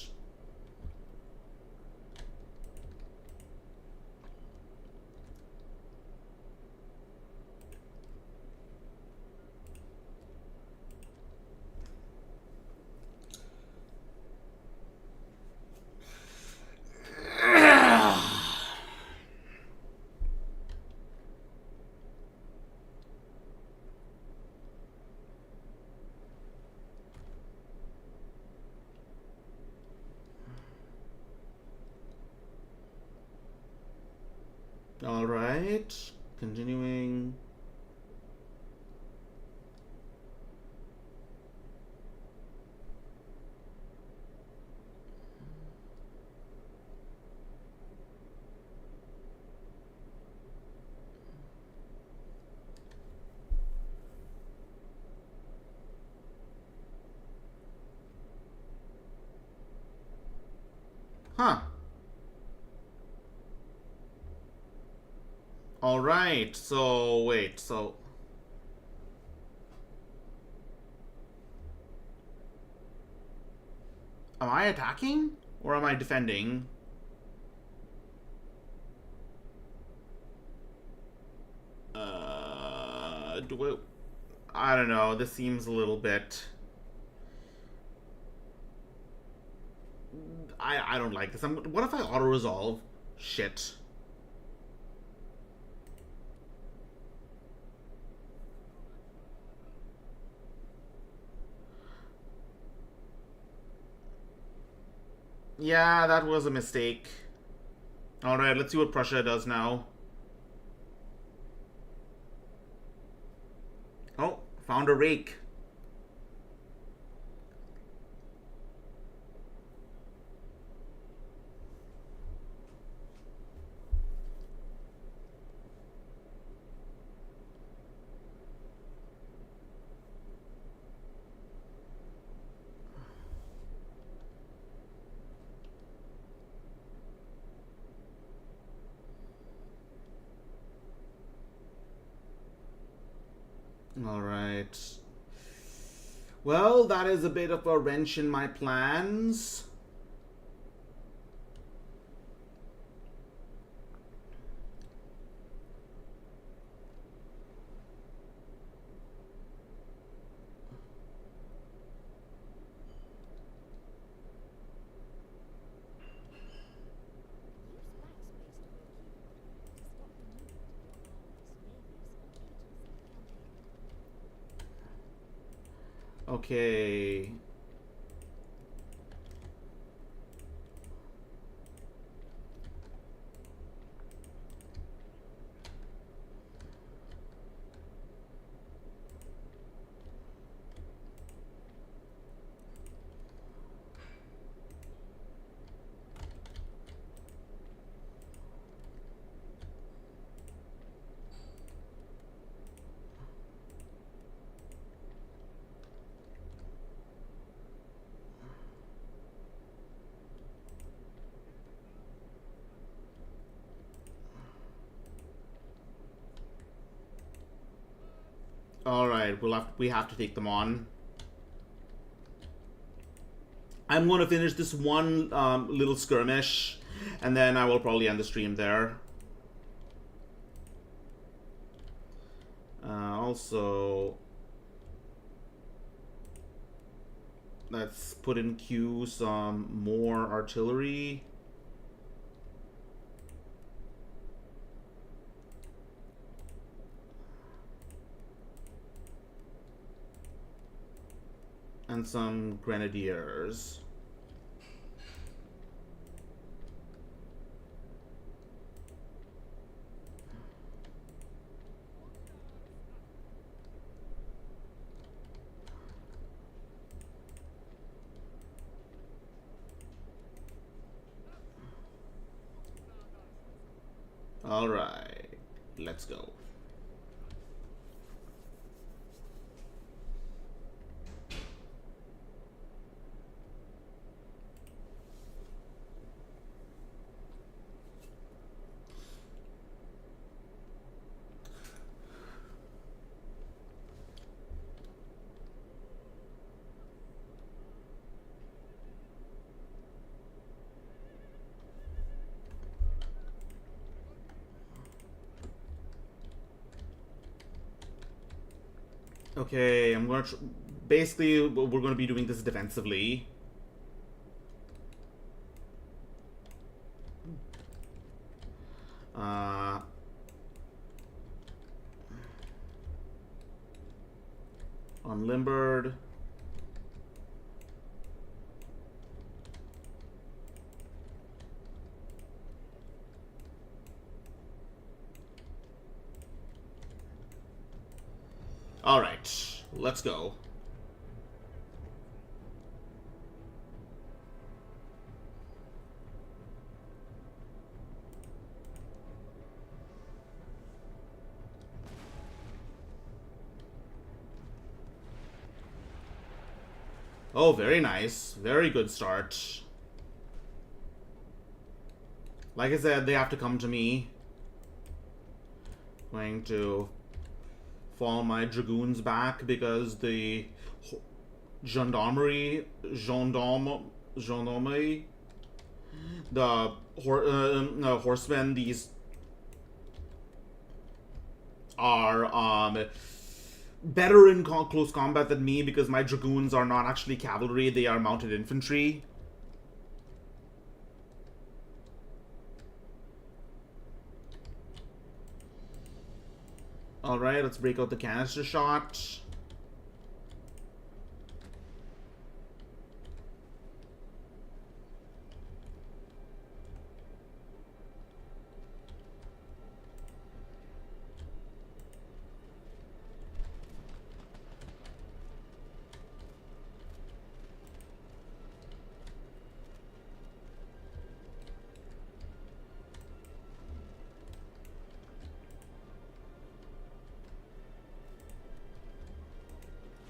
All right, continuing. Huh. All right, so wait, so am I attacking or am I defending? I don't know, this seems a little bit... I don't like this. What if I auto-resolve? Shit. Yeah, that was a mistake. Alright, let's see what Prussia does now. Oh, found a rake. Alright. Well, that is a bit of a wrench in my plans. Okay. All right, we have to take them on. I'm going to finish this one little skirmish, and then I will probably end the stream there. Also, let's put in queue some more artillery. And some grenadiers. All right, let's go. Okay, I'm gonna basically we're gonna be doing this defensively. Unlimbered. All right, let's go. Oh, very nice. Very good start. Like I said, they have to come to me. Going to fall my dragoons back because the gendarmerie, the horsemen, these are better in close combat than me because my dragoons are not actually cavalry, they are mounted infantry. Alright, let's break out the canister shot.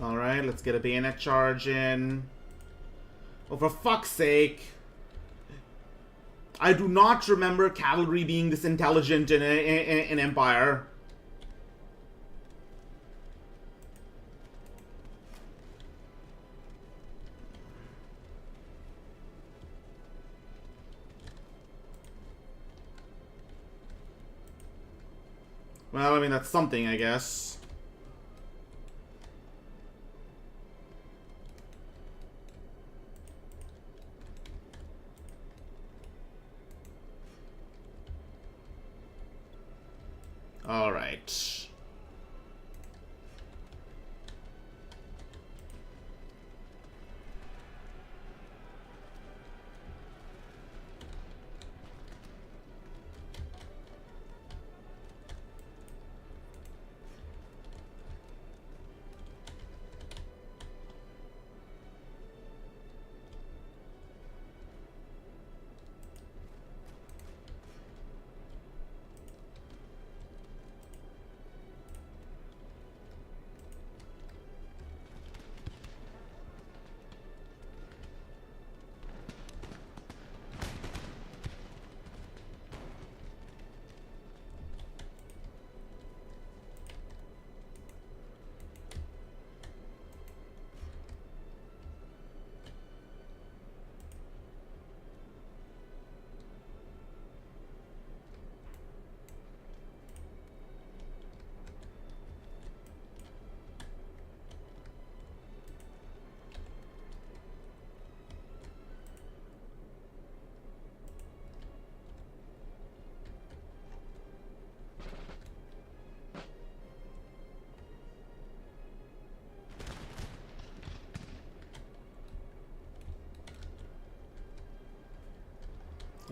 Alright, let's get a bayonet charge in. Oh, for fuck's sake. I do not remember cavalry being this intelligent in Empire. Well, I mean, that's something, I guess. All right.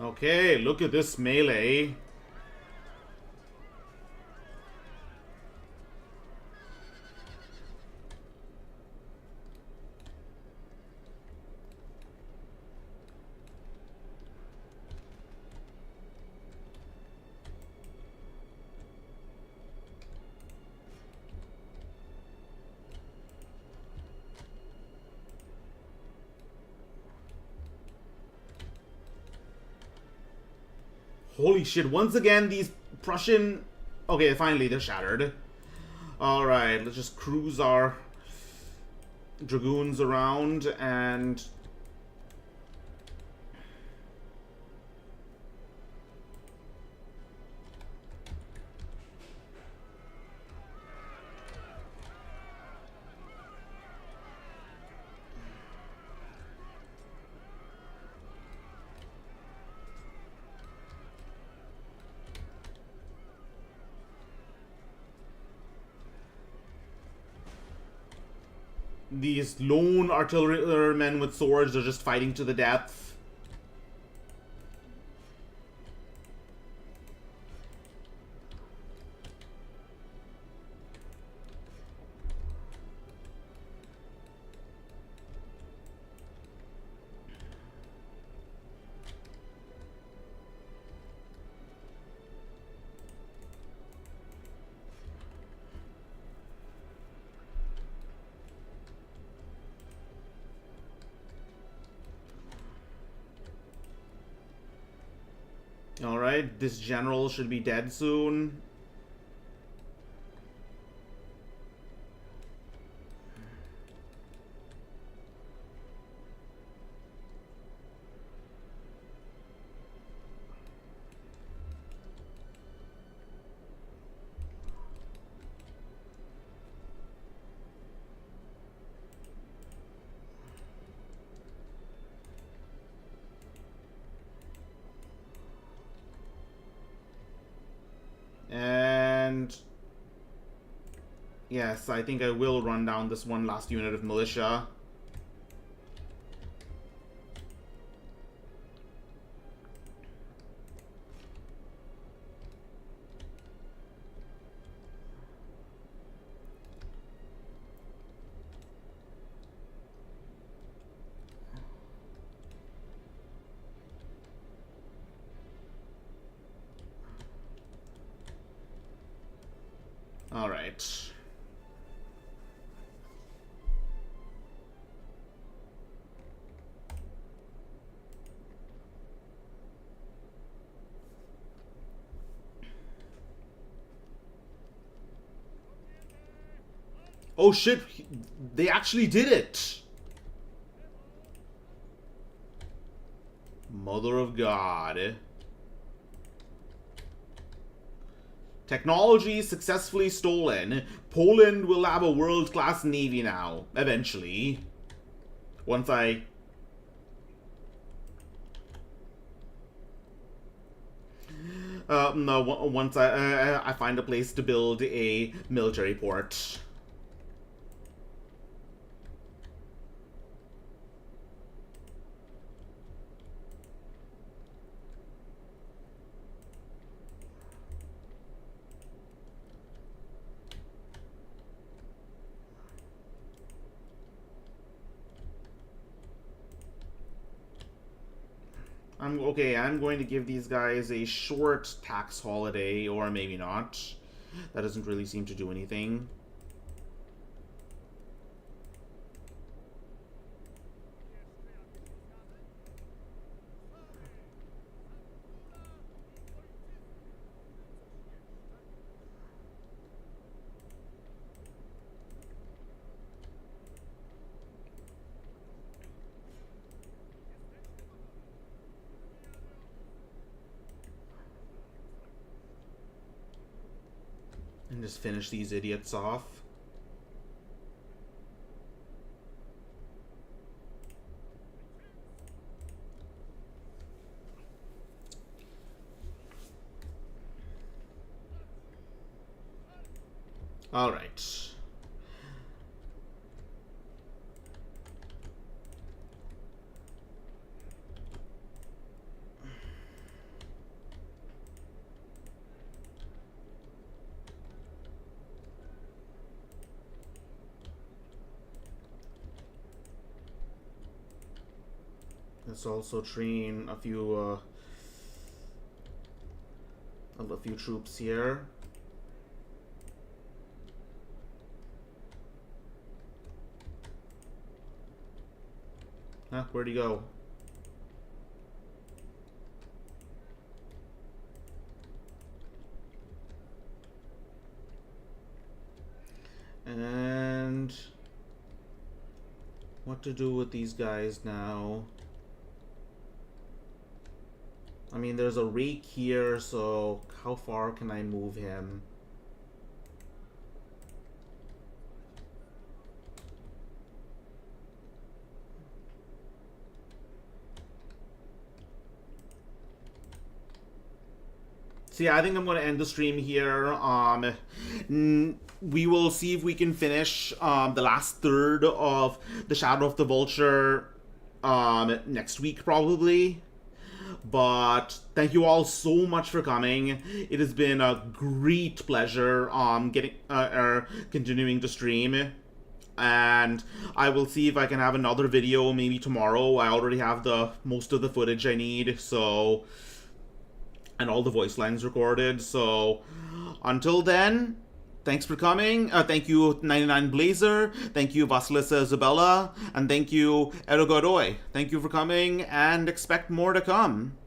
Okay, look at this melee. Holy shit, once again, these Prussian... Okay, finally, they're shattered. Alright, let's just cruise our Dragoons around and... These lone artillerymen with swords are just fighting to the death. Alright, this general should be dead soon. And yes, I think I will run down this one last unit of militia. All right. Oh shit, they actually did it. Mother of God. Technology successfully stolen. Poland will have a world-class navy now, eventually. Once I... no, once I find a place to build a military port. I'm going to give these guys a short tax holiday, or maybe not. That doesn't really seem to do anything. And just finish these idiots off. All right. Let's also train a few troops here. Huh, where'd he go? And what to do with these guys now? I mean, there's a rake here, so how far can I move him? So yeah, I think I'm going to end the stream here. We will see if we can finish the last third of the Shadow of the Vulture next week, probably. But thank you all so much for coming. It has been a great pleasure continuing to stream. And I will see if I can have another video maybe tomorrow. I already have most of the footage I need, so, and all the voice lines recorded. So until then, thanks for coming. Thank you, 99 Blazer. Thank you, Vasilisa Isabella. And thank you, Erogodoi. Thank you for coming, and expect more to come.